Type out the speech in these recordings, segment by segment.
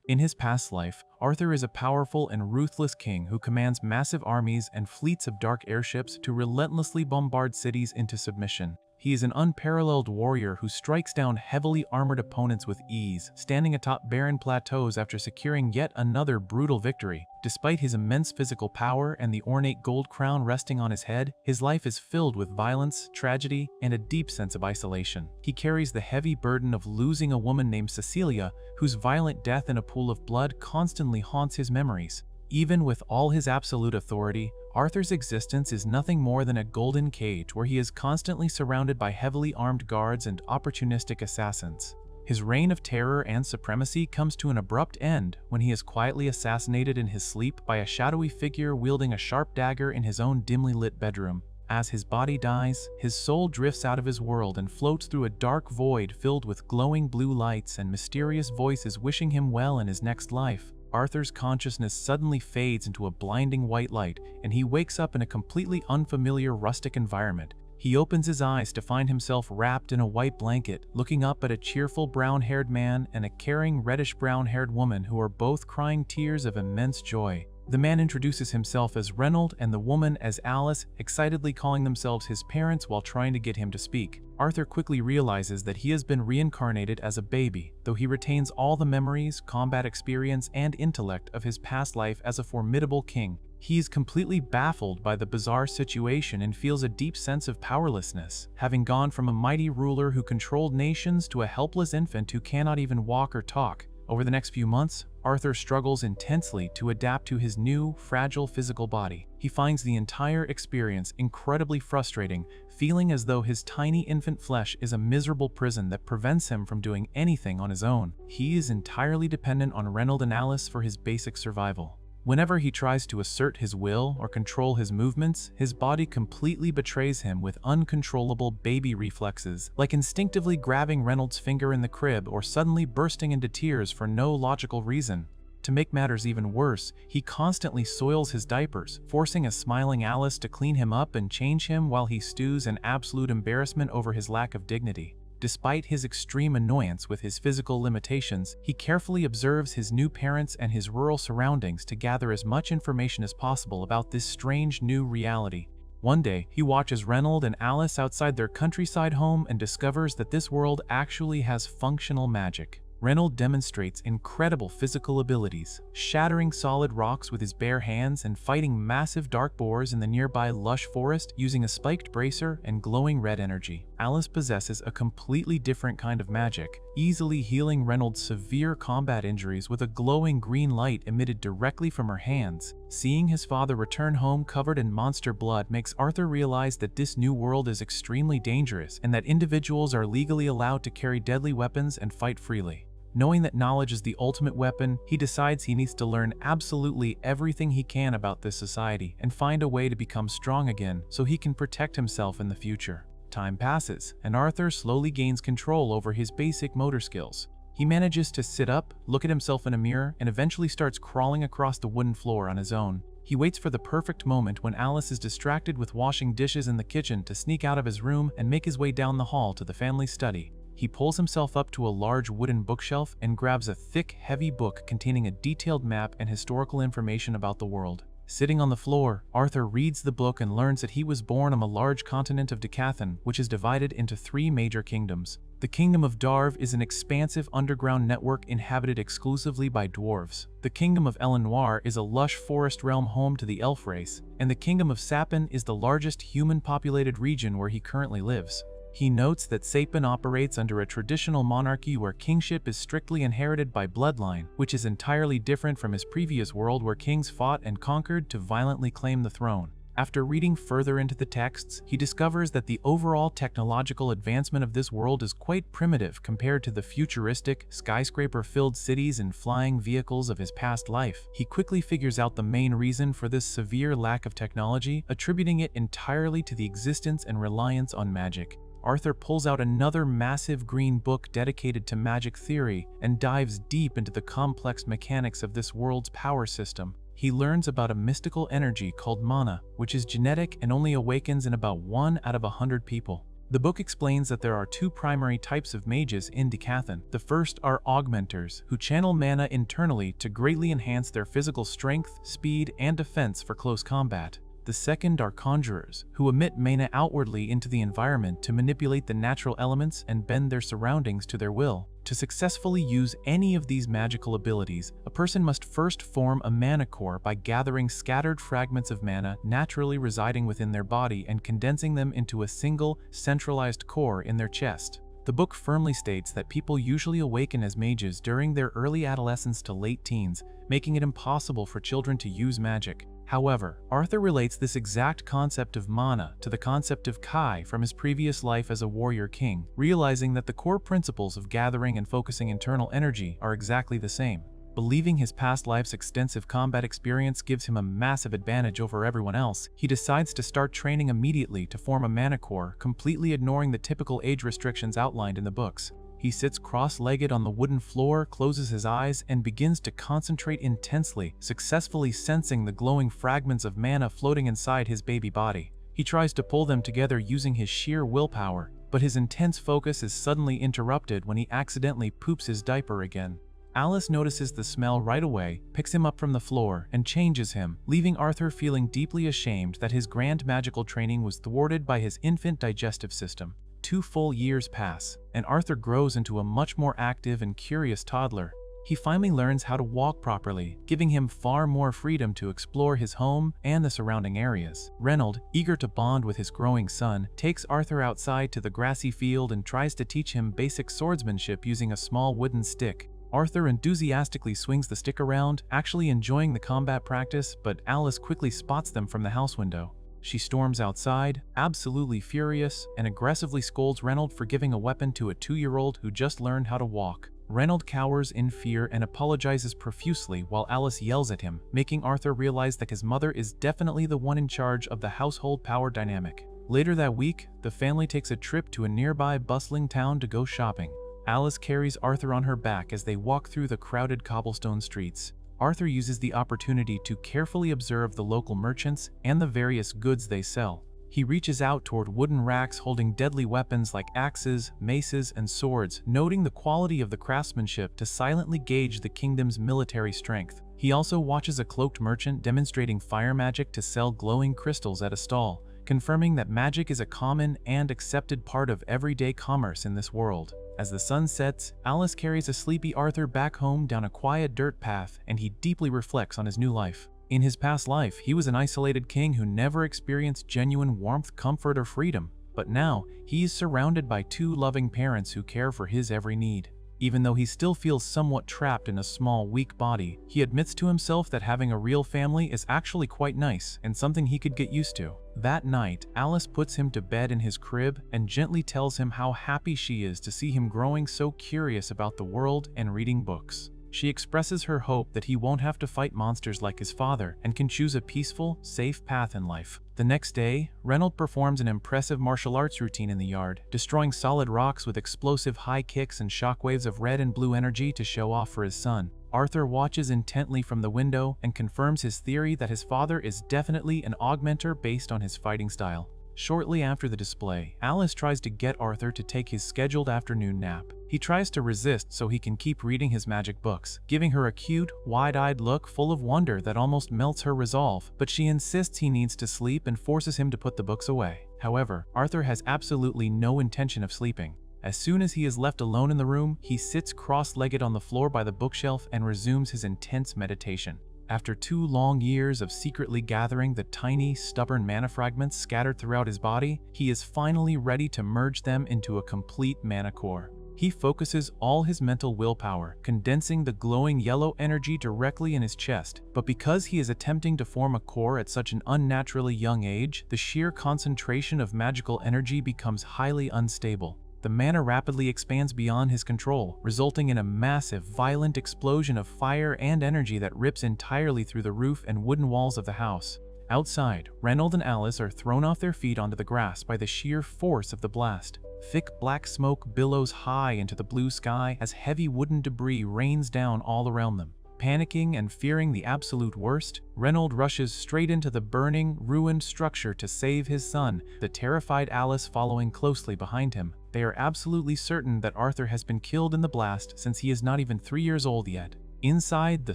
In his past life, Arthur is a powerful and ruthless king who commands massive armies and fleets of dark airships to relentlessly bombard cities into submission. He is an unparalleled warrior who strikes down heavily armored opponents with ease, standing atop barren plateaus after securing yet another brutal victory. Despite his immense physical power and the ornate gold crown resting on his head, his life is filled with violence, tragedy, and a deep sense of isolation. He carries the heavy burden of losing a woman named Cecilia, whose violent death in a pool of blood constantly haunts his memories. Even with all his absolute authority, Arthur's existence is nothing more than a golden cage where he is constantly surrounded by heavily armed guards and opportunistic assassins. His reign of terror and supremacy comes to an abrupt end when he is quietly assassinated in his sleep by a shadowy figure wielding a sharp dagger in his own dimly lit bedroom. As his body dies, his soul drifts out of his world and floats through a dark void filled with glowing blue lights and mysterious voices wishing him well in his next life. Arthur's consciousness suddenly fades into a blinding white light, and he wakes up in a completely unfamiliar rustic environment. He opens his eyes to find himself wrapped in a white blanket, looking up at a cheerful brown-haired man and a caring reddish-brown-haired woman who are both crying tears of immense joy. The man introduces himself as Reynold and the woman as Alice, excitedly calling themselves his parents while trying to get him to speak. Arthur quickly realizes that he has been reincarnated as a baby, though he retains all the memories, combat experience, and intellect of his past life as a formidable king. He is completely baffled by the bizarre situation and feels a deep sense of powerlessness, having gone from a mighty ruler who controlled nations to a helpless infant who cannot even walk or talk. Over the next few months, Arthur struggles intensely to adapt to his new, fragile physical body. He finds the entire experience incredibly frustrating, feeling as though his tiny infant flesh is a miserable prison that prevents him from doing anything on his own. He is entirely dependent on Reynold and Alice for his basic survival. Whenever he tries to assert his will or control his movements, his body completely betrays him with uncontrollable baby reflexes, like instinctively grabbing Reynold's finger in the crib or suddenly bursting into tears for no logical reason. To make matters even worse, he constantly soils his diapers, forcing a smiling Alice to clean him up and change him while he stews in absolute embarrassment over his lack of dignity. Despite his extreme annoyance with his physical limitations, he carefully observes his new parents and his rural surroundings to gather as much information as possible about this strange new reality. One day, he watches Reynold and Alice outside their countryside home and discovers that this world actually has functional magic. Reynold demonstrates incredible physical abilities, shattering solid rocks with his bare hands and fighting massive dark boars in the nearby lush forest using a spiked bracer and glowing red energy. Alice possesses a completely different kind of magic, easily healing Reynold's severe combat injuries with a glowing green light emitted directly from her hands. Seeing his father return home covered in monster blood makes Arthur realize that this new world is extremely dangerous and that individuals are legally allowed to carry deadly weapons and fight freely. Knowing that knowledge is the ultimate weapon, he decides he needs to learn absolutely everything he can about this society and find a way to become strong again so he can protect himself in the future. Time passes, and Arthur slowly gains control over his basic motor skills. He manages to sit up, look at himself in a mirror, and eventually starts crawling across the wooden floor on his own. He waits for the perfect moment when Alice is distracted with washing dishes in the kitchen to sneak out of his room and make his way down the hall to the family study. He pulls himself up to a large wooden bookshelf and grabs a thick, heavy book containing a detailed map and historical information about the world. Sitting on the floor, Arthur reads the book and learns that he was born on a large continent of Decathlon, which is divided into 3 major kingdoms. The Kingdom of Darv is an expansive underground network inhabited exclusively by dwarves. The Kingdom of Elenoir is a lush forest realm home to the elf race, and the Kingdom of Sapin is the largest human-populated region where he currently lives. He notes that Sapin operates under a traditional monarchy where kingship is strictly inherited by bloodline, which is entirely different from his previous world where kings fought and conquered to violently claim the throne. After reading further into the texts, he discovers that the overall technological advancement of this world is quite primitive compared to the futuristic, skyscraper-filled cities and flying vehicles of his past life. He quickly figures out the main reason for this severe lack of technology, attributing it entirely to the existence and reliance on magic. Arthur pulls out another massive green book dedicated to magic theory and dives deep into the complex mechanics of this world's power system. He learns about a mystical energy called mana, which is genetic and only awakens in about 1 out of 100 people. The book explains that there are two primary types of mages in Decathlon. The first are augmenters, who channel mana internally to greatly enhance their physical strength, speed, and defense for close combat. The second are conjurers, who emit mana outwardly into the environment to manipulate the natural elements and bend their surroundings to their will. To successfully use any of these magical abilities, a person must first form a mana core by gathering scattered fragments of mana naturally residing within their body and condensing them into a single, centralized core in their chest. The book firmly states that people usually awaken as mages during their early adolescence to late teens, making it impossible for children to use magic. However, Arthur relates this exact concept of mana to the concept of Kai from his previous life as a warrior king, realizing that the core principles of gathering and focusing internal energy are exactly the same. Believing his past life's extensive combat experience gives him a massive advantage over everyone else, he decides to start training immediately to form a mana core, completely ignoring the typical age restrictions outlined in the books. He sits cross-legged on the wooden floor, closes his eyes, and begins to concentrate intensely, successfully sensing the glowing fragments of mana floating inside his baby body. He tries to pull them together using his sheer willpower, but his intense focus is suddenly interrupted when he accidentally poops his diaper again. Alice notices the smell right away, picks him up from the floor, and changes him, leaving Arthur feeling deeply ashamed that his grand magical training was thwarted by his infant digestive system. 2 full years pass, and Arthur grows into a much more active and curious toddler. He finally learns how to walk properly, giving him far more freedom to explore his home and the surrounding areas. Reynold, eager to bond with his growing son, takes Arthur outside to the grassy field and tries to teach him basic swordsmanship using a small wooden stick. Arthur enthusiastically swings the stick around, actually enjoying the combat practice, but Alice quickly spots them from the house window. She storms outside, absolutely furious, and aggressively scolds Reynold for giving a weapon to a 2-year-old who just learned how to walk. Reynold cowers in fear and apologizes profusely while Alice yells at him, making Arthur realize that his mother is definitely the one in charge of the household power dynamic. Later that week, the family takes a trip to a nearby bustling town to go shopping. Alice carries Arthur on her back as they walk through the crowded cobblestone streets. Arthur uses the opportunity to carefully observe the local merchants and the various goods they sell. He reaches out toward wooden racks holding deadly weapons like axes, maces, and swords, noting the quality of the craftsmanship to silently gauge the kingdom's military strength. He also watches a cloaked merchant demonstrating fire magic to sell glowing crystals at a stall, confirming that magic is a common and accepted part of everyday commerce in this world. As the sun sets, Alice carries a sleepy Arthur back home down a quiet dirt path, and he deeply reflects on his new life. In his past life, he was an isolated king who never experienced genuine warmth, comfort, or freedom, but now he is surrounded by 2 loving parents who care for his every need. Even though he still feels somewhat trapped in a small, weak body, he admits to himself that having a real family is actually quite nice and something he could get used to. That night, Alice puts him to bed in his crib and gently tells him how happy she is to see him growing so curious about the world and reading books. She expresses her hope that he won't have to fight monsters like his father and can choose a peaceful, safe path in life. The next day, Reynold performs an impressive martial arts routine in the yard, destroying solid rocks with explosive high kicks and shockwaves of red and blue energy to show off for his son. Arthur watches intently from the window and confirms his theory that his father is definitely an augmenter based on his fighting style. Shortly after the display, Alice tries to get Arthur to take his scheduled afternoon nap. He tries to resist so he can keep reading his magic books, giving her a cute, wide-eyed look full of wonder that almost melts her resolve, but she insists he needs to sleep and forces him to put the books away. However, Arthur has absolutely no intention of sleeping. As soon as he is left alone in the room, he sits cross-legged on the floor by the bookshelf and resumes his intense meditation. After 2 long years of secretly gathering the tiny, stubborn mana fragments scattered throughout his body, he is finally ready to merge them into a complete mana core. He focuses all his mental willpower, condensing the glowing yellow energy directly in his chest. But because he is attempting to form a core at such an unnaturally young age, the sheer concentration of magical energy becomes highly unstable. The mana rapidly expands beyond his control, resulting in a massive, violent explosion of fire and energy that rips entirely through the roof and wooden walls of the house. Outside, Reynold and Alice are thrown off their feet onto the grass by the sheer force of the blast. Thick black smoke billows high into the blue sky as heavy wooden debris rains down all around them. Panicking and fearing the absolute worst, Reynolds rushes straight into the burning, ruined structure to save his son, the terrified Alice following closely behind him. They are absolutely certain that Arthur has been killed in the blast since he is not even 3 years old yet. Inside the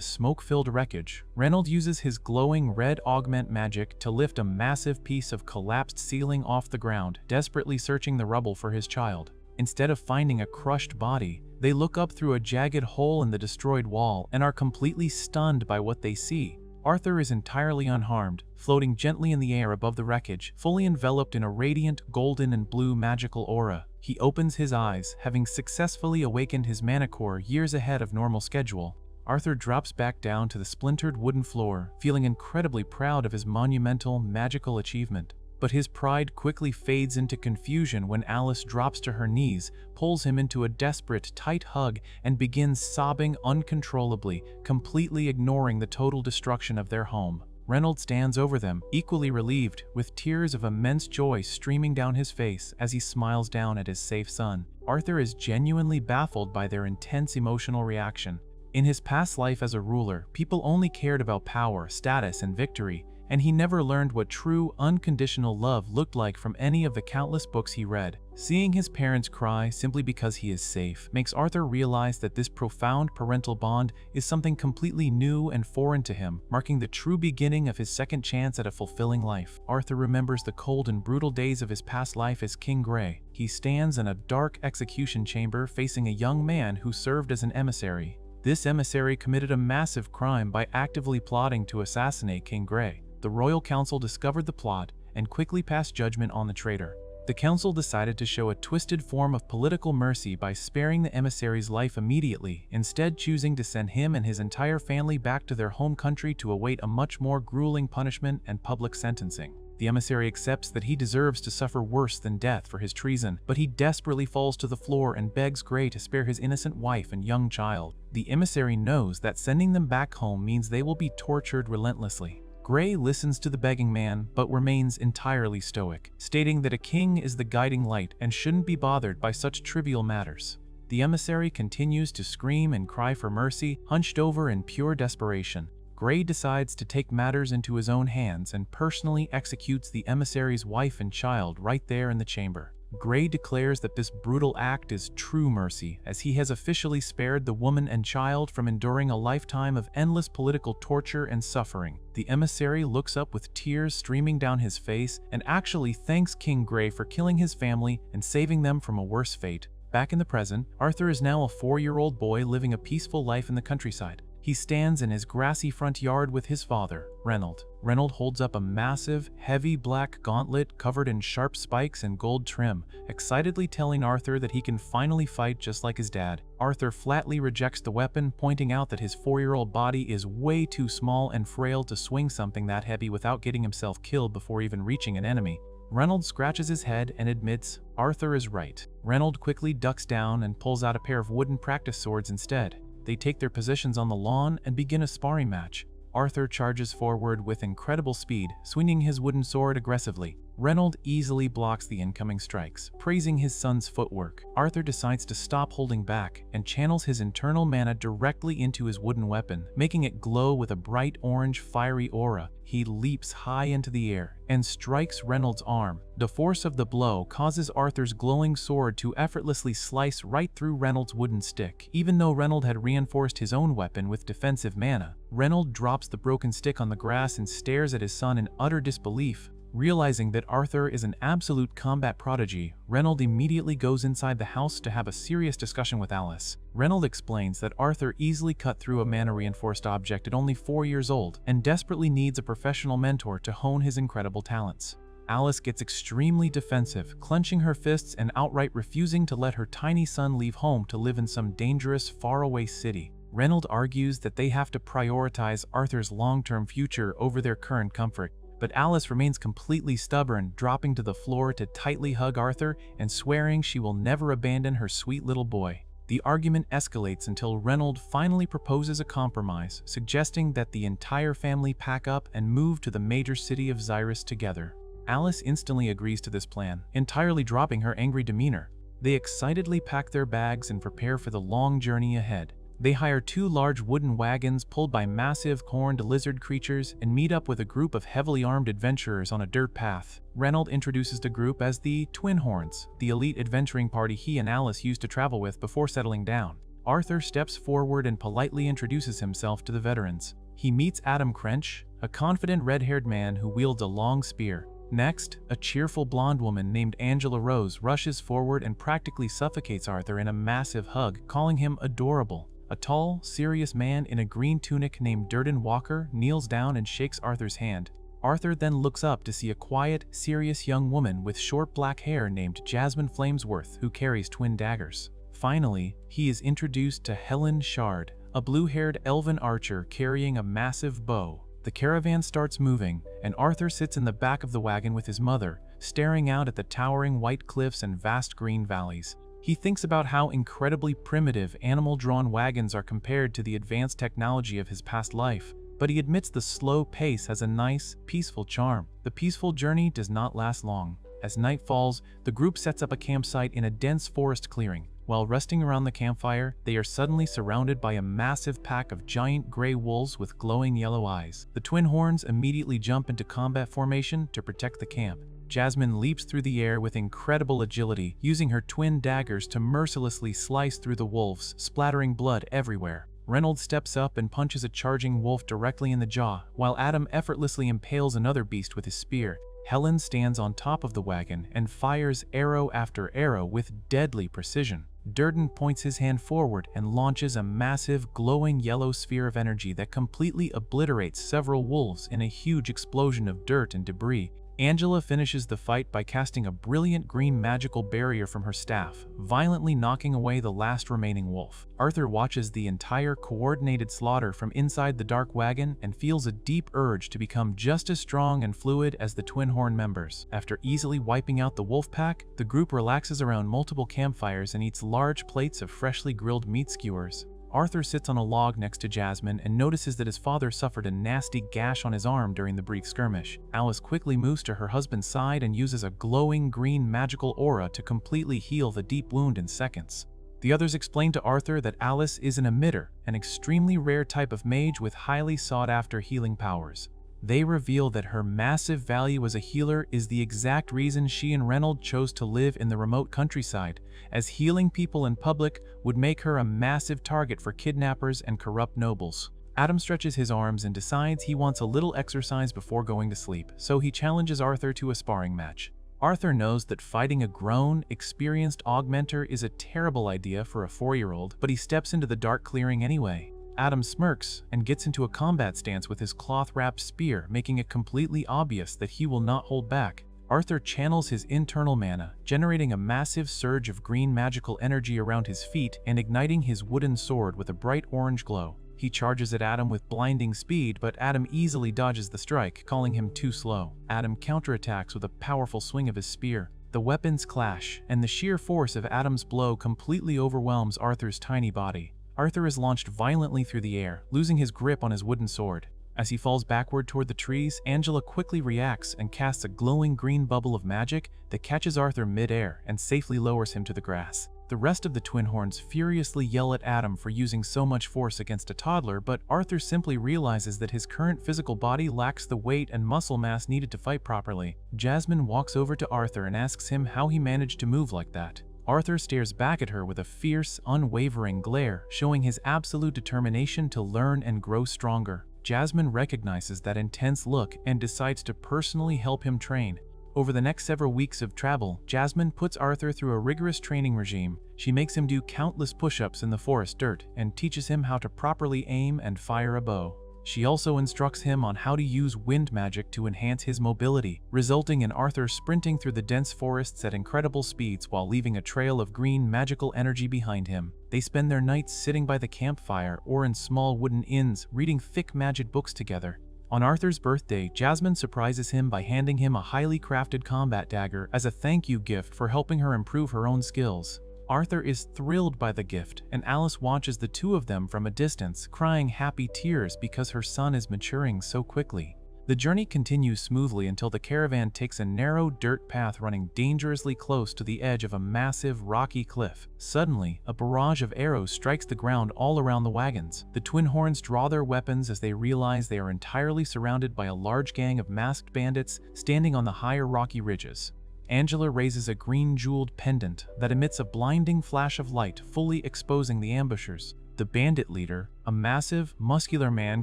smoke-filled wreckage, Reynolds uses his glowing red augment magic to lift a massive piece of collapsed ceiling off the ground, desperately searching the rubble for his child. Instead of finding a crushed body, they look up through a jagged hole in the destroyed wall and are completely stunned by what they see. Arthur is entirely unharmed, floating gently in the air above the wreckage, fully enveloped in a radiant golden and blue magical aura. He opens his eyes, having successfully awakened his mana core years ahead of normal schedule. Arthur drops back down to the splintered wooden floor, feeling incredibly proud of his monumental, magical achievement. But his pride quickly fades into confusion when Alice drops to her knees, pulls him into a desperate, tight hug, and begins sobbing uncontrollably, completely ignoring the total destruction of their home. Reynolds stands over them, equally relieved, with tears of immense joy streaming down his face as he smiles down at his safe son. Arthur is genuinely baffled by their intense emotional reaction. In his past life as a ruler, people only cared about power, status, and victory, and he never learned what true, unconditional love looked like from any of the countless books he read. Seeing his parents cry simply because he is safe makes Arthur realize that this profound parental bond is something completely new and foreign to him, marking the true beginning of his second chance at a fulfilling life. Arthur remembers the cold and brutal days of his past life as King Grey. He stands in a dark execution chamber facing a young man who served as an emissary. This emissary committed a massive crime by actively plotting to assassinate King Grey. The Royal Council discovered the plot and quickly passed judgment on the traitor. The council decided to show a twisted form of political mercy by sparing the emissary's life immediately, instead choosing to send him and his entire family back to their home country to await a much more grueling punishment and public sentencing. The emissary accepts that he deserves to suffer worse than death for his treason, but he desperately falls to the floor and begs Grey to spare his innocent wife and young child. The emissary knows that sending them back home means they will be tortured relentlessly. Grey listens to the begging man, but remains entirely stoic, stating that a king is the guiding light and shouldn't be bothered by such trivial matters. The emissary continues to scream and cry for mercy, hunched over in pure desperation. Grey decides to take matters into his own hands and personally executes the emissary's wife and child right there in the chamber. Grey declares that this brutal act is true mercy, as he has officially spared the woman and child from enduring a lifetime of endless political torture and suffering. The emissary looks up with tears streaming down his face and actually thanks King Grey for killing his family and saving them from a worse fate. Back in the present, Arthur is now a 4-year-old boy living a peaceful life in the countryside. He stands in his grassy front yard with his father, Reynolds. Reynolds holds up a massive, heavy black gauntlet covered in sharp spikes and gold trim, excitedly telling Arthur that he can finally fight just like his dad. Arthur flatly rejects the weapon, pointing out that his 4-year-old body is way too small and frail to swing something that heavy without getting himself killed before even reaching an enemy. Reynolds scratches his head and admits Arthur is right. Reynolds quickly ducks down and pulls out a pair of wooden practice swords instead. They take their positions on the lawn and begin a sparring match. Arthur charges forward with incredible speed, swinging his wooden sword aggressively. Reynolds easily blocks the incoming strikes, praising his son's footwork. Arthur decides to stop holding back and channels his internal mana directly into his wooden weapon, making it glow with a bright orange fiery aura. He leaps high into the air and strikes Reynolds' arm. The force of the blow causes Arthur's glowing sword to effortlessly slice right through Reynolds' wooden stick. Even though Reynolds had reinforced his own weapon with defensive mana, Reynolds drops the broken stick on the grass and stares at his son in utter disbelief. Realizing that Arthur is an absolute combat prodigy, Reynolds immediately goes inside the house to have a serious discussion with Alice. Reynolds explains that Arthur easily cut through a mana-reinforced object at only 4 years old and desperately needs a professional mentor to hone his incredible talents. Alice gets extremely defensive, clenching her fists and outright refusing to let her tiny son leave home to live in some dangerous, faraway city. Reynolds argues that they have to prioritize Arthur's long-term future over their current comfort. But Alice remains completely stubborn, dropping to the floor to tightly hug Arthur and swearing she will never abandon her sweet little boy. The argument escalates until Reynolds finally proposes a compromise, suggesting that the entire family pack up and move to the major city of Xyrus together. Alice instantly agrees to this plan, entirely dropping her angry demeanor. They excitedly pack their bags and prepare for the long journey ahead. They hire 2 large wooden wagons pulled by massive horned lizard creatures and meet up with a group of heavily armed adventurers on a dirt path. Reynold introduces the group as the Twin Horns, the elite adventuring party he and Alice used to travel with before settling down. Arthur steps forward and politely introduces himself to the veterans. He meets Adam Crench, a confident red-haired man who wields a long spear. Next, a cheerful blonde woman named Angela Rose rushes forward and practically suffocates Arthur in a massive hug, calling him adorable. A tall, serious man in a green tunic named Durden Walker kneels down and shakes Arthur's hand. Arthur then looks up to see a quiet, serious young woman with short black hair named Jasmine Flamesworth who carries twin daggers. Finally, he is introduced to Helen Shard, a blue-haired elven archer carrying a massive bow. The caravan starts moving, and Arthur sits in the back of the wagon with his mother, staring out at the towering white cliffs and vast green valleys. He thinks about how incredibly primitive animal-drawn wagons are compared to the advanced technology of his past life, but he admits the slow pace has a nice, peaceful charm. The peaceful journey does not last long. As night falls, the group sets up a campsite in a dense forest clearing. While resting around the campfire, they are suddenly surrounded by a massive pack of giant gray wolves with glowing yellow eyes. The Twin Horns immediately jump into combat formation to protect the camp. Jasmine leaps through the air with incredible agility, using her twin daggers to mercilessly slice through the wolves, splattering blood everywhere. Reynolds steps up and punches a charging wolf directly in the jaw, while Adam effortlessly impales another beast with his spear. Helen stands on top of the wagon and fires arrow after arrow with deadly precision. Durden points his hand forward and launches a massive, glowing yellow sphere of energy that completely obliterates several wolves in a huge explosion of dirt and debris. Angela finishes the fight by casting a brilliant green magical barrier from her staff, violently knocking away the last remaining wolf. Arthur watches the entire coordinated slaughter from inside the dark wagon and feels a deep urge to become just as strong and fluid as the Twin Horn members. After easily wiping out the wolf pack, the group relaxes around multiple campfires and eats large plates of freshly grilled meat skewers. Arthur sits on a log next to Jasmine and notices that his father suffered a nasty gash on his arm during the brief skirmish. Alice quickly moves to her husband's side and uses a glowing green magical aura to completely heal the deep wound in seconds. The others explain to Arthur that Alice is an emitter, an extremely rare type of mage with highly sought-after healing powers. They reveal that her massive value as a healer is the exact reason she and Reynolds chose to live in the remote countryside, as healing people in public would make her a massive target for kidnappers and corrupt nobles. Adam stretches his arms and decides he wants a little exercise before going to sleep, so he challenges Arthur to a sparring match. Arthur knows that fighting a grown, experienced augmenter is a terrible idea for a 4-year-old, but he steps into the dark clearing anyway. Adam smirks and gets into a combat stance with his cloth-wrapped spear, making it completely obvious that he will not hold back. Arthur channels his internal mana, generating a massive surge of green magical energy around his feet and igniting his wooden sword with a bright orange glow. He charges at Adam with blinding speed, but Adam easily dodges the strike, calling him too slow. Adam counterattacks with a powerful swing of his spear. The weapons clash, and the sheer force of Adam's blow completely overwhelms Arthur's tiny body. Arthur is launched violently through the air, losing his grip on his wooden sword. As he falls backward toward the trees, Angela quickly reacts and casts a glowing green bubble of magic that catches Arthur mid-air and safely lowers him to the grass. The rest of the Twin Horns furiously yell at Adam for using so much force against a toddler, but Arthur simply realizes that his current physical body lacks the weight and muscle mass needed to fight properly. Jasmine walks over to Arthur and asks him how he managed to move like that. Arthur stares back at her with a fierce, unwavering glare, showing his absolute determination to learn and grow stronger. Jasmine recognizes that intense look and decides to personally help him train. Over the next several weeks of travel, Jasmine puts Arthur through a rigorous training regime. She makes him do countless push-ups in the forest dirt and teaches him how to properly aim and fire a bow. She also instructs him on how to use wind magic to enhance his mobility, resulting in Arthur sprinting through the dense forests at incredible speeds while leaving a trail of green magical energy behind him. They spend their nights sitting by the campfire or in small wooden inns, reading thick magic books together. On Arthur's birthday, Jasmine surprises him by handing him a highly crafted combat dagger as a thank you gift for helping her improve her own skills. Arthur is thrilled by the gift, and Alice watches the two of them from a distance, crying happy tears because her son is maturing so quickly. The The journey continues smoothly until the caravan takes a narrow dirt path running dangerously close to the edge of a massive rocky cliff. Suddenly, a barrage of arrows strikes the ground all around the wagons. The twin horns draw their weapons as they realize they are entirely surrounded by a large gang of masked bandits standing on the higher rocky ridges. Angela raises a green jeweled pendant that emits a blinding flash of light, fully exposing the ambushers. The bandit leader, a massive, muscular man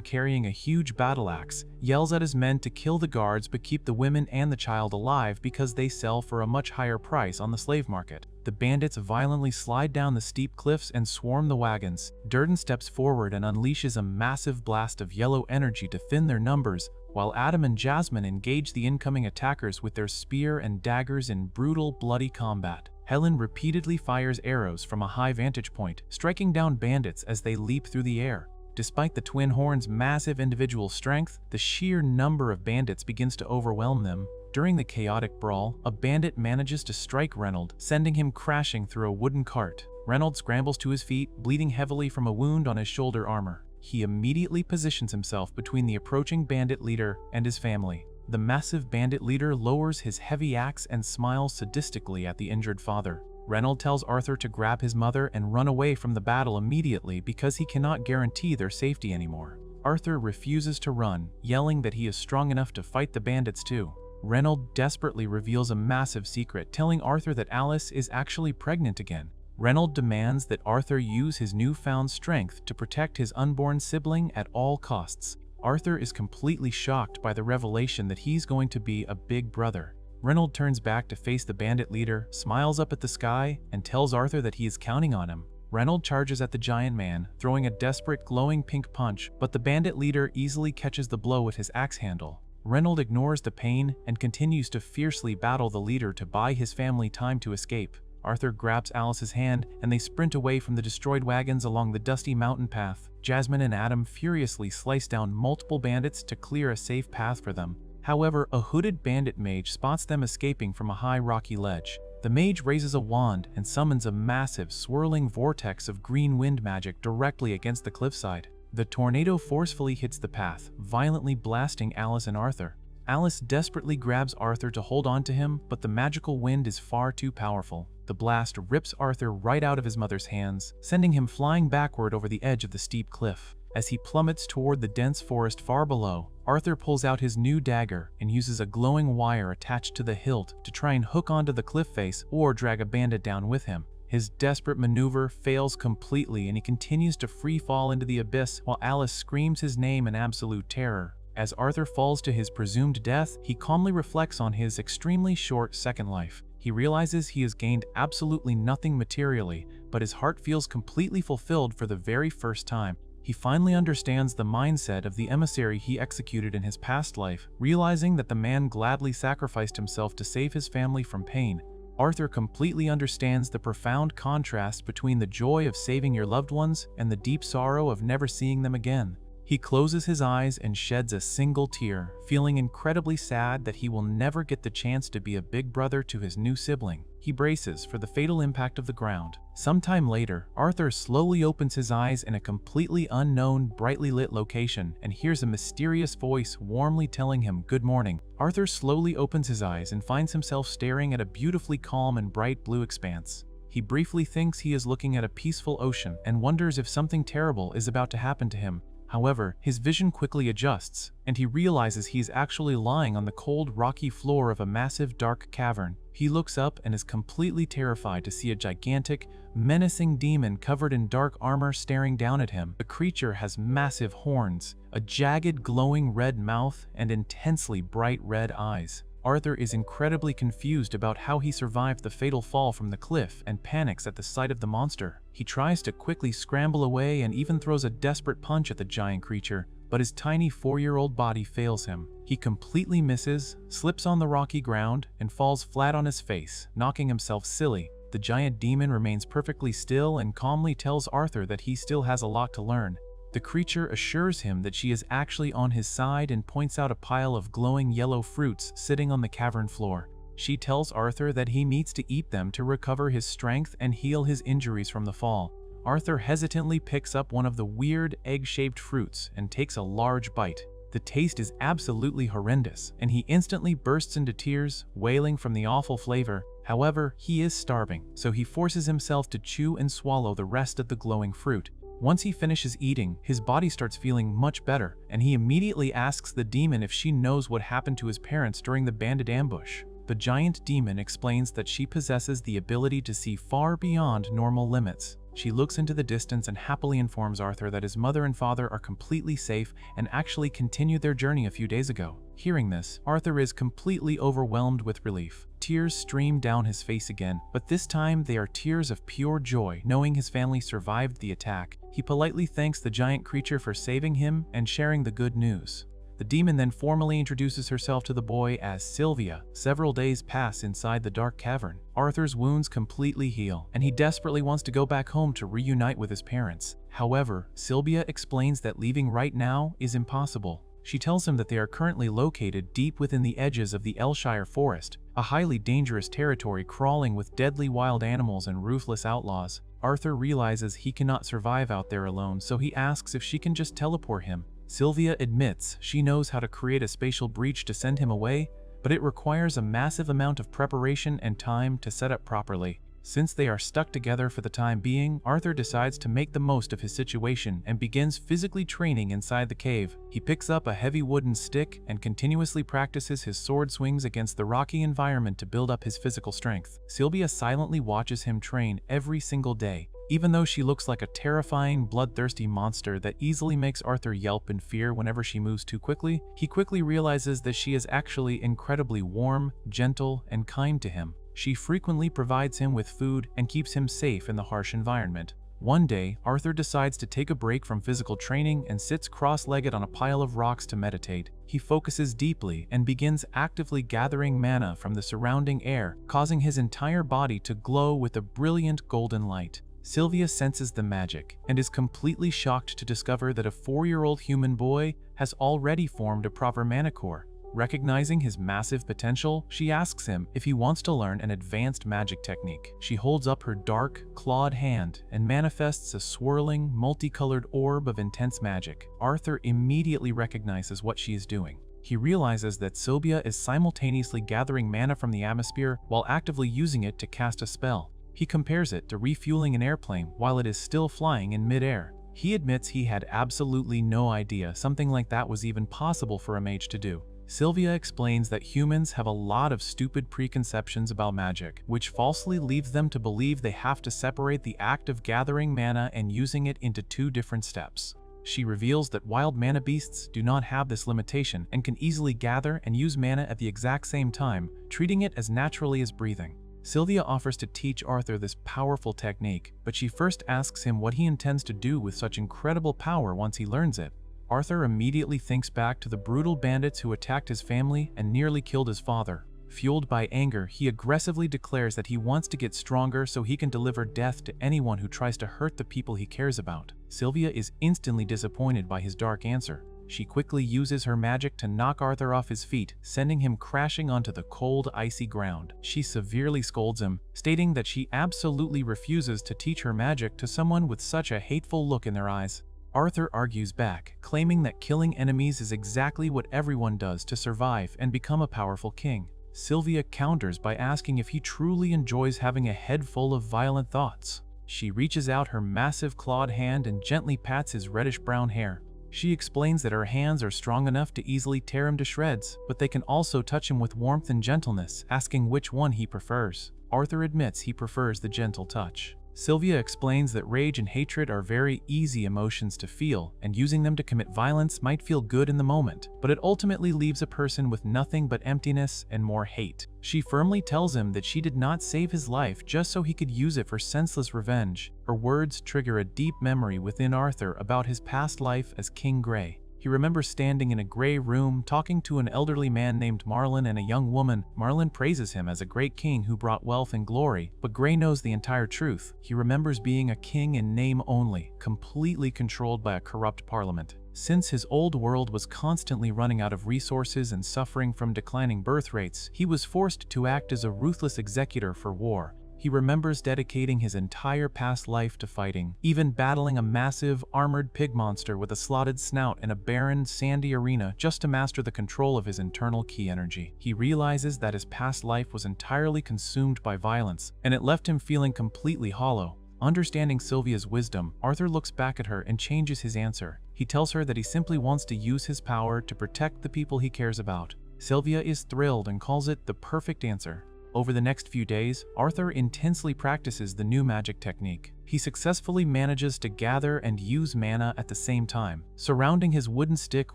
carrying a huge battle axe, yells at his men to kill the guards but keep the women and the child alive because they sell for a much higher price on the slave market. The bandits violently slide down the steep cliffs and swarm the wagons. Durden steps forward and unleashes a massive blast of yellow energy to thin their numbers, while Adam and Jasmine engage the incoming attackers with their spear and daggers in brutal, bloody combat. Helen repeatedly fires arrows from a high vantage point, striking down bandits as they leap through the air. Despite the twin horns' massive individual strength, the sheer number of bandits begins to overwhelm them. During the chaotic brawl, a bandit manages to strike Reynolds, sending him crashing through a wooden cart. Reynolds scrambles to his feet, bleeding heavily from a wound on his shoulder armor. He immediately positions himself between the approaching bandit leader and his family. The massive bandit leader lowers his heavy axe and smiles sadistically at the injured father. Reynolds tells Arthur to grab his mother and run away from the battle immediately because he cannot guarantee their safety anymore. Arthur refuses to run, yelling that he is strong enough to fight the bandits too. Reynolds desperately reveals a massive secret, telling Arthur that Alice is actually pregnant again. Reynolds demands that Arthur use his newfound strength to protect his unborn sibling at all costs. Arthur is completely shocked by the revelation that he's going to be a big brother. Reynolds turns back to face the bandit leader, smiles up at the sky, and tells Arthur that he is counting on him. Reynolds charges at the giant man, throwing a desperate glowing pink punch, but the bandit leader easily catches the blow with his axe handle. Reynolds ignores the pain and continues to fiercely battle the leader to buy his family time to escape. Arthur grabs Alice's hand and they sprint away from the destroyed wagons along the dusty mountain path. Jasmine and Adam furiously slice down multiple bandits to clear a safe path for them. However, a hooded bandit mage spots them escaping from a high rocky ledge. The mage raises a wand and summons a massive, swirling vortex of green wind magic directly against the cliffside. The tornado forcefully hits the path, violently blasting Alice and Arthur. Alice desperately grabs Arthur to hold on to him, but the magical wind is far too powerful. The blast rips Arthur right out of his mother's hands, sending him flying backward over the edge of the steep cliff. As he plummets toward the dense forest far below, Arthur pulls out his new dagger and uses a glowing wire attached to the hilt to try and hook onto the cliff face or drag a bandit down with him. His desperate maneuver fails completely and he continues to free fall into the abyss while Alice screams his name in absolute terror. As Arthur falls to his presumed death, he calmly reflects on his extremely short second life. He realizes he has gained absolutely nothing materially, but his heart feels completely fulfilled for the very first time. He finally understands the mindset of the emissary he executed in his past life, realizing that the man gladly sacrificed himself to save his family from pain. Arthur completely understands the profound contrast between the joy of saving your loved ones and the deep sorrow of never seeing them again. He closes his eyes and sheds a single tear, feeling incredibly sad that he will never get the chance to be a big brother to his new sibling. He braces for the fatal impact of the ground. Sometime later, Arthur slowly opens his eyes in a completely unknown, brightly lit location and hears a mysterious voice warmly telling him good morning. Arthur slowly opens his eyes and finds himself staring at a beautifully calm and bright blue expanse. He briefly thinks he is looking at a peaceful ocean and wonders if something terrible is about to happen to him. However, his vision quickly adjusts, and he realizes he is actually lying on the cold, rocky floor of a massive, dark cavern. He looks up and is completely terrified to see a gigantic, menacing demon covered in dark armor staring down at him. The creature has massive horns, a jagged, glowing red mouth, and intensely bright red eyes. Arthur is incredibly confused about how he survived the fatal fall from the cliff and panics at the sight of the monster. He tries to quickly scramble away and even throws a desperate punch at the giant creature, but his tiny 4-year-old body fails him. He completely misses, slips on the rocky ground, and falls flat on his face, knocking himself silly. The giant demon remains perfectly still and calmly tells Arthur that he still has a lot to learn. The creature assures him that she is actually on his side and points out a pile of glowing yellow fruits sitting on the cavern floor. She tells Arthur that he needs to eat them to recover his strength and heal his injuries from the fall. Arthur hesitantly picks up one of the weird egg-shaped fruits and takes a large bite. The taste is absolutely horrendous, and he instantly bursts into tears, wailing from the awful flavor. However, he is starving, so he forces himself to chew and swallow the rest of the glowing fruit. Once he finishes eating, his body starts feeling much better, and he immediately asks the demon if she knows what happened to his parents during the bandit ambush. The giant demon explains that she possesses the ability to see far beyond normal limits. She looks into the distance and happily informs Arthur that his mother and father are completely safe and actually continued their journey a few days ago. Hearing this, Arthur is completely overwhelmed with relief. Tears stream down his face again, but this time they are tears of pure joy, knowing his family survived the attack. He politely thanks the giant creature for saving him and sharing the good news. The demon then formally introduces herself to the boy as Sylvia. Several days pass inside the dark cavern. Arthur's wounds completely heal, and he desperately wants to go back home to reunite with his parents. However, Sylvia explains that leaving right now is impossible. She tells him that they are currently located deep within the edges of the Elshire Forest, a highly dangerous territory crawling with deadly wild animals and ruthless outlaws. Arthur realizes he cannot survive out there alone, so he asks if she can just teleport him. Sylvia admits she knows how to create a spatial breach to send him away, but it requires a massive amount of preparation and time to set up properly. Since they are stuck together for the time being, Arthur decides to make the most of his situation and begins physically training inside the cave. He picks up a heavy wooden stick and continuously practices his sword swings against the rocky environment to build up his physical strength. Sylvia silently watches him train every single day. Even though she looks like a terrifying, bloodthirsty monster that easily makes Arthur yelp in fear whenever she moves too quickly, he quickly realizes that she is actually incredibly warm, gentle, and kind to him. She frequently provides him with food and keeps him safe in the harsh environment. One day, Arthur decides to take a break from physical training and sits cross-legged on a pile of rocks to meditate. He focuses deeply and begins actively gathering mana from the surrounding air, causing his entire body to glow with a brilliant golden light. Sylvia senses the magic and is completely shocked to discover that a 4-year-old human boy has already formed a proper mana core. Recognizing his massive potential, she asks him if he wants to learn an advanced magic technique. She holds up her dark, clawed hand and manifests a swirling, multicolored orb of intense magic. Arthur immediately recognizes what she is doing. He realizes that Sylvia is simultaneously gathering mana from the atmosphere while actively using it to cast a spell. He compares it to refueling an airplane while it is still flying in mid-air. He admits he had absolutely no idea something like that was even possible for a mage to do. Sylvia explains that humans have a lot of stupid preconceptions about magic, which falsely leads them to believe they have to separate the act of gathering mana and using it into 2 different steps. She reveals that wild mana beasts do not have this limitation and can easily gather and use mana at the exact same time, treating it as naturally as breathing. Sylvia offers to teach Arthur this powerful technique, but she first asks him what he intends to do with such incredible power once he learns it. Arthur immediately thinks back to the brutal bandits who attacked his family and nearly killed his father. Fueled by anger, he aggressively declares that he wants to get stronger so he can deliver death to anyone who tries to hurt the people he cares about. Sylvia is instantly disappointed by his dark answer. She quickly uses her magic to knock Arthur off his feet, sending him crashing onto the cold, icy ground. She severely scolds him, stating that she absolutely refuses to teach her magic to someone with such a hateful look in their eyes. Arthur argues back, claiming that killing enemies is exactly what everyone does to survive and become a powerful king. Sylvia counters by asking if he truly enjoys having a head full of violent thoughts. She reaches out her massive clawed hand and gently pats his reddish-brown hair. She explains that her hands are strong enough to easily tear him to shreds, but they can also touch him with warmth and gentleness, asking which one he prefers. Arthur admits he prefers the gentle touch. Sylvia explains that rage and hatred are very easy emotions to feel, and using them to commit violence might feel good in the moment, but it ultimately leaves a person with nothing but emptiness and more hate. She firmly tells him that she did not save his life just so he could use it for senseless revenge. Her words trigger a deep memory within Arthur about his past life as King Grey. He remembers standing in a gray room talking to an elderly man named Marlin and a young woman. Marlin praises him as a great king who brought wealth and glory, but Grey knows the entire truth. He remembers being a king in name only, completely controlled by a corrupt parliament. Since his old world was constantly running out of resources and suffering from declining birth rates, he was forced to act as a ruthless executor for war. He remembers dedicating his entire past life to fighting, even battling a massive, armored pig monster with a slotted snout in a barren, sandy arena just to master the control of his internal ki energy. He realizes that his past life was entirely consumed by violence, and it left him feeling completely hollow. Understanding Sylvia's wisdom, Arthur looks back at her and changes his answer. He tells her that he simply wants to use his power to protect the people he cares about. Sylvia is thrilled and calls it the perfect answer. Over the next few days, Arthur intensely practices the new magic technique. He successfully manages to gather and use mana at the same time, surrounding his wooden stick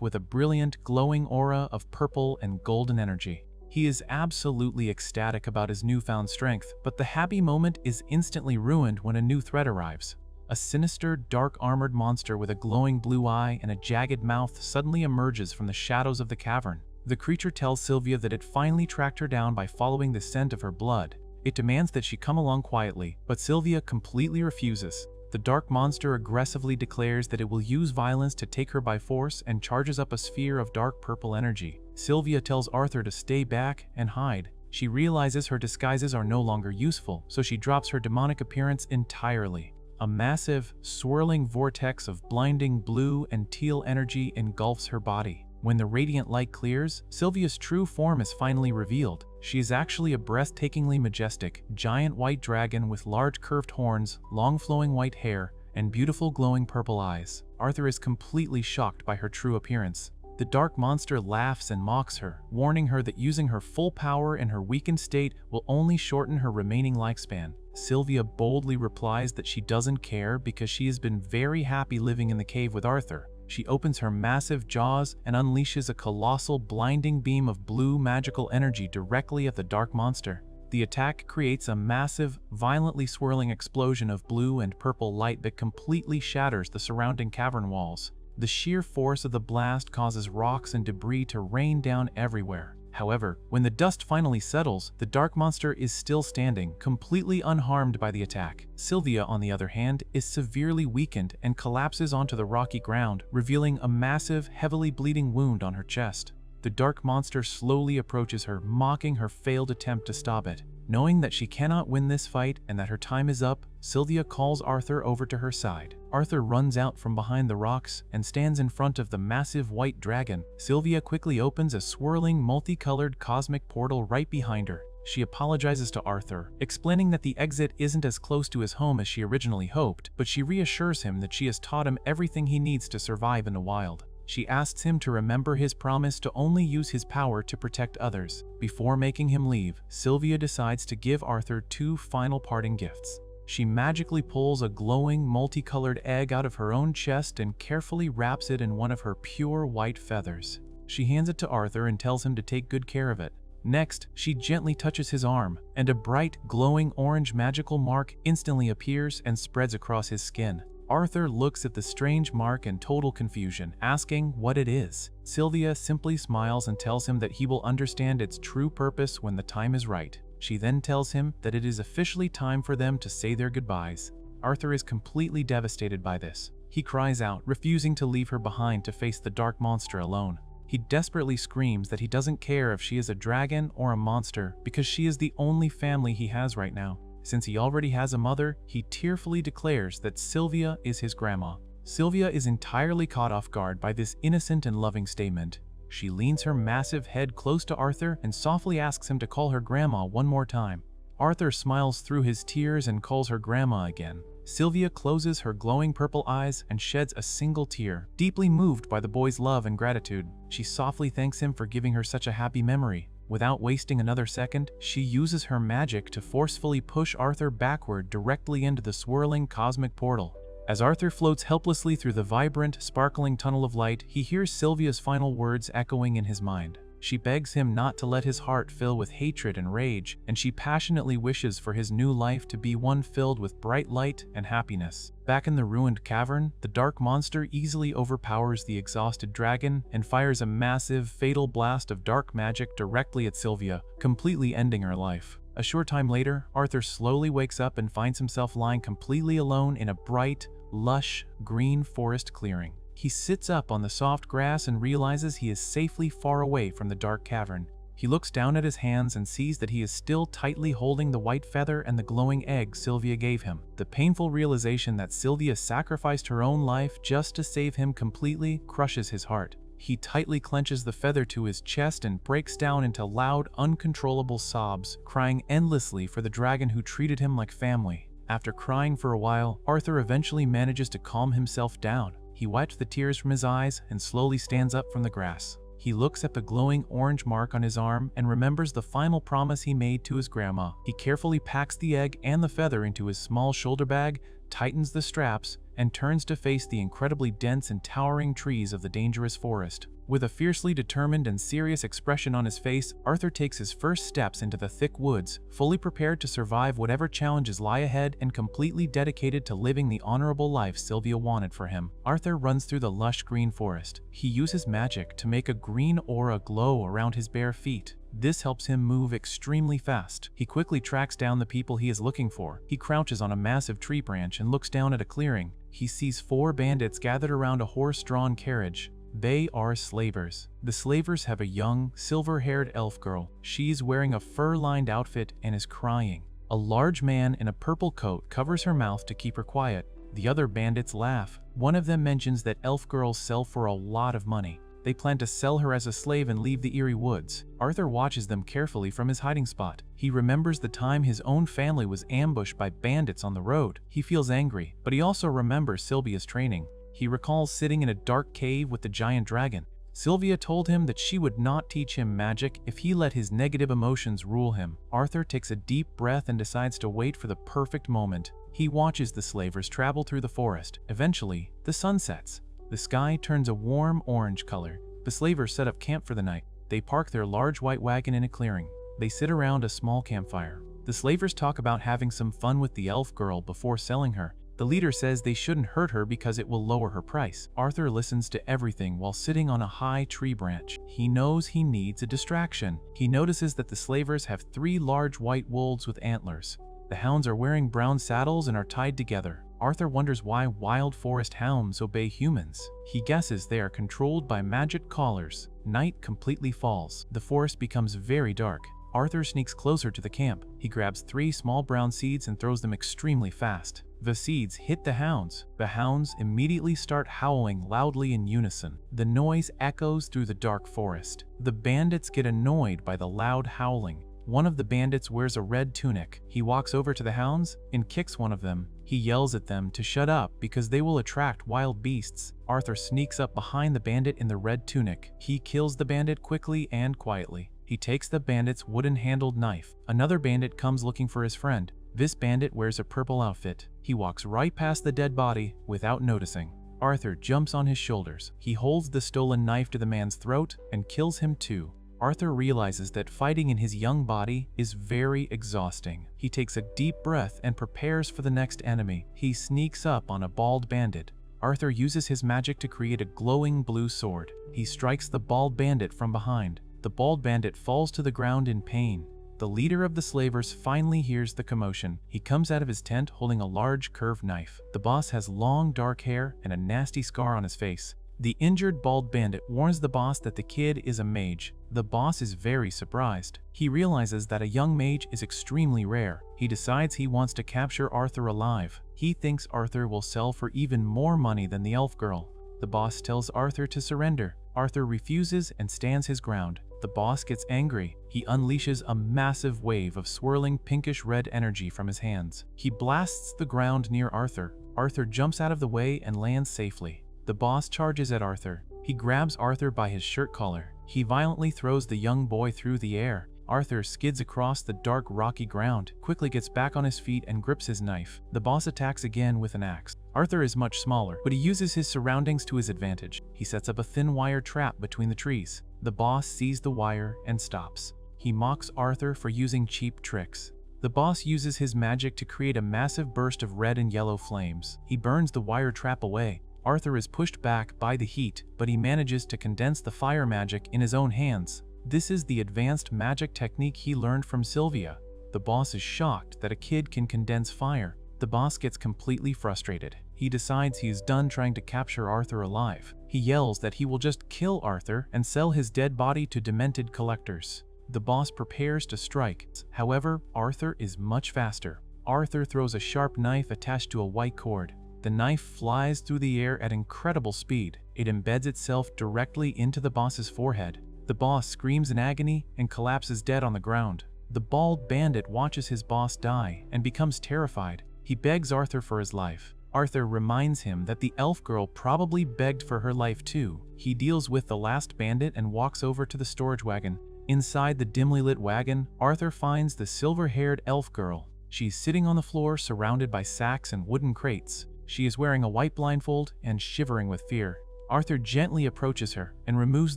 with a brilliant, glowing aura of purple and golden energy. He is absolutely ecstatic about his newfound strength, but the happy moment is instantly ruined when a new threat arrives. A sinister, dark-armored monster with a glowing blue eye and a jagged mouth suddenly emerges from the shadows of the cavern. The creature tells Sylvia that it finally tracked her down by following the scent of her blood. It demands that she come along quietly, but Sylvia completely refuses. The dark monster aggressively declares that it will use violence to take her by force and charges up a sphere of dark purple energy. Sylvia tells Arthur to stay back and hide. She realizes her disguises are no longer useful, so she drops her demonic appearance entirely. A massive, swirling vortex of blinding blue and teal energy engulfs her body. When the radiant light clears, Sylvia's true form is finally revealed. She is actually a breathtakingly majestic, giant white dragon with large curved horns, long flowing white hair, and beautiful glowing purple eyes. Arthur is completely shocked by her true appearance. The dark monster laughs and mocks her, warning her that using her full power in her weakened state will only shorten her remaining lifespan. Sylvia boldly replies that she doesn't care because she has been very happy living in the cave with Arthur. She opens her massive jaws and unleashes a colossal, blinding beam of blue magical energy directly at the dark monster. The attack creates a massive, violently swirling explosion of blue and purple light that completely shatters the surrounding cavern walls. The sheer force of the blast causes rocks and debris to rain down everywhere. However, when the dust finally settles, the dark monster is still standing, completely unharmed by the attack. Sylvia, on the other hand, is severely weakened and collapses onto the rocky ground, revealing a massive, heavily bleeding wound on her chest. The dark monster slowly approaches her, mocking her failed attempt to stop it. Knowing that she cannot win this fight and that her time is up, Sylvia calls Arthur over to her side. Arthur runs out from behind the rocks and stands in front of the massive white dragon. Sylvia quickly opens a swirling, multicolored cosmic portal right behind her. She apologizes to Arthur, explaining that the exit isn't as close to his home as she originally hoped, but she reassures him that she has taught him everything he needs to survive in the wild. She asks him to remember his promise to only use his power to protect others. Before making him leave, Sylvia decides to give Arthur two final parting gifts. She magically pulls a glowing, multicolored egg out of her own chest and carefully wraps it in one of her pure white feathers. She hands it to Arthur and tells him to take good care of it. Next, she gently touches his arm, and a bright, glowing orange magical mark instantly appears and spreads across his skin. Arthur looks at the strange mark in total confusion, asking what it is. Sylvia simply smiles and tells him that he will understand its true purpose when the time is right. She then tells him that it is officially time for them to say their goodbyes. Arthur is completely devastated by this. He cries out, refusing to leave her behind to face the dark monster alone. He desperately screams that he doesn't care if she is a dragon or a monster because she is the only family he has right now. Since he already has a mother, he tearfully declares that Sylvia is his grandma. Sylvia is entirely caught off guard by this innocent and loving statement. She leans her massive head close to Arthur and softly asks him to call her grandma one more time. Arthur smiles through his tears and calls her grandma again. Sylvia closes her glowing purple eyes and sheds a single tear, deeply moved by the boy's love and gratitude. She softly thanks him for giving her such a happy memory. Without wasting another second, she uses her magic to forcefully push Arthur backward directly into the swirling cosmic portal. As Arthur floats helplessly through the vibrant, sparkling tunnel of light, he hears Sylvia's final words echoing in his mind. She begs him not to let his heart fill with hatred and rage, and she passionately wishes for his new life to be one filled with bright light and happiness. Back in the ruined cavern, the dark monster easily overpowers the exhausted dragon and fires a massive, fatal blast of dark magic directly at Sylvia, completely ending her life. A short time later, Arthur slowly wakes up and finds himself lying completely alone in a bright, lush, green forest clearing. He sits up on the soft grass and realizes he is safely far away from the dark cavern. He looks down at his hands and sees that he is still tightly holding the white feather and the glowing egg Sylvia gave him. The painful realization that Sylvia sacrificed her own life just to save him completely crushes his heart. He tightly clenches the feather to his chest and breaks down into loud, uncontrollable sobs, crying endlessly for the dragon who treated him like family. After crying for a while, Arthur eventually manages to calm himself down. He wipes the tears from his eyes and slowly stands up from the grass. He looks at the glowing orange mark on his arm and remembers the final promise he made to his grandma. He carefully packs the egg and the feather into his small shoulder bag, tightens the straps, and turns to face the incredibly dense and towering trees of the dangerous forest. With a fiercely determined and serious expression on his face, Arthur takes his first steps into the thick woods, fully prepared to survive whatever challenges lie ahead and completely dedicated to living the honorable life Sylvia wanted for him. Arthur runs through the lush green forest. He uses magic to make a green aura glow around his bare feet. This helps him move extremely fast. He quickly tracks down the people he is looking for. He crouches on a massive tree branch and looks down at a clearing. He sees 4 bandits gathered around a horse-drawn carriage. They are slavers. The slavers have a young, silver-haired elf girl. She's wearing a fur-lined outfit and is crying. A large man in a purple coat covers her mouth to keep her quiet. The other bandits laugh. One of them mentions that elf girls sell for a lot of money. They plan to sell her as a slave and leave the eerie woods. Arthur watches them carefully from his hiding spot. He remembers the time his own family was ambushed by bandits on the road. He feels angry, but he also remembers Sylvia's training. He recalls sitting in a dark cave with the giant dragon. Sylvia told him that she would not teach him magic if he let his negative emotions rule him. Arthur takes a deep breath and decides to wait for the perfect moment. He watches the slavers travel through the forest. Eventually, the sun sets. The sky turns a warm orange color. The slavers set up camp for the night. They park their large white wagon in a clearing. They sit around a small campfire. The slavers talk about having some fun with the elf girl before selling her. The leader says they shouldn't hurt her because it will lower her price. Arthur listens to everything while sitting on a high tree branch. He knows he needs a distraction. He notices that the slavers have 3 large white wolves with antlers. The hounds are wearing brown saddles and are tied together. Arthur wonders why wild forest hounds obey humans. He guesses they are controlled by magic collars. Night completely falls. The forest becomes very dark. Arthur sneaks closer to the camp. He grabs 3 small brown seeds and throws them extremely fast. The seeds hit the hounds. The hounds immediately start howling loudly in unison. The noise echoes through the dark forest. The bandits get annoyed by the loud howling. One of the bandits wears a red tunic. He walks over to the hounds and kicks one of them. He yells at them to shut up because they will attract wild beasts. Arthur sneaks up behind the bandit in the red tunic. He kills the bandit quickly and quietly. He takes the bandit's wooden-handled knife. Another bandit comes looking for his friend. This bandit wears a purple outfit. He walks right past the dead body without noticing. Arthur jumps on his shoulders. He holds the stolen knife to the man's throat and kills him too. Arthur realizes that fighting in his young body is very exhausting. He takes a deep breath and prepares for the next enemy. He sneaks up on a bald bandit. Arthur uses his magic to create a glowing blue sword. He strikes the bald bandit from behind. The bald bandit falls to the ground in pain. The leader of the slavers finally hears the commotion. He comes out of his tent holding a large curved knife. The boss has long dark hair and a nasty scar on his face. The injured bald bandit warns the boss that the kid is a mage. The boss is very surprised. He realizes that a young mage is extremely rare. He decides he wants to capture Arthur alive. He thinks Arthur will sell for even more money than the elf girl. The boss tells Arthur to surrender. Arthur refuses and stands his ground. The boss gets angry. He unleashes a massive wave of swirling pinkish-red energy from his hands. He blasts the ground near Arthur. Arthur jumps out of the way and lands safely. The boss charges at Arthur. He grabs Arthur by his shirt collar. He violently throws the young boy through the air. Arthur skids across the dark rocky ground, quickly gets back on his feet and grips his knife. The boss attacks again with an axe. Arthur is much smaller, but he uses his surroundings to his advantage. He sets up a thin wire trap between the trees. The boss sees the wire and stops. He mocks Arthur for using cheap tricks. The boss uses his magic to create a massive burst of red and yellow flames. He burns the wire trap away. Arthur is pushed back by the heat, but he manages to condense the fire magic in his own hands. This is the advanced magic technique he learned from Sylvia. The boss is shocked that a kid can condense fire. The boss gets completely frustrated. He decides he is done trying to capture Arthur alive. He yells that he will just kill Arthur and sell his dead body to demented collectors. The boss prepares to strike. However, Arthur is much faster. Arthur throws a sharp knife attached to a white cord. The knife flies through the air at incredible speed. It embeds itself directly into the boss's forehead. The boss screams in agony and collapses dead on the ground. The bald bandit watches his boss die and becomes terrified. He begs Arthur for his life. Arthur reminds him that the elf girl probably begged for her life too. He deals with the last bandit and walks over to the storage wagon. Inside the dimly lit wagon, Arthur finds the silver-haired elf girl. She's sitting on the floor surrounded by sacks and wooden crates. She is wearing a white blindfold and shivering with fear. Arthur gently approaches her and removes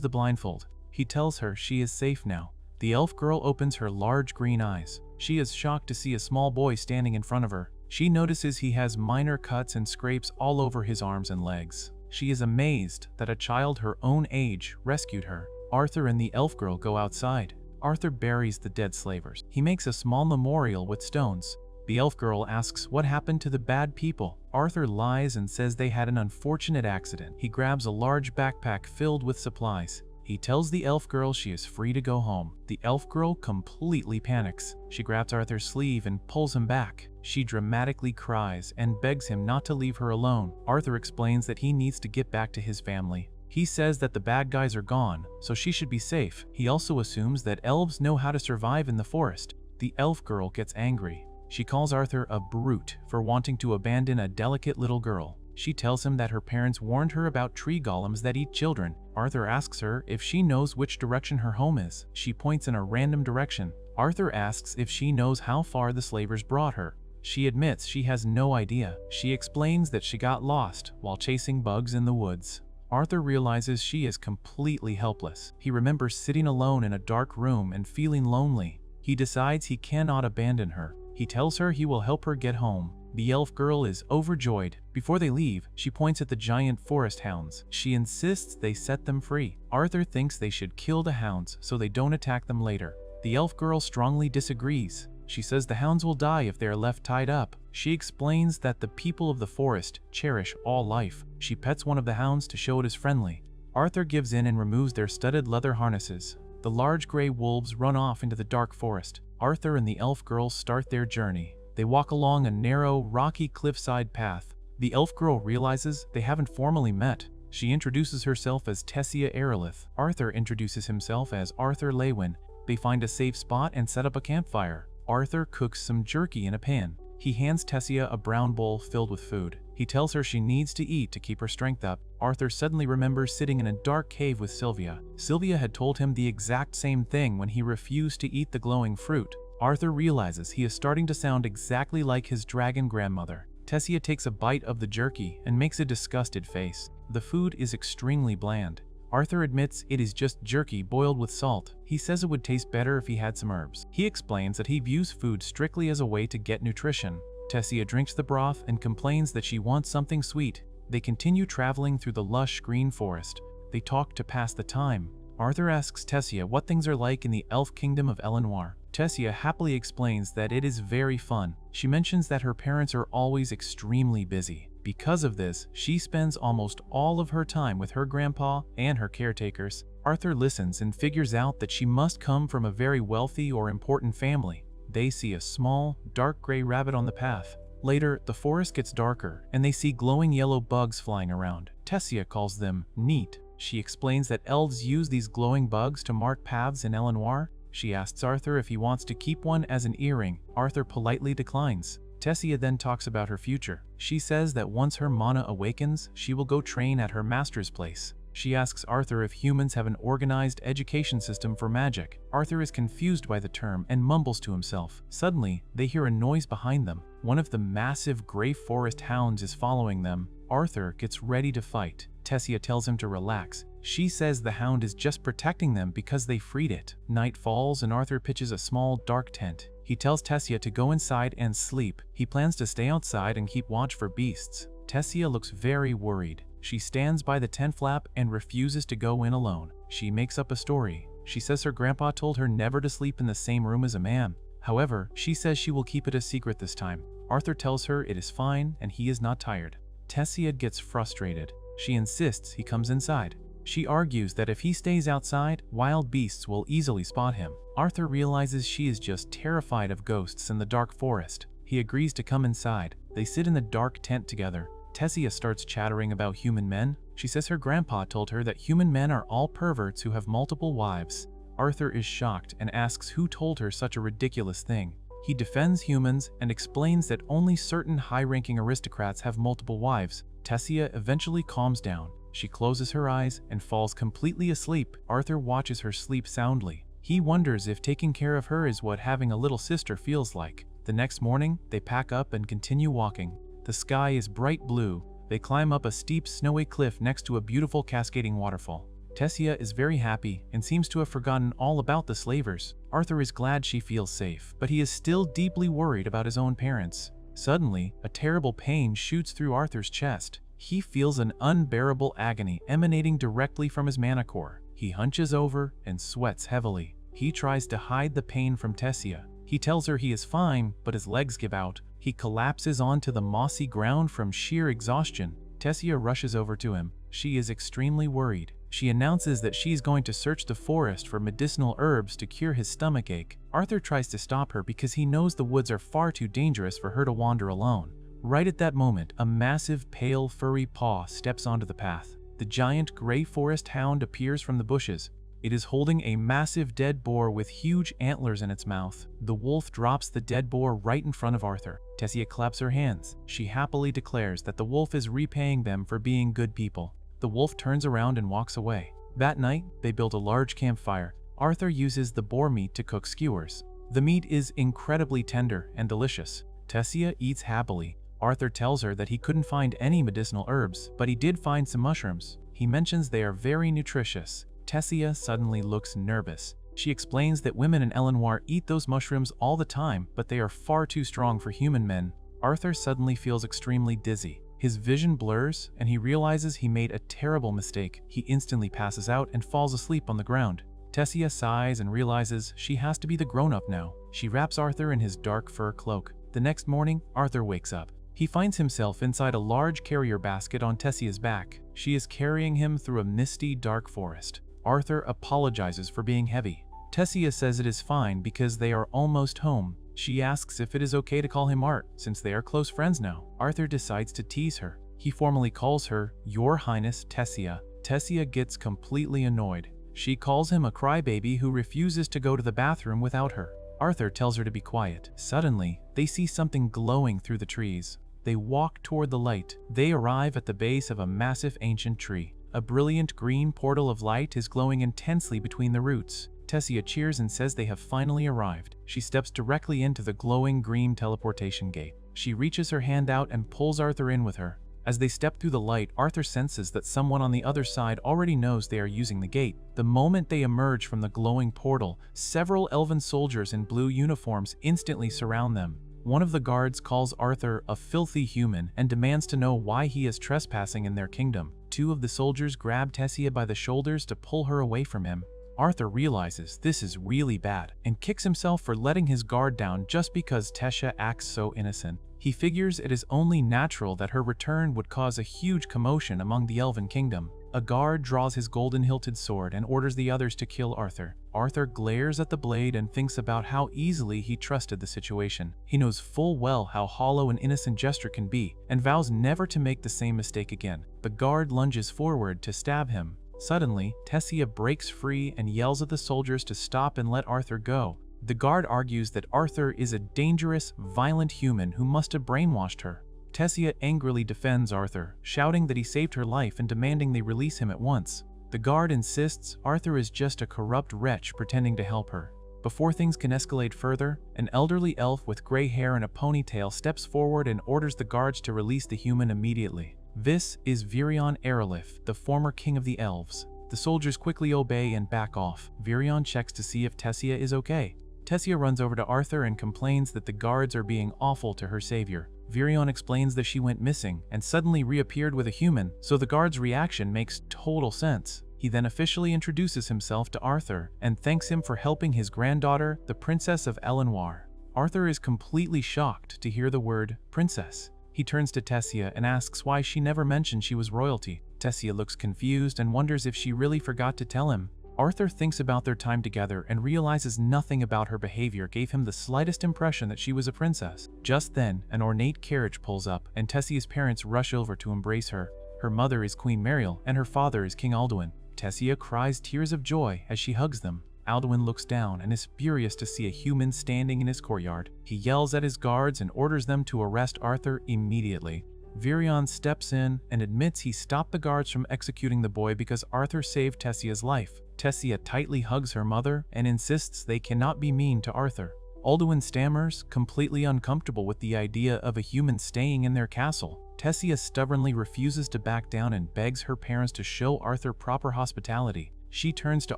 the blindfold. He tells her she is safe now. The elf girl opens her large green eyes. She is shocked to see a small boy standing in front of her. She notices he has minor cuts and scrapes all over his arms and legs. She is amazed that a child her own age rescued her. Arthur and the elf girl go outside. Arthur buries the dead slavers. He makes a small memorial with stones. The elf girl asks what happened to the bad people. Arthur lies and says they had an unfortunate accident. He grabs a large backpack filled with supplies. He tells the elf girl she is free to go home. The elf girl completely panics. She grabs Arthur's sleeve and pulls him back. She dramatically cries and begs him not to leave her alone. Arthur explains that he needs to get back to his family. He says that the bad guys are gone, so she should be safe. He also assumes that elves know how to survive in the forest. The elf girl gets angry. She calls Arthur a brute for wanting to abandon a delicate little girl. She tells him that her parents warned her about tree golems that eat children. Arthur asks her if she knows which direction her home is. She points in a random direction. Arthur asks if she knows how far the slavers brought her. She admits she has no idea. She explains that she got lost while chasing bugs in the woods. Arthur realizes she is completely helpless. He remembers sitting alone in a dark room and feeling lonely. He decides he cannot abandon her. He tells her he will help her get home. The elf girl is overjoyed. Before they leave, she points at the giant forest hounds. She insists they set them free. Arthur thinks they should kill the hounds so they don't attack them later. The elf girl strongly disagrees. She says the hounds will die if they are left tied up. She explains that the people of the forest cherish all life. She pets one of the hounds to show it is friendly. Arthur gives in and removes their studded leather harnesses. The large gray wolves run off into the dark forest. Arthur and the elf girl start their journey. They walk along a narrow, rocky cliffside path. The elf girl realizes they haven't formally met. She introduces herself as Tessia Aerolith. Arthur introduces himself as Arthur Lewin. They find a safe spot and set up a campfire. Arthur cooks some jerky in a pan. He hands Tessia a brown bowl filled with food. He tells her she needs to eat to keep her strength up. Arthur suddenly remembers sitting in a dark cave with Sylvia. Sylvia had told him the exact same thing when he refused to eat the glowing fruit. Arthur realizes he is starting to sound exactly like his dragon grandmother. Tessia takes a bite of the jerky and makes a disgusted face. The food is extremely bland. Arthur admits it is just jerky boiled with salt. He says it would taste better if he had some herbs. He explains that he views food strictly as a way to get nutrition. Tessia drinks the broth and complains that she wants something sweet. They continue traveling through the lush green forest. They talk to pass the time. Arthur asks Tessia what things are like in the elf kingdom of Elenoir. Tessia happily explains that it is very fun. She mentions that her parents are always extremely busy. Because of this, she spends almost all of her time with her grandpa and her caretakers. Arthur listens and figures out that she must come from a very wealthy or important family. They see a small, dark gray rabbit on the path. Later, the forest gets darker and they see glowing yellow bugs flying around. Tessia calls them neat. She explains that elves use these glowing bugs to mark paths in Elenoir. She asks Arthur if he wants to keep one as an earring. Arthur politely declines. Tessia then talks about her future. She says that once her mana awakens, she will go train at her master's place. She asks Arthur if humans have an organized education system for magic. Arthur is confused by the term and mumbles to himself. Suddenly, they hear a noise behind them. One of the massive gray forest hounds is following them. Arthur gets ready to fight. Tessia tells him to relax. She says the hound is just protecting them because they freed it. Night falls and Arthur pitches a small, dark tent. He tells Tessia to go inside and sleep. He plans to stay outside and keep watch for beasts. Tessia looks very worried. She stands by the tent flap and refuses to go in alone. She makes up a story. She says her grandpa told her never to sleep in the same room as a man. However, she says she will keep it a secret this time. Arthur tells her it is fine and he is not tired. Tessia gets frustrated. She insists he comes inside. She argues that if he stays outside, wild beasts will easily spot him. Arthur realizes she is just terrified of ghosts in the dark forest. He agrees to come inside. They sit in the dark tent together. Tessia starts chattering about human men. She says her grandpa told her that human men are all perverts who have multiple wives. Arthur is shocked and asks who told her such a ridiculous thing. He defends humans and explains that only certain high-ranking aristocrats have multiple wives. Tessia eventually calms down. She closes her eyes and falls completely asleep. Arthur watches her sleep soundly. He wonders if taking care of her is what having a little sister feels like. The next morning, they pack up and continue walking. The sky is bright blue. They climb up a steep snowy cliff next to a beautiful cascading waterfall. Tessia is very happy and seems to have forgotten all about the slavers. Arthur is glad she feels safe, but he is still deeply worried about his own parents. Suddenly, a terrible pain shoots through Arthur's chest. He feels an unbearable agony emanating directly from his manicore. He hunches over and sweats heavily. He tries to hide the pain from Tessia. He tells her he is fine, but his legs give out. He collapses onto the mossy ground from sheer exhaustion. Tessia rushes over to him. She is extremely worried. She announces that she's going to search the forest for medicinal herbs to cure his stomachache. Arthur tries to stop her because he knows the woods are far too dangerous for her to wander alone. Right at that moment, a massive, pale, furry paw steps onto the path. The giant gray forest hound appears from the bushes. It is holding a massive dead boar with huge antlers in its mouth. The wolf drops the dead boar right in front of Arthur. Tessia claps her hands. She happily declares that the wolf is repaying them for being good people. The wolf turns around and walks away. That night, they build a large campfire. Arthur uses the boar meat to cook skewers. The meat is incredibly tender and delicious. Tessia eats happily. Arthur tells her that he couldn't find any medicinal herbs, but he did find some mushrooms. He mentions they are very nutritious. Tessia suddenly looks nervous. She explains that women in Elenoir eat those mushrooms all the time, but they are far too strong for human men. Arthur suddenly feels extremely dizzy. His vision blurs, and he realizes he made a terrible mistake. He instantly passes out and falls asleep on the ground. Tessia sighs and realizes she has to be the grown-up now. She wraps Arthur in his dark fur cloak. The next morning, Arthur wakes up. He finds himself inside a large carrier basket on Tessia's back. She is carrying him through a misty, dark forest. Arthur apologizes for being heavy. Tessia says it is fine because they are almost home. She asks if it is okay to call him Art, since they are close friends now. Arthur decides to tease her. He formally calls her Your Highness Tessia. Tessia gets completely annoyed. She calls him a crybaby who refuses to go to the bathroom without her. Arthur tells her to be quiet. Suddenly, they see something glowing through the trees. They walk toward the light. They arrive at the base of a massive ancient tree. A brilliant green portal of light is glowing intensely between the roots. Tessia cheers and says they have finally arrived. She steps directly into the glowing green teleportation gate. She reaches her hand out and pulls Arthur in with her. As they step through the light, Arthur senses that someone on the other side already knows they are using the gate. The moment they emerge from the glowing portal, several elven soldiers in blue uniforms instantly surround them. One of the guards calls Arthur a filthy human and demands to know why he is trespassing in their kingdom. Two of the soldiers grab Tessia by the shoulders to pull her away from him. Arthur realizes this is really bad and kicks himself for letting his guard down just because Tessia acts so innocent. He figures it is only natural that her return would cause a huge commotion among the Elven Kingdom. A guard draws his golden-hilted sword and orders the others to kill Arthur. Arthur glares at the blade and thinks about how easily he trusted the situation. He knows full well how hollow an innocent gesture can be and vows never to make the same mistake again. The guard lunges forward to stab him. Suddenly, Tessia breaks free and yells at the soldiers to stop and let Arthur go. The guard argues that Arthur is a dangerous, violent human who must have brainwashed her. Tessia angrily defends Arthur, shouting that he saved her life and demanding they release him at once. The guard insists Arthur is just a corrupt wretch pretending to help her. Before things can escalate further, an elderly elf with gray hair and a ponytail steps forward and orders the guards to release the human immediately. This is Virion Aerolith, the former king of the elves. The soldiers quickly obey and back off. Virion checks to see if Tessia is okay. Tessia runs over to Arthur and complains that the guards are being awful to her savior. Virion explains that she went missing and suddenly reappeared with a human, so the guard's reaction makes total sense. He then officially introduces himself to Arthur and thanks him for helping his granddaughter, the Princess of Elenoir. Arthur is completely shocked to hear the word princess. He turns to Tessia and asks why she never mentioned she was royalty. Tessia looks confused and wonders if she really forgot to tell him. Arthur thinks about their time together and realizes nothing about her behavior gave him the slightest impression that she was a princess. Just then, an ornate carriage pulls up, and Tessia's parents rush over to embrace her. Her mother is Queen Mariel, and her father is King Alduin. Tessia cries tears of joy as she hugs them. Alduin looks down and is furious to see a human standing in his courtyard. He yells at his guards and orders them to arrest Arthur immediately. Virion steps in and admits he stopped the guards from executing the boy because Arthur saved Tessia's life. Tessia tightly hugs her mother and insists they cannot be mean to Arthur. Alduin stammers, completely uncomfortable with the idea of a human staying in their castle. Tessia stubbornly refuses to back down and begs her parents to show Arthur proper hospitality. She turns to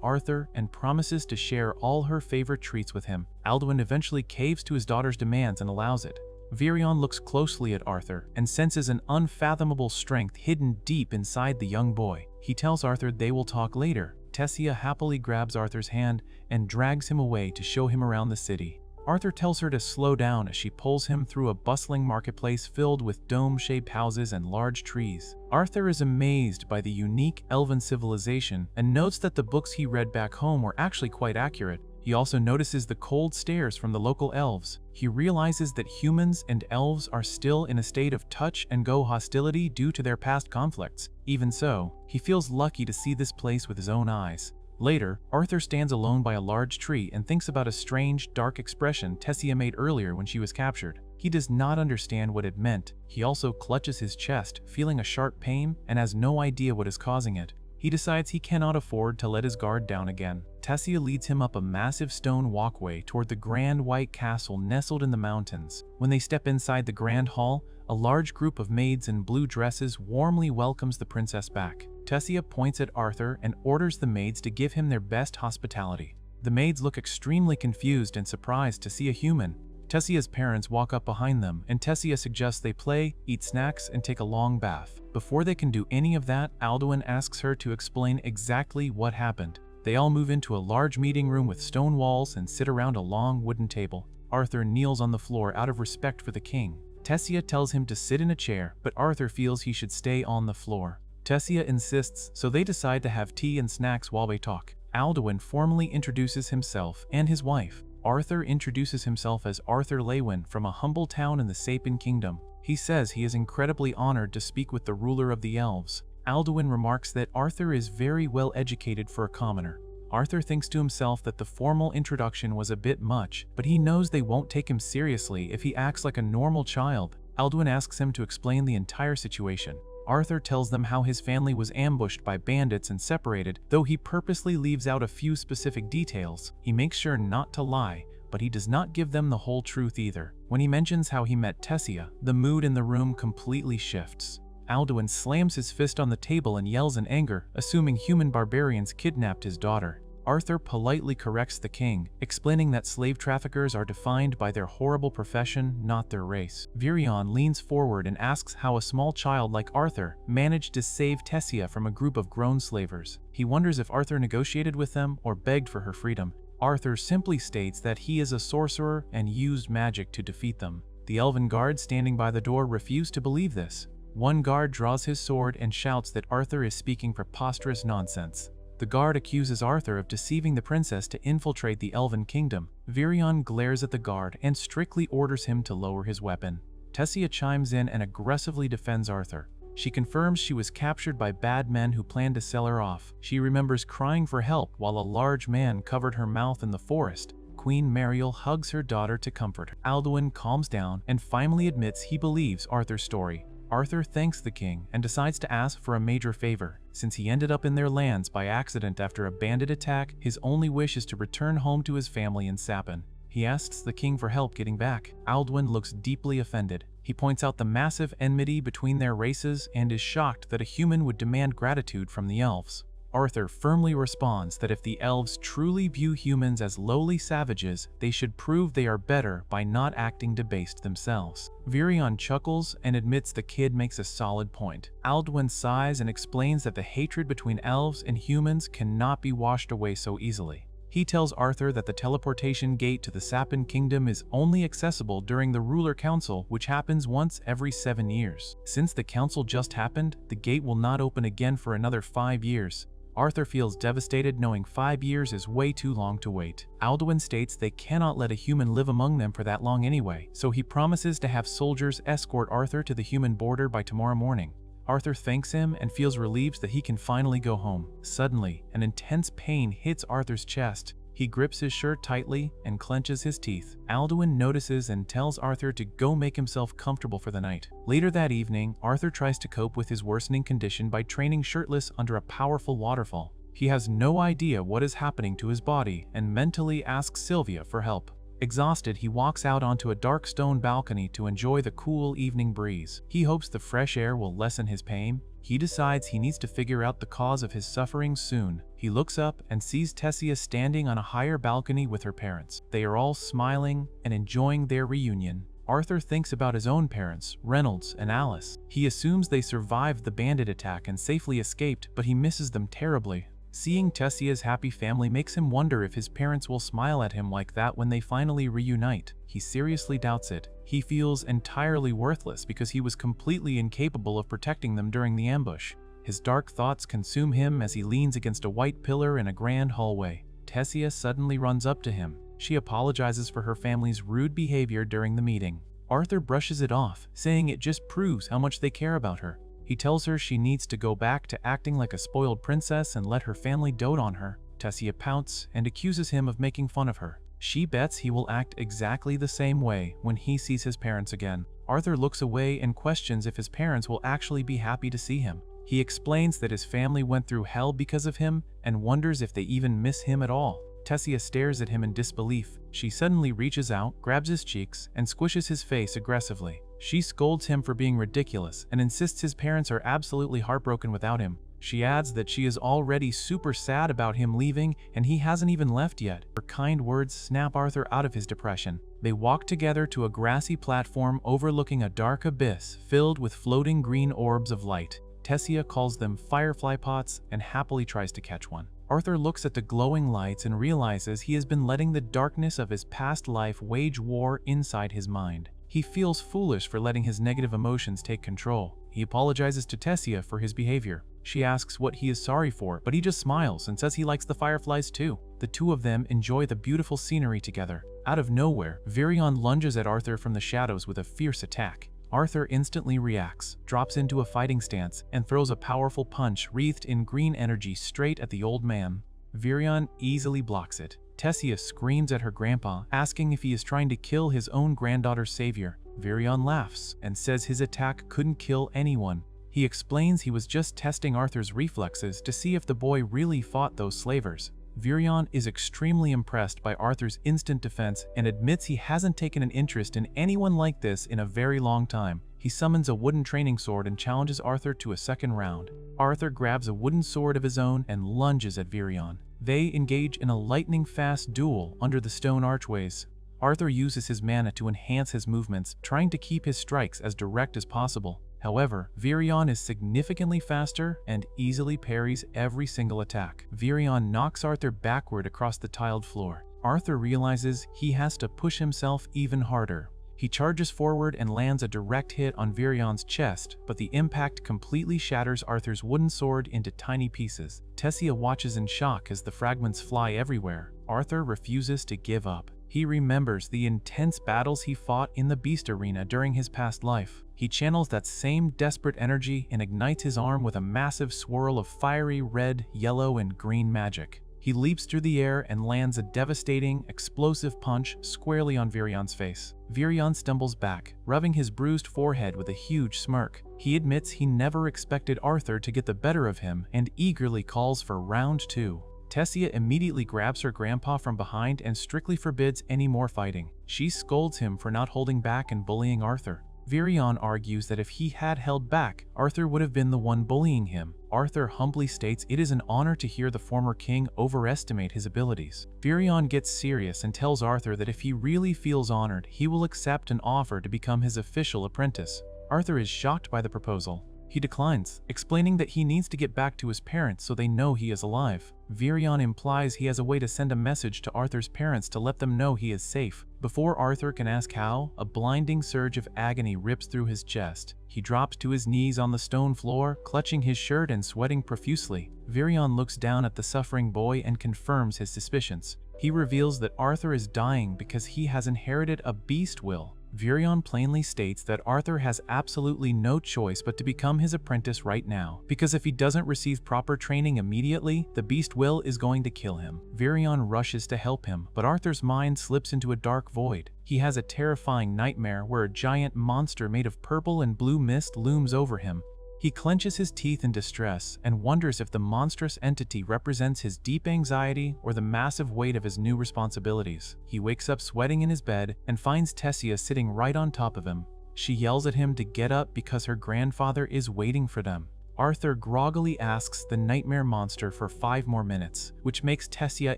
Arthur and promises to share all her favorite treats with him. Alduin eventually caves to his daughter's demands and allows it. Virion looks closely at Arthur and senses an unfathomable strength hidden deep inside the young boy. He tells Arthur they will talk later. Tessia happily grabs Arthur's hand and drags him away to show him around the city. Arthur tells her to slow down as she pulls him through a bustling marketplace filled with dome-shaped houses and large trees. Arthur is amazed by the unique elven civilization and notes that the books he read back home were actually quite accurate. He also notices the cold stares from the local elves. He realizes that humans and elves are still in a state of touch-and-go hostility due to their past conflicts. Even so, he feels lucky to see this place with his own eyes. Later, Arthur stands alone by a large tree and thinks about a strange, dark expression Tessia made earlier when she was captured. He does not understand what it meant. He also clutches his chest, feeling a sharp pain, and has no idea what is causing it. He decides he cannot afford to let his guard down again. Tessia leads him up a massive stone walkway toward the grand white castle nestled in the mountains. When they step inside the grand hall, a large group of maids in blue dresses warmly welcomes the princess back. Tessia points at Arthur and orders the maids to give him their best hospitality. The maids look extremely confused and surprised to see a human. Tessia's parents walk up behind them, and Tessia suggests they play, eat snacks, and take a long bath. Before they can do any of that, Alduin asks her to explain exactly what happened. They all move into a large meeting room with stone walls and sit around a long wooden table. Arthur kneels on the floor out of respect for the king. Tessia tells him to sit in a chair, but Arthur feels he should stay on the floor. Tessia insists, so they decide to have tea and snacks while they talk. Alduin formally introduces himself and his wife. Arthur introduces himself as Arthur Lewin from a humble town in the Sapin Kingdom. He says he is incredibly honored to speak with the ruler of the elves. Alduin remarks that Arthur is very well educated for a commoner. Arthur thinks to himself that the formal introduction was a bit much, but he knows they won't take him seriously if he acts like a normal child. Alduin asks him to explain the entire situation. Arthur tells them how his family was ambushed by bandits and separated, though he purposely leaves out a few specific details. He makes sure not to lie, but he does not give them the whole truth either. When he mentions how he met Tessia, the mood in the room completely shifts. Alduin slams his fist on the table and yells in anger, assuming human barbarians kidnapped his daughter. Arthur politely corrects the king, explaining that slave traffickers are defined by their horrible profession, not their race. Virion leans forward and asks how a small child like Arthur managed to save Tessia from a group of grown slavers. He wonders if Arthur negotiated with them or begged for her freedom. Arthur simply states that he is a sorcerer and used magic to defeat them. The elven guards standing by the door refuse to believe this. One guard draws his sword and shouts that Arthur is speaking preposterous nonsense. The guard accuses Arthur of deceiving the princess to infiltrate the elven kingdom. Virion glares at the guard and strictly orders him to lower his weapon. Tessia chimes in and aggressively defends Arthur. She confirms she was captured by bad men who planned to sell her off. She remembers crying for help while a large man covered her mouth in the forest. Queen Mariel hugs her daughter to comfort her. Alduin calms down and finally admits he believes Arthur's story. Arthur thanks the king and decides to ask for a major favor. Since he ended up in their lands by accident after a bandit attack, his only wish is to return home to his family in Sapin. He asks the king for help getting back. Alduin looks deeply offended. He points out the massive enmity between their races and is shocked that a human would demand gratitude from the elves. Arthur firmly responds that if the elves truly view humans as lowly savages, they should prove they are better by not acting debased themselves. Virion chuckles and admits the kid makes a solid point. Alduin sighs and explains that the hatred between elves and humans cannot be washed away so easily. He tells Arthur that the teleportation gate to the Sapin Kingdom is only accessible during the Ruler Council, which happens once every 7 years. Since the council just happened, the gate will not open again for another 5 years. Arthur feels devastated knowing 5 years is way too long to wait. Alduin states they cannot let a human live among them for that long anyway, so he promises to have soldiers escort Arthur to the human border by tomorrow morning. Arthur thanks him and feels relieved that he can finally go home. Suddenly, an intense pain hits Arthur's chest. He grips his shirt tightly and clenches his teeth. Alduin notices and tells Arthur to go make himself comfortable for the night. Later that evening, Arthur tries to cope with his worsening condition by training shirtless under a powerful waterfall. He has no idea what is happening to his body and mentally asks Sylvia for help. Exhausted, he walks out onto a dark stone balcony to enjoy the cool evening breeze. He hopes the fresh air will lessen his pain. He decides he needs to figure out the cause of his suffering soon. He looks up and sees Tessia standing on a higher balcony with her parents. They are all smiling and enjoying their reunion. Arthur thinks about his own parents, Reynolds and Alice. He assumes they survived the bandit attack and safely escaped, but he misses them terribly. Seeing Tessia's happy family makes him wonder if his parents will smile at him like that when they finally reunite. He seriously doubts it. He feels entirely worthless because he was completely incapable of protecting them during the ambush. His dark thoughts consume him as he leans against a white pillar in a grand hallway. Tessia suddenly runs up to him. She apologizes for her family's rude behavior during the meeting. Arthur brushes it off, saying it just proves how much they care about her. He tells her she needs to go back to acting like a spoiled princess and let her family dote on her. Tessia pouts and accuses him of making fun of her. She bets he will act exactly the same way when he sees his parents again. Arthur looks away and questions if his parents will actually be happy to see him. He explains that his family went through hell because of him and wonders if they even miss him at all. Tessia stares at him in disbelief. She suddenly reaches out, grabs his cheeks, and squishes his face aggressively. She scolds him for being ridiculous and insists his parents are absolutely heartbroken without him. She adds that she is already super sad about him leaving and he hasn't even left yet. Her kind words snap Arthur out of his depression. They walk together to a grassy platform overlooking a dark abyss filled with floating green orbs of light. Tessia calls them firefly pots and happily tries to catch one. Arthur looks at the glowing lights and realizes he has been letting the darkness of his past life wage war inside his mind. He feels foolish for letting his negative emotions take control. He apologizes to Tessia for his behavior. She asks what he is sorry for, but he just smiles and says he likes the fireflies too. The two of them enjoy the beautiful scenery together. Out of nowhere, Virion lunges at Arthur from the shadows with a fierce attack. Arthur instantly reacts, drops into a fighting stance, and throws a powerful punch wreathed in green energy straight at the old man. Virion easily blocks it. Tessia screams at her grandpa, asking if he is trying to kill his own granddaughter's savior. Virion laughs and says his attack couldn't kill anyone. He explains he was just testing Arthur's reflexes to see if the boy really fought those slavers. Virion is extremely impressed by Arthur's instant defense and admits he hasn't taken an interest in anyone like this in a very long time. He summons a wooden training sword and challenges Arthur to a second round. Arthur grabs a wooden sword of his own and lunges at Virion. They engage in a lightning-fast duel under the stone archways. Arthur uses his mana to enhance his movements, trying to keep his strikes as direct as possible. However, Virion is significantly faster and easily parries every single attack. Virion knocks Arthur backward across the tiled floor. Arthur realizes he has to push himself even harder. He charges forward and lands a direct hit on Virion's chest, but the impact completely shatters Arthur's wooden sword into tiny pieces. Tessia watches in shock as the fragments fly everywhere. Arthur refuses to give up. He remembers the intense battles he fought in the Beast Arena during his past life. He channels that same desperate energy and ignites his arm with a massive swirl of fiery red, yellow, and green magic. He leaps through the air and lands a devastating, explosive punch squarely on Virion's face. Virion stumbles back, rubbing his bruised forehead with a huge smirk. He admits he never expected Arthur to get the better of him and eagerly calls for round 2. Tessia immediately grabs her grandpa from behind and strictly forbids any more fighting. She scolds him for not holding back and bullying Arthur. Virion argues that if he had held back, Arthur would have been the one bullying him. Arthur humbly states it is an honor to hear the former king overestimate his abilities. Virion gets serious and tells Arthur that if he really feels honored, he will accept an offer to become his official apprentice. Arthur is shocked by the proposal. He declines, explaining that he needs to get back to his parents so they know he is alive. Virion implies he has a way to send a message to Arthur's parents to let them know he is safe. Before Arthur can ask how, a blinding surge of agony rips through his chest. He drops to his knees on the stone floor, clutching his shirt and sweating profusely. Virion looks down at the suffering boy and confirms his suspicions. He reveals that Arthur is dying because he has inherited a beast will. Virion plainly states that Arthur has absolutely no choice but to become his apprentice right now, because if he doesn't receive proper training immediately, the beast will is going to kill him. Virion rushes to help him, but Arthur's mind slips into a dark void. He has a terrifying nightmare where a giant monster made of purple and blue mist looms over him. He clenches his teeth in distress and wonders if the monstrous entity represents his deep anxiety or the massive weight of his new responsibilities. He wakes up sweating in his bed and finds Tessia sitting right on top of him. She yells at him to get up because her grandfather is waiting for them. Arthur groggily asks the nightmare monster for 5 more minutes, which makes Tessia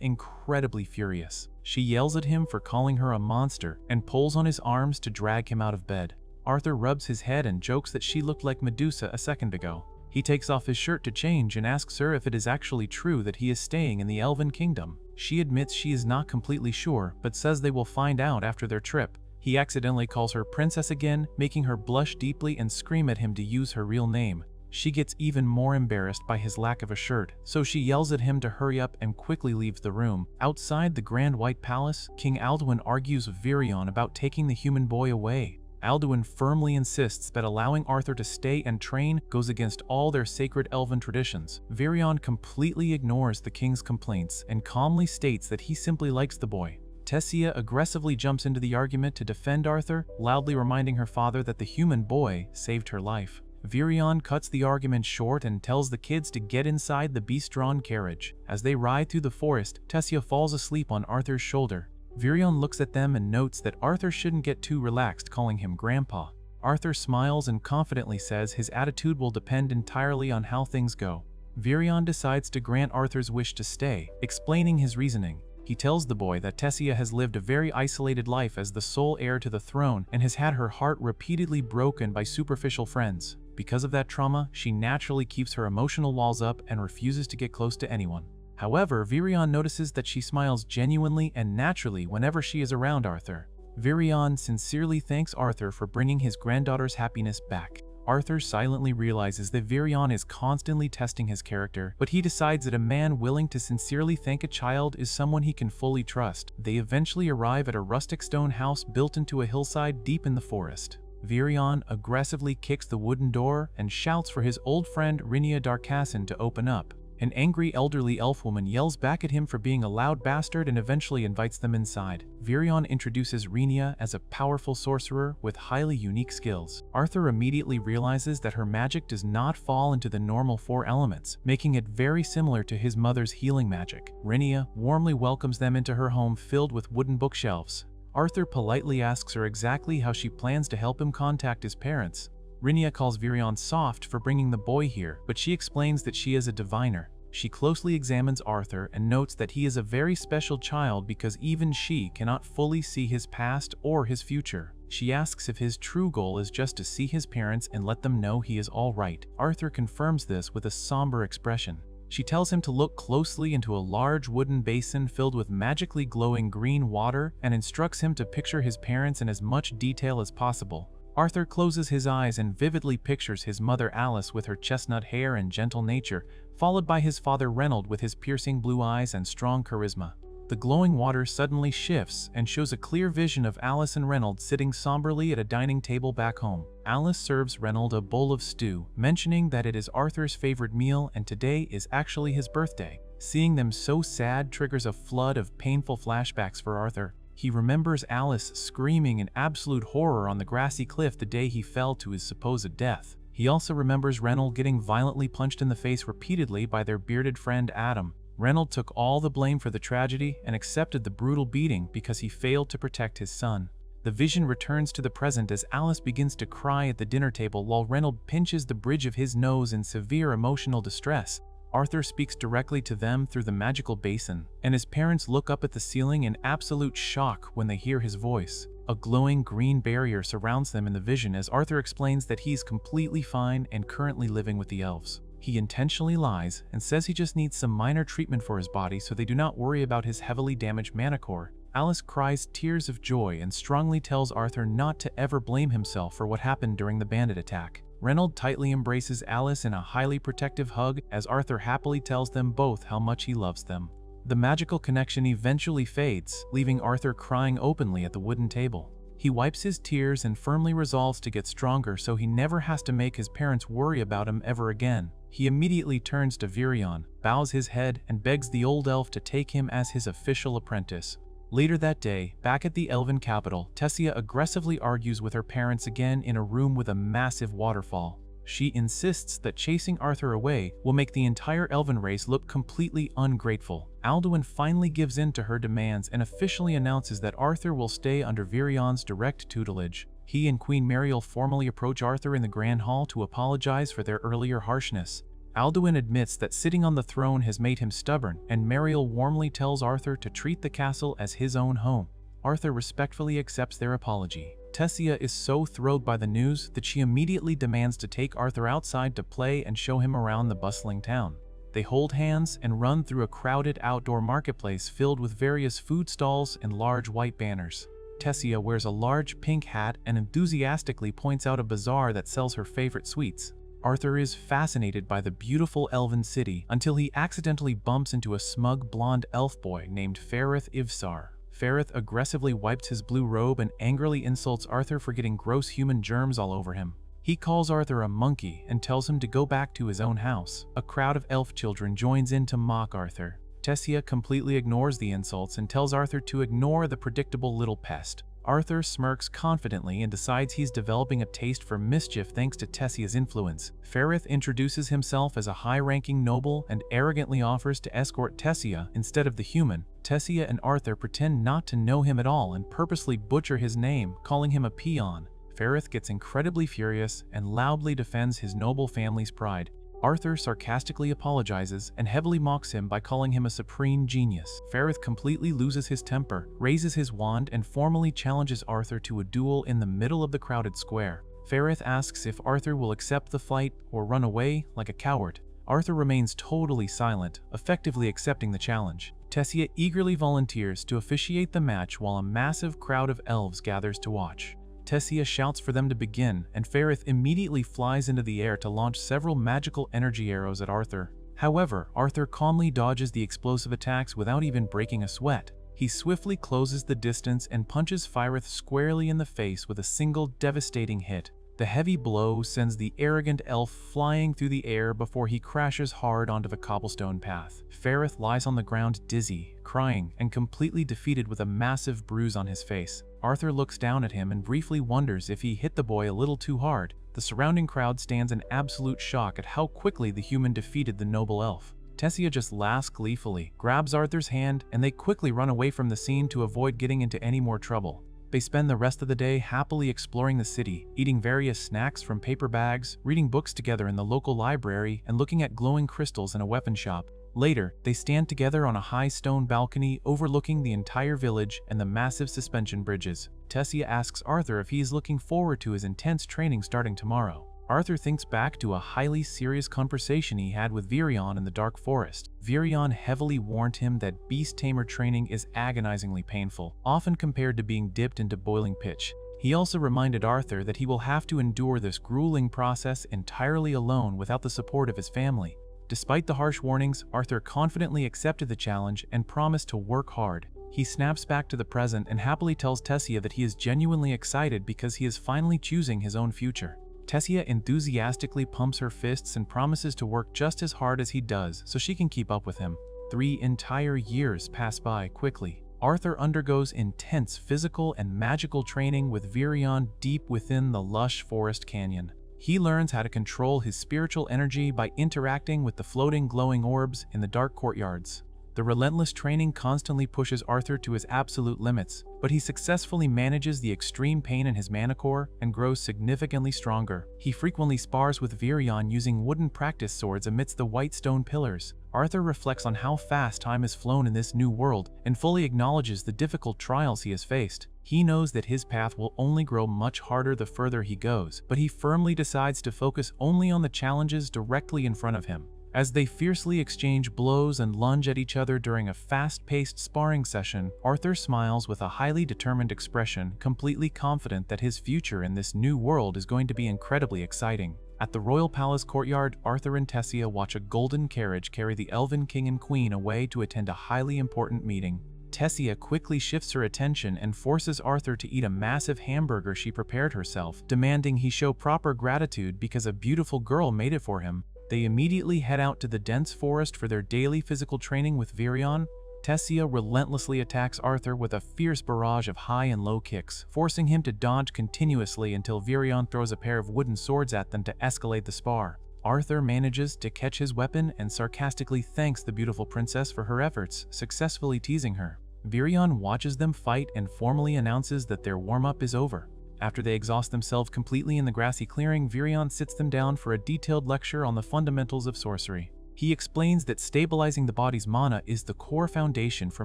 incredibly furious. She yells at him for calling her a monster and pulls on his arms to drag him out of bed. Arthur rubs his head and jokes that she looked like Medusa a second ago. He takes off his shirt to change and asks her if it is actually true that he is staying in the Elven Kingdom. She admits she is not completely sure, but says they will find out after their trip. He accidentally calls her princess again, making her blush deeply and scream at him to use her real name. She gets even more embarrassed by his lack of a shirt, so she yells at him to hurry up and quickly leaves the room. Outside the Grand White Palace, King Alduin argues with Virion about taking the human boy away. Alduin firmly insists that allowing Arthur to stay and train goes against all their sacred elven traditions. Virion completely ignores the king's complaints and calmly states that he simply likes the boy. Tessia aggressively jumps into the argument to defend Arthur, loudly reminding her father that the human boy saved her life. Virion cuts the argument short and tells the kids to get inside the beast-drawn carriage. As they ride through the forest, Tessia falls asleep on Arthur's shoulder. Virion looks at them and notes that Arthur shouldn't get too relaxed calling him Grandpa. Arthur smiles and confidently says his attitude will depend entirely on how things go. Virion decides to grant Arthur's wish to stay, explaining his reasoning. He tells the boy that Tessia has lived a very isolated life as the sole heir to the throne and has had her heart repeatedly broken by superficial friends. Because of that trauma, she naturally keeps her emotional walls up and refuses to get close to anyone. However, Virion notices that she smiles genuinely and naturally whenever she is around Arthur. Virion sincerely thanks Arthur for bringing his granddaughter's happiness back. Arthur silently realizes that Virion is constantly testing his character, but he decides that a man willing to sincerely thank a child is someone he can fully trust. They eventually arrive at a rustic stone house built into a hillside deep in the forest. Virion aggressively kicks the wooden door and shouts for his old friend Rhenia Darkassin to open up. An angry elderly elf woman yells back at him for being a loud bastard and eventually invites them inside. Virion introduces Rhenia as a powerful sorcerer with highly unique skills. Arthur immediately realizes that her magic does not fall into the normal 4 elements, making it very similar to his mother's healing magic. Rhenia warmly welcomes them into her home filled with wooden bookshelves. Arthur politely asks her exactly how she plans to help him contact his parents. Rhenia calls Virion soft for bringing the boy here, but she explains that she is a diviner. She closely examines Arthur and notes that he is a very special child because even she cannot fully see his past or his future. She asks if his true goal is just to see his parents and let them know he is all right. Arthur confirms this with a somber expression. She tells him to look closely into a large wooden basin filled with magically glowing green water and instructs him to picture his parents in as much detail as possible. Arthur closes his eyes and vividly pictures his mother Alice with her chestnut hair and gentle nature, followed by his father Reynold with his piercing blue eyes and strong charisma. The glowing water suddenly shifts and shows a clear vision of Alice and Reynold sitting somberly at a dining table back home. Alice serves Reynold a bowl of stew, mentioning that it is Arthur's favorite meal and today is actually his birthday. Seeing them so sad triggers a flood of painful flashbacks for Arthur. He remembers Alice screaming in absolute horror on the grassy cliff the day he fell to his supposed death. He also remembers Reynold getting violently punched in the face repeatedly by their bearded friend Adam. Reynold took all the blame for the tragedy and accepted the brutal beating because he failed to protect his son. The vision returns to the present as Alice begins to cry at the dinner table while Reynold pinches the bridge of his nose in severe emotional distress. Arthur speaks directly to them through the magical basin, and his parents look up at the ceiling in absolute shock when they hear his voice. A glowing green barrier surrounds them in the vision as Arthur explains that he's completely fine and currently living with the elves. He intentionally lies and says he just needs some minor treatment for his body so they do not worry about his heavily damaged manicore. Alice cries tears of joy and strongly tells Arthur not to ever blame himself for what happened during the bandit attack. Reynold tightly embraces Alice in a highly protective hug as Arthur happily tells them both how much he loves them. The magical connection eventually fades, leaving Arthur crying openly at the wooden table. He wipes his tears and firmly resolves to get stronger so he never has to make his parents worry about him ever again. He immediately turns to Virion, bows his head, and begs the old elf to take him as his official apprentice. Later that day, back at the elven capital, Tessia aggressively argues with her parents again in a room with a massive waterfall. She insists that chasing Arthur away will make the entire elven race look completely ungrateful. Alduin finally gives in to her demands and officially announces that Arthur will stay under Virion's direct tutelage. He and Queen Mariel formally approach Arthur in the Grand Hall to apologize for their earlier harshness. Alduin admits that sitting on the throne has made him stubborn, and Mariel warmly tells Arthur to treat the castle as his own home. Arthur respectfully accepts their apology. Tessia is so thrilled by the news that she immediately demands to take Arthur outside to play and show him around the bustling town. They hold hands and run through a crowded outdoor marketplace filled with various food stalls and large white banners. Tessia wears a large pink hat and enthusiastically points out a bazaar that sells her favorite sweets. Arthur is fascinated by the beautiful elven city until he accidentally bumps into a smug blonde elf boy named Ferrith Ivsar. Ferrith aggressively wipes his blue robe and angrily insults Arthur for getting gross human germs all over him. He calls Arthur a monkey and tells him to go back to his own house. A crowd of elf children joins in to mock Arthur. Tessia completely ignores the insults and tells Arthur to ignore the predictable little pest. Arthur smirks confidently and decides he's developing a taste for mischief thanks to Tessia's influence. Ferrith introduces himself as a high-ranking noble and arrogantly offers to escort Tessia instead of the human. Tessia and Arthur pretend not to know him at all and purposely butcher his name, calling him a peon. Ferrith gets incredibly furious and loudly defends his noble family's pride. Arthur sarcastically apologizes and heavily mocks him by calling him a supreme genius. Ferrith completely loses his temper, raises his wand, and formally challenges Arthur to a duel in the middle of the crowded square. Ferrith asks if Arthur will accept the fight or run away like a coward. Arthur remains totally silent, effectively accepting the challenge. Tessia eagerly volunteers to officiate the match while a massive crowd of elves gathers to watch. Tessia shouts for them to begin, and Ferrith immediately flies into the air to launch several magical energy arrows at Arthur. However, Arthur calmly dodges the explosive attacks without even breaking a sweat. He swiftly closes the distance and punches Ferrith squarely in the face with a single devastating hit. The heavy blow sends the arrogant elf flying through the air before he crashes hard onto the cobblestone path. Ferrith lies on the ground dizzy, crying, and completely defeated with a massive bruise on his face. Arthur looks down at him and briefly wonders if he hit the boy a little too hard. The surrounding crowd stands in absolute shock at how quickly the human defeated the noble elf. Tessia just laughs gleefully, grabs Arthur's hand, and they quickly run away from the scene to avoid getting into any more trouble. They spend the rest of the day happily exploring the city, eating various snacks from paper bags, reading books together in the local library, and looking at glowing crystals in a weapon shop. Later, they stand together on a high stone balcony overlooking the entire village and the massive suspension bridges. Tessia asks Arthur if he is looking forward to his intense training starting tomorrow. Arthur thinks back to a highly serious conversation he had with Virion in the dark forest. Virion heavily warned him that beast tamer training is agonizingly painful, often compared to being dipped into boiling pitch. He also reminded Arthur that he will have to endure this grueling process entirely alone without the support of his family. Despite the harsh warnings, Arthur confidently accepted the challenge and promised to work hard. He snaps back to the present and happily tells Tessia that he is genuinely excited because he is finally choosing his own future. Tessia enthusiastically pumps her fists and promises to work just as hard as he does so she can keep up with him. 3 entire years pass by quickly. Arthur undergoes intense physical and magical training with Virion deep within the lush forest canyon. He learns how to control his spiritual energy by interacting with the floating glowing orbs in the dark courtyards. The relentless training constantly pushes Arthur to his absolute limits, but he successfully manages the extreme pain in his mana core and grows significantly stronger. He frequently spars with Virion using wooden practice swords amidst the white stone pillars. Arthur reflects on how fast time has flown in this new world and fully acknowledges the difficult trials he has faced. He knows that his path will only grow much harder the further he goes, but he firmly decides to focus only on the challenges directly in front of him. As they fiercely exchange blows and lunge at each other during a fast-paced sparring session, Arthur smiles with a highly determined expression, completely confident that his future in this new world is going to be incredibly exciting. At the royal palace courtyard, Arthur and Tessia watch a golden carriage carry the elven king and queen away to attend a highly important meeting. Tessia quickly shifts her attention and forces Arthur to eat a massive hamburger she prepared herself, demanding he show proper gratitude because a beautiful girl made it for him. They immediately head out to the dense forest for their daily physical training with Virion. Tessia relentlessly attacks Arthur with a fierce barrage of high and low kicks, forcing him to dodge continuously until Virion throws a pair of wooden swords at them to escalate the spar. Arthur manages to catch his weapon and sarcastically thanks the beautiful princess for her efforts, successfully teasing her. Virion watches them fight and formally announces that their warm-up is over. After they exhaust themselves completely in the grassy clearing, Virion sits them down for a detailed lecture on the fundamentals of sorcery. He explains that stabilizing the body's mana is the core foundation for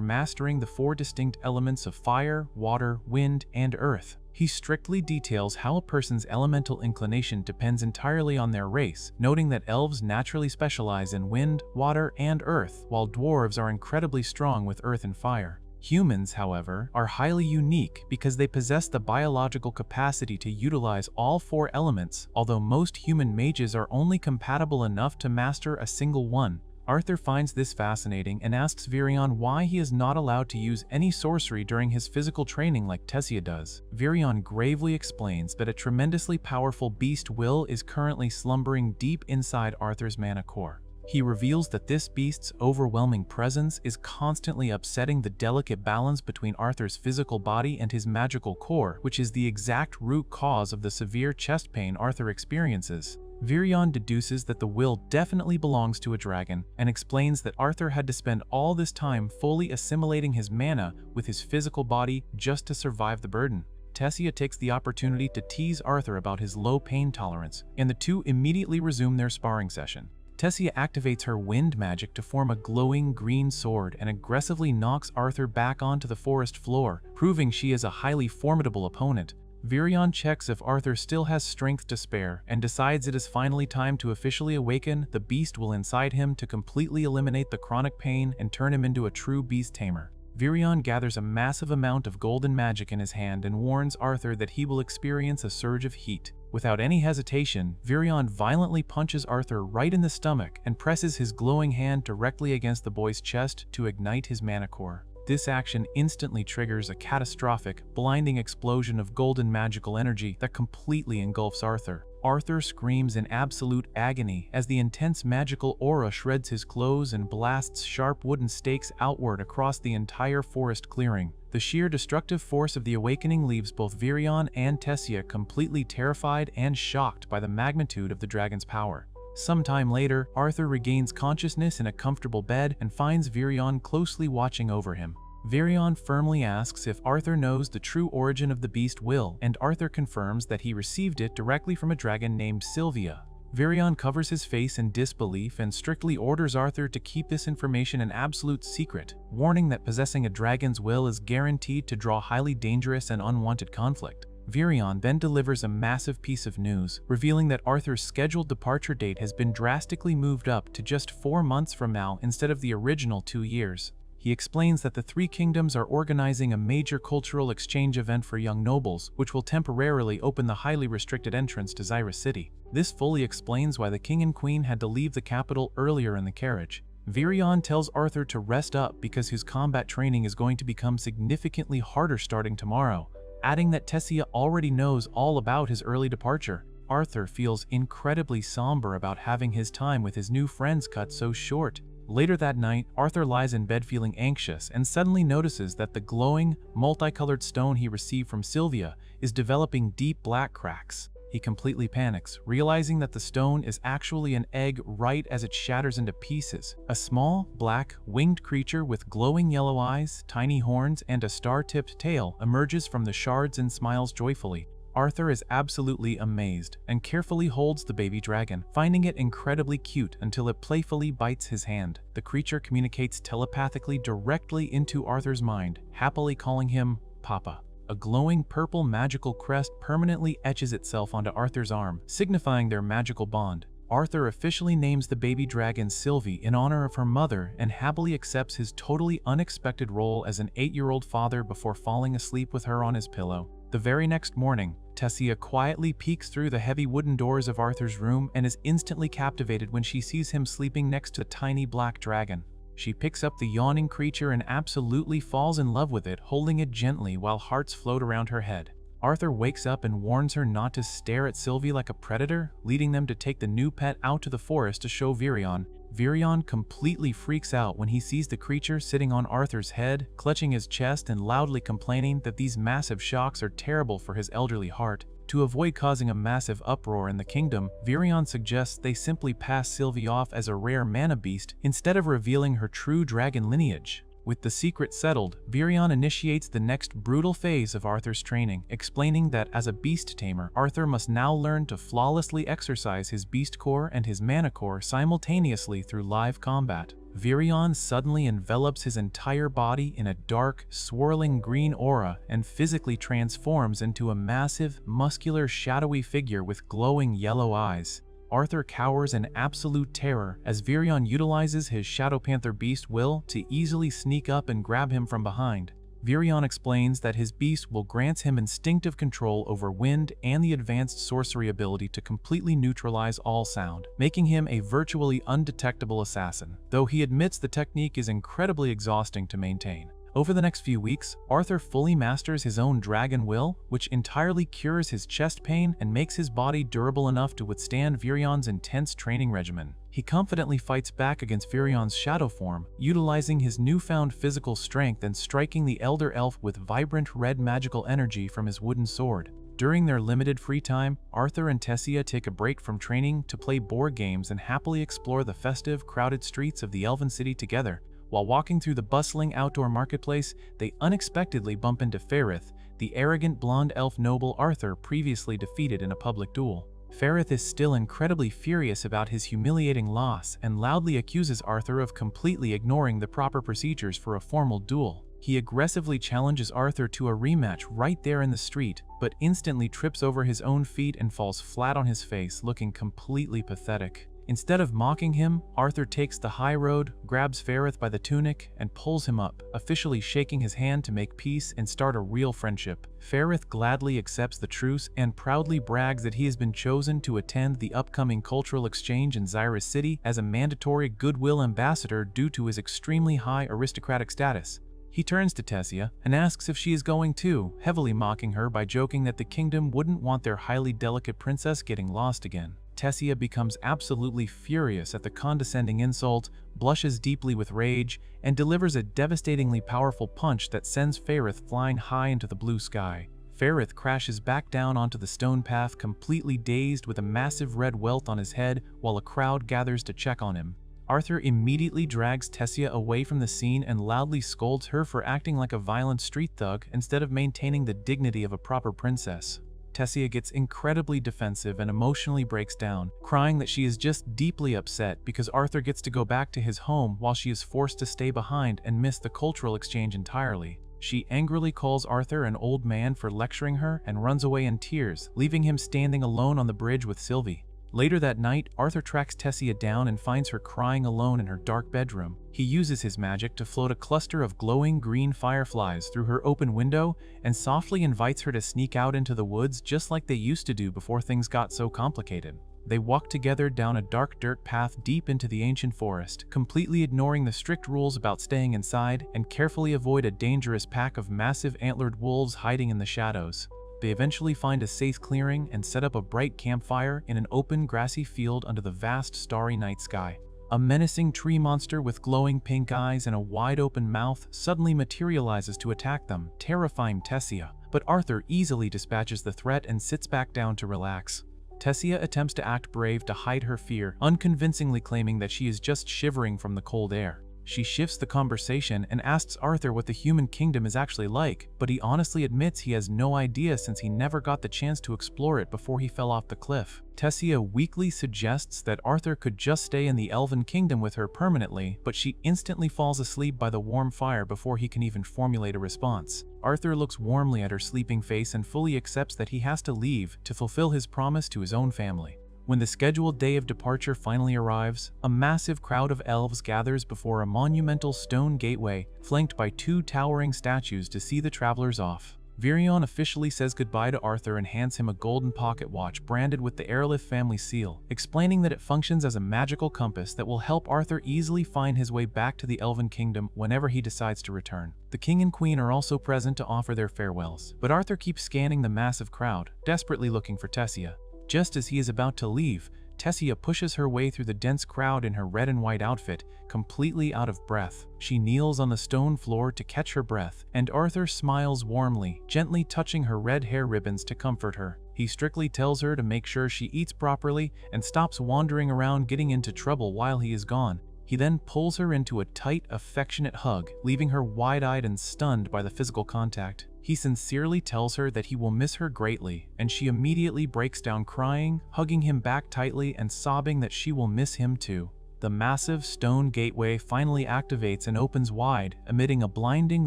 mastering the 4 distinct elements of fire, water, wind, and earth. He strictly details how a person's elemental inclination depends entirely on their race, noting that elves naturally specialize in wind, water, and earth, while dwarves are incredibly strong with earth and fire. Humans, however, are highly unique because they possess the biological capacity to utilize all 4 elements, although most human mages are only compatible enough to master a single one. Arthur finds this fascinating and asks Virion why he is not allowed to use any sorcery during his physical training like Tessia does. Virion gravely explains that a tremendously powerful beast will is currently slumbering deep inside Arthur's mana core. He reveals that this beast's overwhelming presence is constantly upsetting the delicate balance between Arthur's physical body and his magical core, which is the exact root cause of the severe chest pain Arthur experiences. Virion deduces that the will definitely belongs to a dragon, and explains that Arthur had to spend all this time fully assimilating his mana with his physical body just to survive the burden. Tessia takes the opportunity to tease Arthur about his low pain tolerance, and the two immediately resume their sparring session. Tessia activates her wind magic to form a glowing green sword and aggressively knocks Arthur back onto the forest floor, proving she is a highly formidable opponent. Virion checks if Arthur still has strength to spare and decides it is finally time to officially awaken the beast will inside him to completely eliminate the chronic pain and turn him into a true beast tamer. Virion gathers a massive amount of golden magic in his hand and warns Arthur that he will experience a surge of heat. Without any hesitation, Virion violently punches Arthur right in the stomach and presses his glowing hand directly against the boy's chest to ignite his mana core. This action instantly triggers a catastrophic, blinding explosion of golden magical energy that completely engulfs Arthur. Arthur screams in absolute agony as the intense magical aura shreds his clothes and blasts sharp wooden stakes outward across the entire forest clearing. The sheer destructive force of the awakening leaves both Virion and Tessia completely terrified and shocked by the magnitude of the dragon's power. Sometime later, Arthur regains consciousness in a comfortable bed and finds Virion closely watching over him. Virion firmly asks if Arthur knows the true origin of the beast will, and Arthur confirms that he received it directly from a dragon named Sylvia. Virion covers his face in disbelief and strictly orders Arthur to keep this information an absolute secret, warning that possessing a dragon's will is guaranteed to draw highly dangerous and unwanted conflict. Virion then delivers a massive piece of news, revealing that Arthur's scheduled departure date has been drastically moved up to just 4 months from now instead of the original 2 years. He explains that the 3 kingdoms are organizing a major cultural exchange event for young nobles, which will temporarily open the highly restricted entrance to Zyra City. This fully explains why the king and queen had to leave the capital earlier in the carriage. Virion tells Arthur to rest up because his combat training is going to become significantly harder starting tomorrow, adding that Tessia already knows all about his early departure. Arthur feels incredibly somber about having his time with his new friends cut so short. Later that night, Arthur lies in bed feeling anxious and suddenly notices that the glowing, multicolored stone he received from Sylvia is developing deep black cracks. He completely panics, realizing that the stone is actually an egg right as it shatters into pieces. A small, black, winged creature with glowing yellow eyes, tiny horns, and a star-tipped tail emerges from the shards and smiles joyfully. Arthur is absolutely amazed and carefully holds the baby dragon, finding it incredibly cute until it playfully bites his hand. The creature communicates telepathically directly into Arthur's mind, happily calling him Papa. A glowing purple magical crest permanently etches itself onto Arthur's arm, signifying their magical bond. Arthur officially names the baby dragon Sylvie in honor of her mother and happily accepts his totally unexpected role as an 8-year-old father before falling asleep with her on his pillow. The very next morning, Tessia quietly peeks through the heavy wooden doors of Arthur's room and is instantly captivated when she sees him sleeping next to a tiny black dragon. She picks up the yawning creature and absolutely falls in love with it, holding it gently while hearts float around her head. Arthur wakes up and warns her not to stare at Sylvie like a predator, leading them to take the new pet out to the forest to show Virion. Virion completely freaks out when he sees the creature sitting on Arthur's head, clutching his chest and loudly complaining that these massive shocks are terrible for his elderly heart. To avoid causing a massive uproar in the kingdom, Virion suggests they simply pass Sylvie off as a rare mana beast instead of revealing her true dragon lineage. With the secret settled, Virion initiates the next brutal phase of Arthur's training, explaining that as a beast tamer, Arthur must now learn to flawlessly exercise his beast core and his mana core simultaneously through live combat. Virion suddenly envelops his entire body in a dark, swirling green aura and physically transforms into a massive, muscular, shadowy figure with glowing yellow eyes. Arthur cowers in absolute terror as Virion utilizes his Shadow Panther beast will to easily sneak up and grab him from behind. Virion explains that his beast will grant him instinctive control over wind and the advanced sorcery ability to completely neutralize all sound, making him a virtually undetectable assassin, though he admits the technique is incredibly exhausting to maintain. Over the next few weeks, Arthur fully masters his own dragon will, which entirely cures his chest pain and makes his body durable enough to withstand Virion's intense training regimen. He confidently fights back against Virion's shadow form, utilizing his newfound physical strength and striking the elder elf with vibrant red magical energy from his wooden sword. During their limited free time, Arthur and Tessia take a break from training to play board games and happily explore the festive, crowded streets of the Elven City together. While walking through the bustling outdoor marketplace, they unexpectedly bump into Ferrith, the arrogant blonde elf noble Arthur previously defeated in a public duel. Ferrith is still incredibly furious about his humiliating loss and loudly accuses Arthur of completely ignoring the proper procedures for a formal duel. He aggressively challenges Arthur to a rematch right there in the street, but instantly trips over his own feet and falls flat on his face, looking completely pathetic. Instead of mocking him, Arthur takes the high road, grabs Ferrith by the tunic, and pulls him up, officially shaking his hand to make peace and start a real friendship. Ferrith gladly accepts the truce and proudly brags that he has been chosen to attend the upcoming cultural exchange in Xyrus City as a mandatory goodwill ambassador due to his extremely high aristocratic status. He turns to Tessia and asks if she is going too, heavily mocking her by joking that the kingdom wouldn't want their highly delicate princess getting lost again. Tessia becomes absolutely furious at the condescending insult, blushes deeply with rage, and delivers a devastatingly powerful punch that sends Ferrith flying high into the blue sky. Ferrith crashes back down onto the stone path, completely dazed with a massive red welt on his head while a crowd gathers to check on him. Arthur immediately drags Tessia away from the scene and loudly scolds her for acting like a violent street thug instead of maintaining the dignity of a proper princess. Tessia gets incredibly defensive and emotionally breaks down, crying that she is just deeply upset because Arthur gets to go back to his home while she is forced to stay behind and miss the cultural exchange entirely. She angrily calls Arthur an old man for lecturing her and runs away in tears, leaving him standing alone on the bridge with Sylvie. Later that night, Arthur tracks Tessia down and finds her crying alone in her dark bedroom. He uses his magic to float a cluster of glowing green fireflies through her open window and softly invites her to sneak out into the woods just like they used to do before things got so complicated. They walk together down a dark dirt path deep into the ancient forest, completely ignoring the strict rules about staying inside and carefully avoid a dangerous pack of massive antlered wolves hiding in the shadows. They eventually find a safe clearing and set up a bright campfire in an open, grassy field under the vast, starry night sky. A menacing tree monster with glowing pink eyes and a wide-open mouth suddenly materializes to attack them, terrifying Tessia. but Arthur easily dispatches the threat and sits back down to relax. Tessia attempts to act brave to hide her fear, unconvincingly claiming that she is just shivering from the cold air. She shifts the conversation and asks Arthur what the human kingdom is actually like, but he honestly admits he has no idea since he never got the chance to explore it before he fell off the cliff. Tessia weakly suggests that Arthur could just stay in the Elven Kingdom with her permanently, but she instantly falls asleep by the warm fire before he can even formulate a response. Arthur looks warmly at her sleeping face and fully accepts that he has to leave to fulfill his promise to his own family. When the scheduled day of departure finally arrives, a massive crowd of elves gathers before a monumental stone gateway, flanked by 2 towering statues to see the travelers off. Virion officially says goodbye to Arthur and hands him a golden pocket watch branded with the Aerolith family seal, explaining that it functions as a magical compass that will help Arthur easily find his way back to the Elven Kingdom whenever he decides to return. The king and queen are also present to offer their farewells, but Arthur keeps scanning the massive crowd, desperately looking for Tessia. Just as he is about to leave, Tessia pushes her way through the dense crowd in her red and white outfit, completely out of breath. She kneels on the stone floor to catch her breath, and Arthur smiles warmly, gently touching her red hair ribbons to comfort her. He strictly tells her to make sure she eats properly and stops wandering around getting into trouble while he is gone. He then pulls her into a tight, affectionate hug, leaving her wide-eyed and stunned by the physical contact. He sincerely tells her that he will miss her greatly, and she immediately breaks down crying, hugging him back tightly and sobbing that she will miss him too. The massive stone gateway finally activates and opens wide, emitting a blinding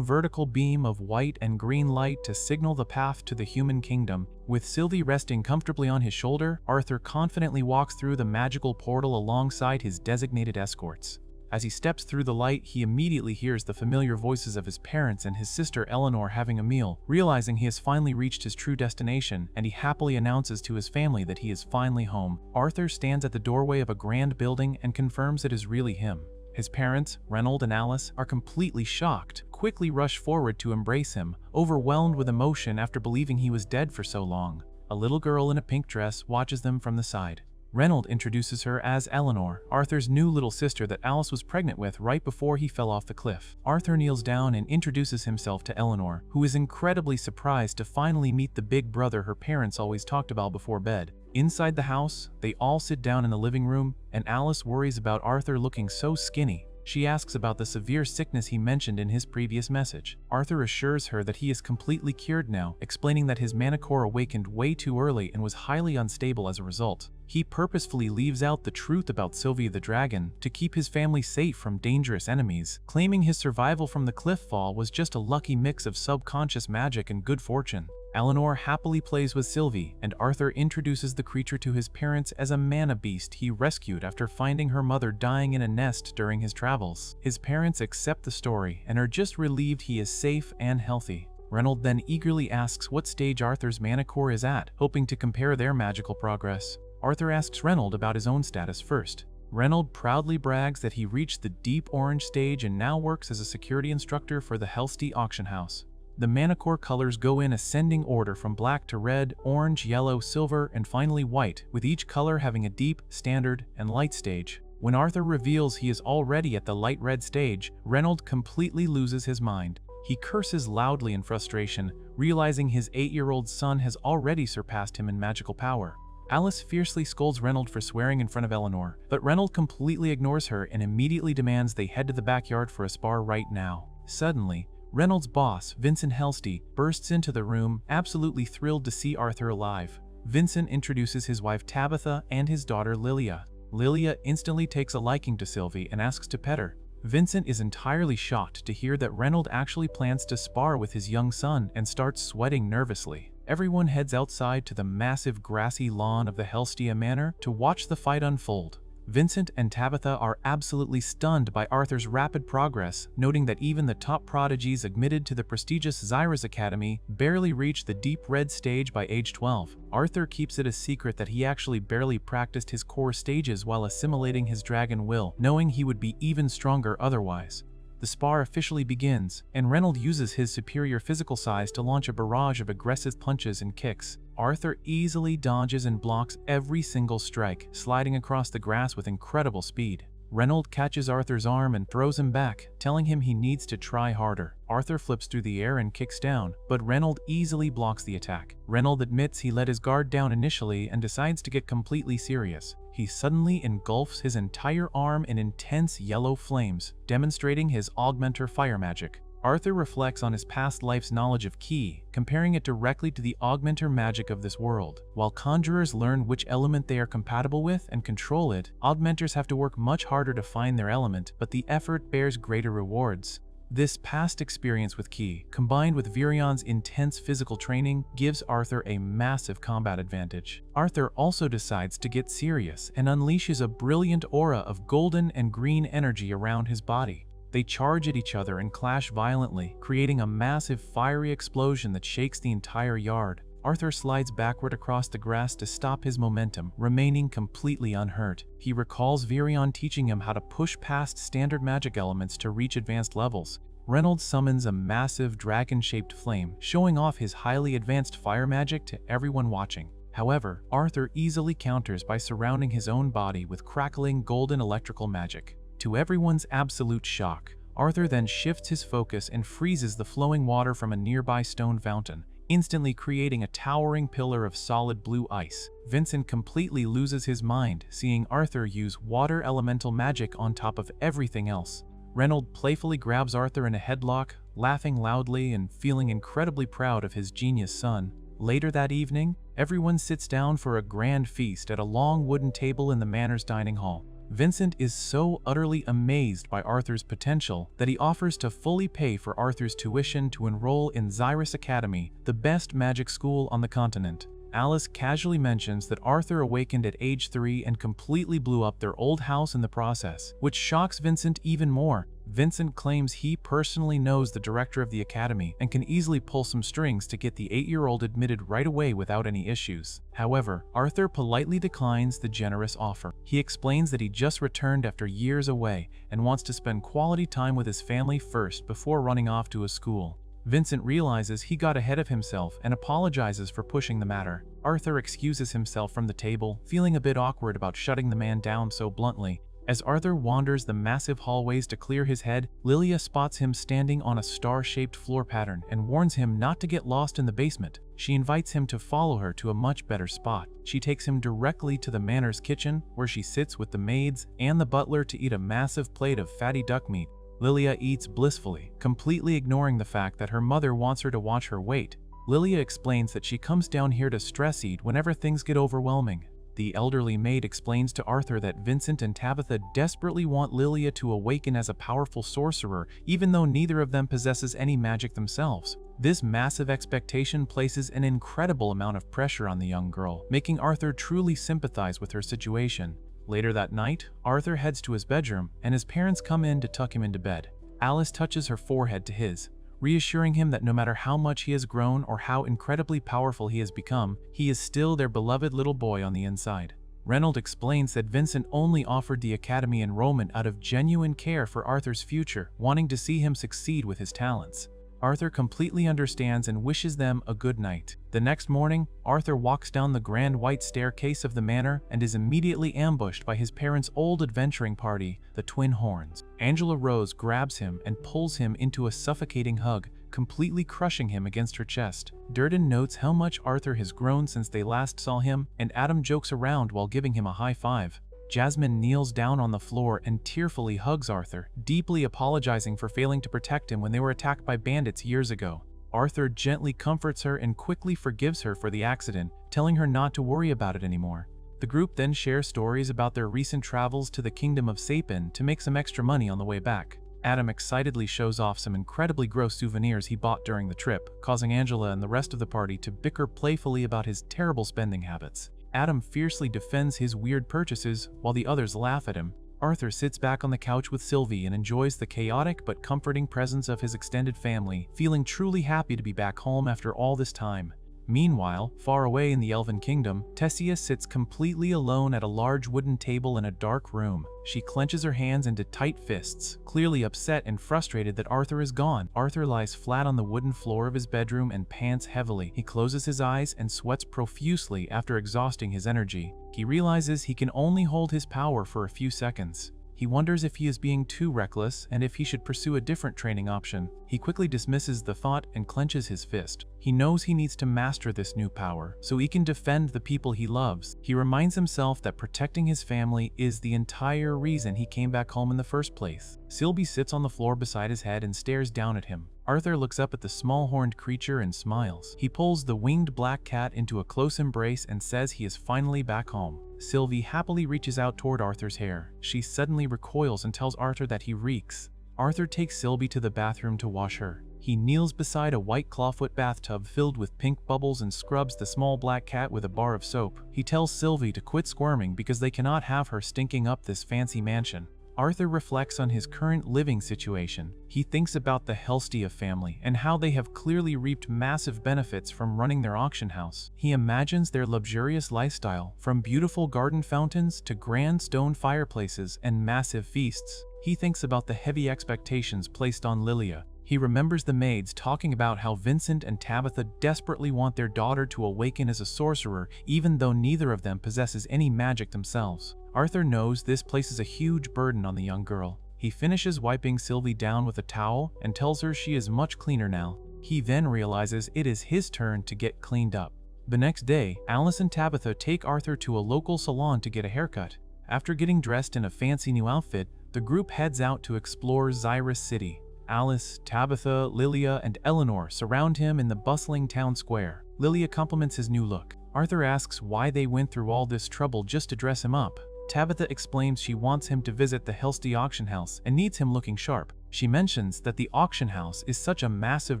vertical beam of white and green light to signal the path to the human kingdom. With Sylvie resting comfortably on his shoulder, Arthur confidently walks through the magical portal alongside his designated escorts. As he steps through the light, he immediately hears the familiar voices of his parents and his sister Eleanor having a meal. Realizing he has finally reached his true destination, and he happily announces to his family that he is finally home. Arthur stands at the doorway of a grand building and confirms it is really him. His parents, Reynold and Alice, are completely shocked, quickly rush forward to embrace him, overwhelmed with emotion after believing he was dead for so long. A little girl in a pink dress watches them from the side. Reynold introduces her as Eleanor, Arthur's new little sister that Alice was pregnant with right before he fell off the cliff. Arthur kneels down and introduces himself to Eleanor, who is incredibly surprised to finally meet the big brother her parents always talked about before bed. Inside the house, they all sit down in the living room, and Alice worries about Arthur looking so skinny. She asks about the severe sickness he mentioned in his previous message. Arthur assures her that he is completely cured now, explaining that his manicore awakened way too early and was highly unstable as a result. He purposefully leaves out the truth about Sylvia the dragon to keep his family safe from dangerous enemies, claiming his survival from the cliff fall was just a lucky mix of subconscious magic and good fortune. Eleanor happily plays with Sylvie, and Arthur introduces the creature to his parents as a mana beast he rescued after finding her mother dying in a nest during his travels. His parents accept the story and are just relieved he is safe and healthy. Reynold then eagerly asks what stage Arthur's manicore is at, hoping to compare their magical progress. Arthur asks Reynold about his own status first. Reynold proudly brags that he reached the deep orange stage and now works as a security instructor for the Helsty auction house. The manicore colors go in ascending order from black to red, orange, yellow, silver, and finally white, with each color having a deep, standard, and light stage. When Arthur reveals he is already at the light red stage, Reynold completely loses his mind. He curses loudly in frustration, realizing his 8-year-old son has already surpassed him in magical power. Alice fiercely scolds Reynold for swearing in front of Eleanor, but Reynold completely ignores her and immediately demands they head to the backyard for a spar right now. Suddenly, Reynold's boss, Vincent Helsty, bursts into the room, absolutely thrilled to see Arthur alive. Vincent introduces his wife Tabitha and his daughter Lilia. Lilia instantly takes a liking to Sylvie and asks to pet her. Vincent is entirely shocked to hear that Reynold actually plans to spar with his young son and starts sweating nervously. Everyone heads outside to the massive grassy lawn of the Helstia Manor to watch the fight unfold. Vincent and Tabitha are absolutely stunned by Arthur's rapid progress, noting that even the top prodigies admitted to the prestigious Zyra's Academy barely reach the deep red stage by age 12. Arthur keeps it a secret that he actually barely practiced his core stages while assimilating his dragon will, knowing he would be even stronger otherwise. The spar officially begins, and Reynold uses his superior physical size to launch a barrage of aggressive punches and kicks. Arthur easily dodges and blocks every single strike, sliding across the grass with incredible speed. Reynolds catches Arthur's arm and throws him back, telling him he needs to try harder. Arthur flips through the air and kicks down, but Reynolds easily blocks the attack. Reynolds admits he let his guard down initially and decides to get completely serious. He suddenly engulfs his entire arm in intense yellow flames, demonstrating his augmenter fire magic. Arthur reflects on his past life's knowledge of Ki, comparing it directly to the augmenter magic of this world. While conjurers learn which element they are compatible with and control it, augmenters have to work much harder to find their element, but the effort bears greater rewards. This past experience with Ki, combined with Virion's intense physical training, gives Arthur a massive combat advantage. Arthur also decides to get serious and unleashes a brilliant aura of golden and green energy around his body. They charge at each other and clash violently, creating a massive fiery explosion that shakes the entire yard. Arthur slides backward across the grass to stop his momentum, remaining completely unhurt. He recalls Virion teaching him how to push past standard magic elements to reach advanced levels. Reynolds summons a massive dragon-shaped flame, showing off his highly advanced fire magic to everyone watching. However, Arthur easily counters by surrounding his own body with crackling golden electrical magic. To everyone's absolute shock, Arthur then shifts his focus and freezes the flowing water from a nearby stone fountain, instantly creating a towering pillar of solid blue ice. Vincent completely loses his mind, seeing Arthur use water elemental magic on top of everything else. Reynolds playfully grabs Arthur in a headlock, laughing loudly and feeling incredibly proud of his genius son. Later that evening, everyone sits down for a grand feast at a long wooden table in the manor's dining hall. Vincent is so utterly amazed by Arthur's potential that he offers to fully pay for Arthur's tuition to enroll in Xyrus Academy, the best magic school on the continent. Alice casually mentions that Arthur awakened at age 3 and completely blew up their old house in the process, which shocks Vincent even more. Vincent claims he personally knows the director of the academy and can easily pull some strings to get the 8-year-old admitted right away without any issues. However, Arthur politely declines the generous offer. He explains that he just returned after years away and wants to spend quality time with his family first before running off to a school. Vincent realizes he got ahead of himself and apologizes for pushing the matter. Arthur excuses himself from the table, feeling a bit awkward about shutting the man down so bluntly. As Arthur wanders the massive hallways to clear his head, Lilia spots him standing on a star-shaped floor pattern and warns him not to get lost in the basement. She invites him to follow her to a much better spot. She takes him directly to the manor's kitchen, where she sits with the maids and the butler to eat a massive plate of fatty duck meat. Lilia eats blissfully, completely ignoring the fact that her mother wants her to watch her weight. Lilia explains that she comes down here to stress eat whenever things get overwhelming. The elderly maid explains to Arthur that Vincent and Tabitha desperately want Lilia to awaken as a powerful sorcerer, even though neither of them possesses any magic themselves. This massive expectation places an incredible amount of pressure on the young girl, making Arthur truly sympathize with her situation. Later that night, Arthur heads to his bedroom, and his parents come in to tuck him into bed. Alice touches her forehead to his, reassuring him that no matter how much he has grown or how incredibly powerful he has become, he is still their beloved little boy on the inside. Reynolds explains that Vincent only offered the academy enrollment out of genuine care for Arthur's future, wanting to see him succeed with his talents. Arthur completely understands and wishes them a good night. The next morning, Arthur walks down the grand white staircase of the manor and is immediately ambushed by his parents' old adventuring party, the Twin Horns. Angela Rose grabs him and pulls him into a suffocating hug, completely crushing him against her chest. Durden notes how much Arthur has grown since they last saw him, and Adam jokes around while giving him a high five. Jasmine kneels down on the floor and tearfully hugs Arthur, deeply apologizing for failing to protect him when they were attacked by bandits years ago. Arthur gently comforts her and quickly forgives her for the accident, telling her not to worry about it anymore. The group then shares stories about their recent travels to the kingdom of Sapin to make some extra money on the way back. Adam excitedly shows off some incredibly gross souvenirs he bought during the trip, causing Angela and the rest of the party to bicker playfully about his terrible spending habits. Adam fiercely defends his weird purchases while the others laugh at him. Arthur sits back on the couch with Sylvie and enjoys the chaotic but comforting presence of his extended family, feeling truly happy to be back home after all this time. Meanwhile, far away in the Elven Kingdom, Tessia sits completely alone at a large wooden table in a dark room. She clenches her hands into tight fists, clearly upset and frustrated that Arthur is gone. Arthur lies flat on the wooden floor of his bedroom and pants heavily. He closes his eyes and sweats profusely after exhausting his energy. He realizes he can only hold his power for a few seconds. He wonders if he is being too reckless and if he should pursue a different training option. He quickly dismisses the thought and clenches his fist. He knows he needs to master this new power so he can defend the people he loves. He reminds himself that protecting his family is the entire reason he came back home in the first place. Sylvie sits on the floor beside his head and stares down at him. Arthur looks up at the small-horned creature and smiles. He pulls the winged black cat into a close embrace and says he is finally back home. Sylvie happily reaches out toward Arthur's hair. She suddenly recoils and tells Arthur that he reeks. Arthur takes Sylvie to the bathroom to wash her. He kneels beside a white clawfoot bathtub filled with pink bubbles and scrubs the small black cat with a bar of soap. He tells Sylvie to quit squirming because they cannot have her stinking up this fancy mansion. Arthur reflects on his current living situation. He thinks about the Helstia family and how they have clearly reaped massive benefits from running their auction house. He imagines their luxurious lifestyle, from beautiful garden fountains to grand stone fireplaces and massive feasts. He thinks about the heavy expectations placed on Lilia. He remembers the maids talking about how Vincent and Tabitha desperately want their daughter to awaken as a sorcerer, even though neither of them possesses any magic themselves. Arthur knows this places a huge burden on the young girl. He finishes wiping Sylvie down with a towel and tells her she is much cleaner now. He then realizes it is his turn to get cleaned up. The next day, Alice and Tabitha take Arthur to a local salon to get a haircut. After getting dressed in a fancy new outfit, the group heads out to explore Xyrus City. Alice, Tabitha, Lilia, and Eleanor surround him in the bustling town square. Lilia compliments his new look. Arthur asks why they went through all this trouble just to dress him up. Tabitha explains she wants him to visit the Helstia auction house and needs him looking sharp. She mentions that the auction house is such a massive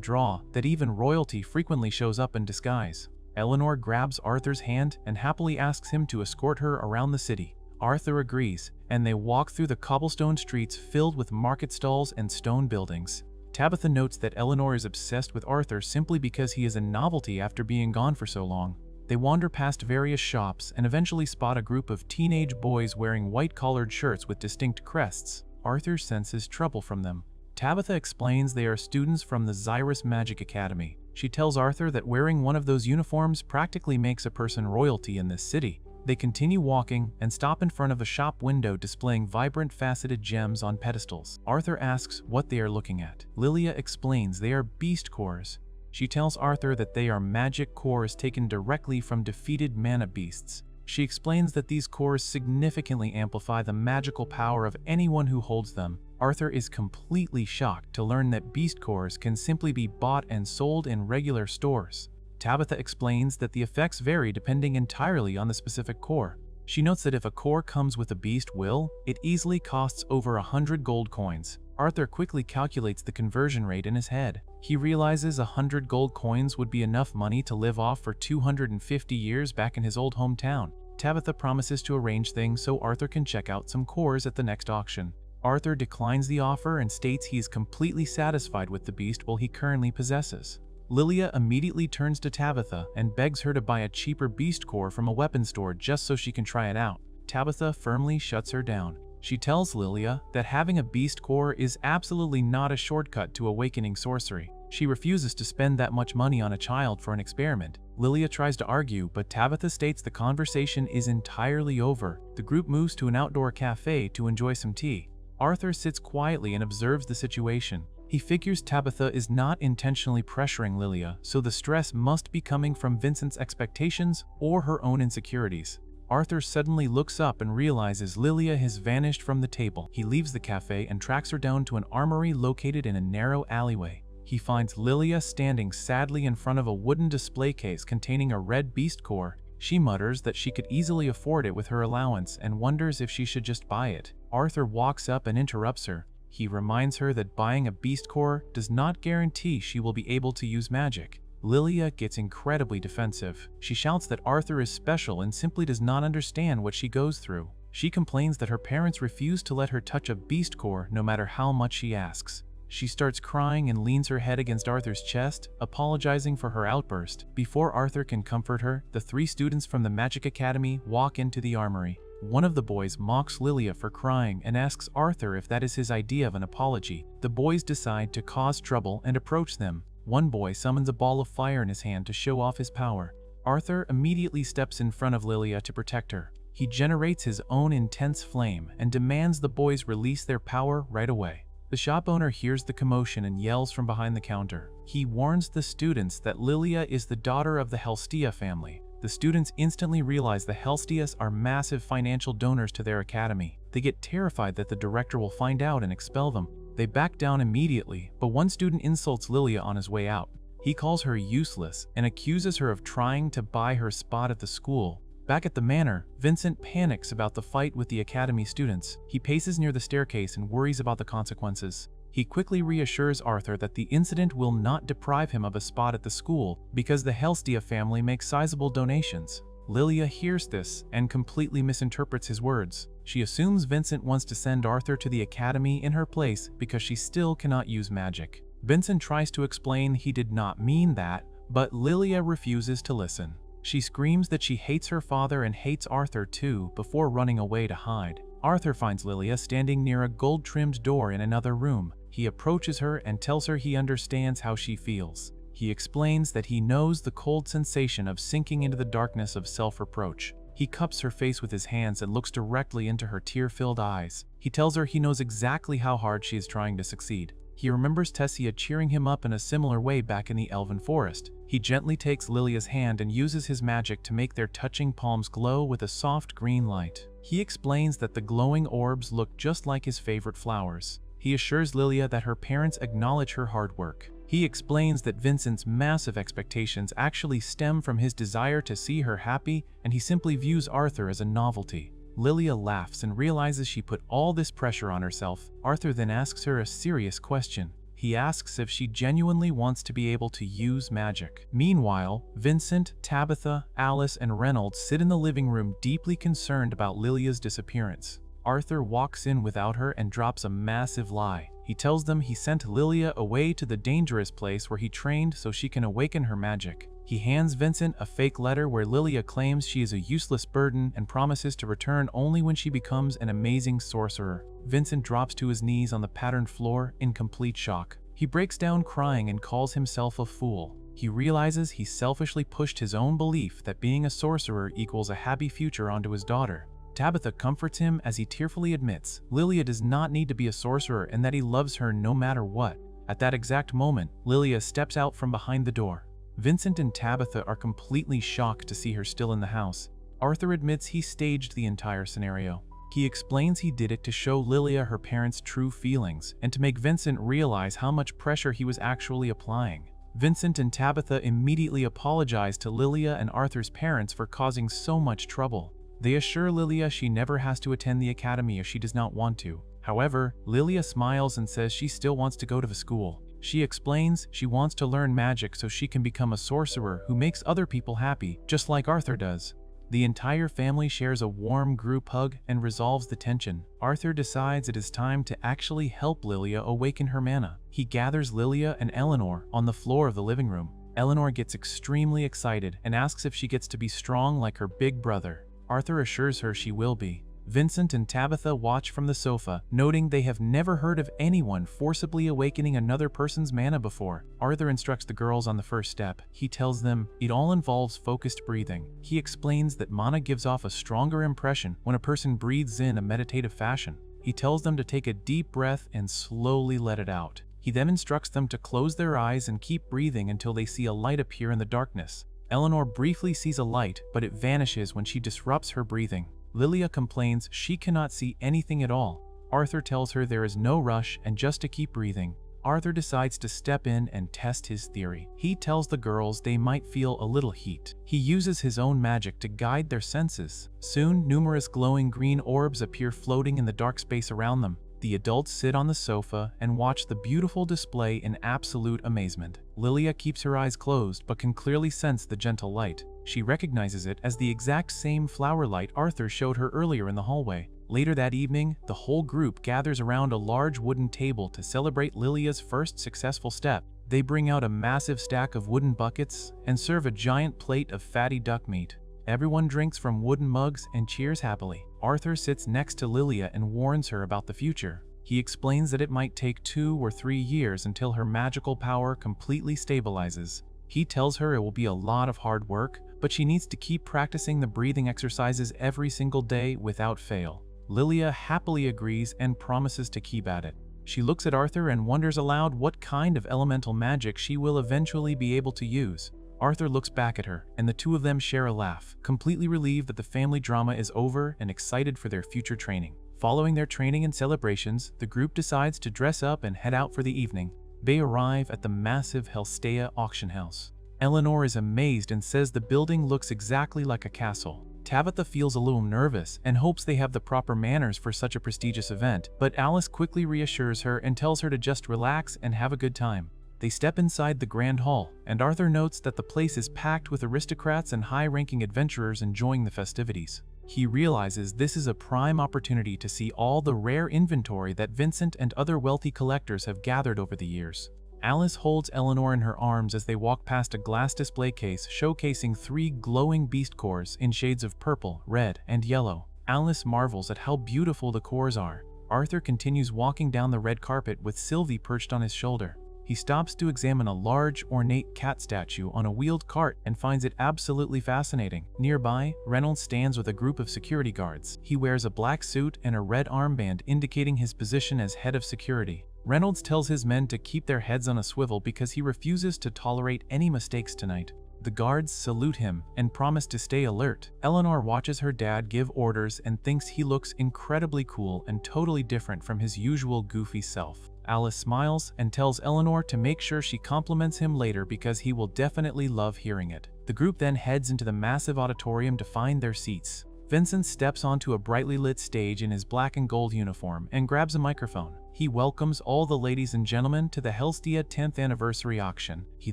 draw that even royalty frequently shows up in disguise. Eleanor grabs Arthur's hand and happily asks him to escort her around the city. Arthur agrees, and they walk through the cobblestone streets filled with market stalls and stone buildings. Tabitha notes that Eleanor is obsessed with Arthur simply because he is a novelty after being gone for so long. They wander past various shops and eventually spot a group of teenage boys wearing white-collared shirts with distinct crests. Arthur senses trouble from them. Tabitha explains they are students from the Xyrus Magic Academy. She tells Arthur that wearing one of those uniforms practically makes a person royalty in this city. They continue walking and stop in front of a shop window displaying vibrant faceted gems on pedestals. Arthur asks what they are looking at. Lilia explains they are beast cores. She tells Arthur that they are magic cores taken directly from defeated mana beasts. She explains that these cores significantly amplify the magical power of anyone who holds them. Arthur is completely shocked to learn that beast cores can simply be bought and sold in regular stores. Tabitha explains that the effects vary depending entirely on the specific core. She notes that if a core comes with a beast will, it easily costs over 100 gold coins. Arthur quickly calculates the conversion rate in his head. He realizes 100 gold coins would be enough money to live off for 250 years back in his old hometown. Tabitha promises to arrange things so Arthur can check out some cores at the next auction. Arthur declines the offer and states he is completely satisfied with the beast he currently possesses. Lilia immediately turns to Tabitha and begs her to buy a cheaper beast core from a weapon store just so she can try it out. Tabitha firmly shuts her down. She tells Lilia that having a beast core is absolutely not a shortcut to awakening sorcery. She refuses to spend that much money on a child for an experiment. Lilia tries to argue, but Tabitha states the conversation is entirely over. The group moves to an outdoor cafe to enjoy some tea. Arthur sits quietly and observes the situation. He figures Tabitha is not intentionally pressuring Lilia, so the stress must be coming from Vincent's expectations or her own insecurities. Arthur suddenly looks up and realizes Lilia has vanished from the table. He leaves the cafe and tracks her down to an armory located in a narrow alleyway. He finds Lilia standing sadly in front of a wooden display case containing a red beast core. She mutters that she could easily afford it with her allowance and wonders if she should just buy it. Arthur walks up and interrupts her. He reminds her that buying a beast core does not guarantee she will be able to use magic. Lilia gets incredibly defensive. She shouts that Arthur is special and simply does not understand what she goes through. She complains that her parents refuse to let her touch a beast core no matter how much she asks. She starts crying and leans her head against Arthur's chest, apologizing for her outburst. Before Arthur can comfort her, the 3 students from the Magic Academy walk into the armory. One of the boys mocks Lilia for crying and asks Arthur if that is his idea of an apology. The boys decide to cause trouble and approach them. One boy summons a ball of fire in his hand to show off his power. Arthur immediately steps in front of Lilia to protect her. He generates his own intense flame and demands the boys release their power right away. The shop owner hears the commotion and yells from behind the counter. He warns the students that Lilia is the daughter of the Helstia family. The students instantly realize the Helstias are massive financial donors to their academy. They get terrified that the director will find out and expel them. They back down immediately, but one student insults Lilia on his way out. He calls her useless and accuses her of trying to buy her spot at the school. Back at the manor, Vincent panics about the fight with the academy students. He paces near the staircase and worries about the consequences. He quickly reassures Arthur that the incident will not deprive him of a spot at the school because the Helstia family makes sizable donations. Lilia hears this and completely misinterprets his words. She assumes Vincent wants to send Arthur to the academy in her place because she still cannot use magic. Vincent tries to explain he did not mean that, but Lilia refuses to listen. She screams that she hates her father and hates Arthur too before running away to hide. Arthur finds Lilia standing near a gold-trimmed door in another room. He approaches her and tells her he understands how she feels. He explains that he knows the cold sensation of sinking into the darkness of self-reproach. He cups her face with his hands and looks directly into her tear-filled eyes. He tells her he knows exactly how hard she is trying to succeed. He remembers Tessia cheering him up in a similar way back in the Elven Forest. He gently takes Lilia's hand and uses his magic to make their touching palms glow with a soft green light. He explains that the glowing orbs look just like his favorite flowers. He assures Lilia that her parents acknowledge her hard work. He explains that Vincent's massive expectations actually stem from his desire to see her happy, and he simply views Arthur as a novelty. Lilia laughs and realizes she put all this pressure on herself. Arthur then asks her a serious question. He asks if she genuinely wants to be able to use magic. Meanwhile, Vincent, Tabitha, Alice, and Reynolds sit in the living room deeply concerned about Lilia's disappearance. Arthur walks in without her and drops a massive lie. He tells them he sent Lilia away to the dangerous place where he trained so she can awaken her magic. He hands Vincent a fake letter where Lilia claims she is a useless burden and promises to return only when she becomes an amazing sorcerer. Vincent drops to his knees on the patterned floor in complete shock. He breaks down crying and calls himself a fool. He realizes he selfishly pushed his own belief that being a sorcerer equals a happy future onto his daughter. Tabitha comforts him as he tearfully admits Lilia does not need to be a sorcerer and that he loves her no matter what. At that exact moment, Lilia steps out from behind the door. Vincent and Tabitha are completely shocked to see her still in the house. Arthur admits he staged the entire scenario. He explains he did it to show Lilia her parents' true feelings and to make Vincent realize how much pressure he was actually applying. Vincent and Tabitha immediately apologize to Lilia and Arthur's parents for causing so much trouble. They assure Lilia she never has to attend the academy if she does not want to. However, Lilia smiles and says she still wants to go to the school. She explains she wants to learn magic so she can become a sorcerer who makes other people happy, just like Arthur does. The entire family shares a warm group hug and resolves the tension. Arthur decides it is time to actually help Lilia awaken her mana. He gathers Lilia and Eleanor on the floor of the living room. Eleanor gets extremely excited and asks if she gets to be strong like her big brother. Arthur assures her she will be. Vincent and Tabitha watch from the sofa, noting they have never heard of anyone forcibly awakening another person's mana before. Arthur instructs the girls on the first step. He tells them it all involves focused breathing. He explains that mana gives off a stronger impression when a person breathes in a meditative fashion. He tells them to take a deep breath and slowly let it out. He then instructs them to close their eyes and keep breathing until they see a light appear in the darkness. Eleanor briefly sees a light, but it vanishes when she disrupts her breathing. Lilia complains she cannot see anything at all. Arthur tells her there is no rush and just to keep breathing. Arthur decides to step in and test his theory. He tells the girls they might feel a little heat. He uses his own magic to guide their senses. Soon, numerous glowing green orbs appear floating in the dark space around them. The adults sit on the sofa and watch the beautiful display in absolute amazement. Lilia keeps her eyes closed but can clearly sense the gentle light. She recognizes it as the exact same flower light Arthur showed her earlier in the hallway. Later that evening, the whole group gathers around a large wooden table to celebrate Lilia's first successful step. They bring out a massive stack of wooden buckets and serve a giant plate of fatty duck meat. Everyone drinks from wooden mugs and cheers happily. Arthur sits next to Lilia and warns her about the future. He explains that it might take 2 or 3 years until her magical power completely stabilizes. He tells her it will be a lot of hard work, but she needs to keep practicing the breathing exercises every single day without fail. Lilia happily agrees and promises to keep at it. She looks at Arthur and wonders aloud what kind of elemental magic she will eventually be able to use. Arthur looks back at her, and the two of them share a laugh, completely relieved that the family drama is over and excited for their future training. Following their training and celebrations, the group decides to dress up and head out for the evening. They arrive at the massive Helstea auction house. Eleanor is amazed and says the building looks exactly like a castle. Tabitha feels a little nervous and hopes they have the proper manners for such a prestigious event, but Alice quickly reassures her and tells her to just relax and have a good time. They step inside the grand hall, and Arthur notes that the place is packed with aristocrats and high-ranking adventurers enjoying the festivities. He realizes this is a prime opportunity to see all the rare inventory that Vincent and other wealthy collectors have gathered over the years. Alice holds Eleanor in her arms as they walk past a glass display case showcasing 3 glowing beast cores in shades of purple, red, and yellow. Alice marvels at how beautiful the cores are. Arthur continues walking down the red carpet with Sylvie perched on his shoulder. He stops to examine a large, ornate cat statue on a wheeled cart and finds it absolutely fascinating. Nearby, Reynolds stands with a group of security guards. He wears a black suit and a red armband indicating his position as head of security. Reynolds tells his men to keep their heads on a swivel because he refuses to tolerate any mistakes tonight. The guards salute him and promise to stay alert. Eleanor watches her dad give orders and thinks he looks incredibly cool and totally different from his usual goofy self. Alice smiles and tells Eleanor to make sure she compliments him later because he will definitely love hearing it. The group then heads into the massive auditorium to find their seats. Vincent steps onto a brightly lit stage in his black and gold uniform and grabs a microphone. He welcomes all the ladies and gentlemen to the Helstea 10th anniversary auction. He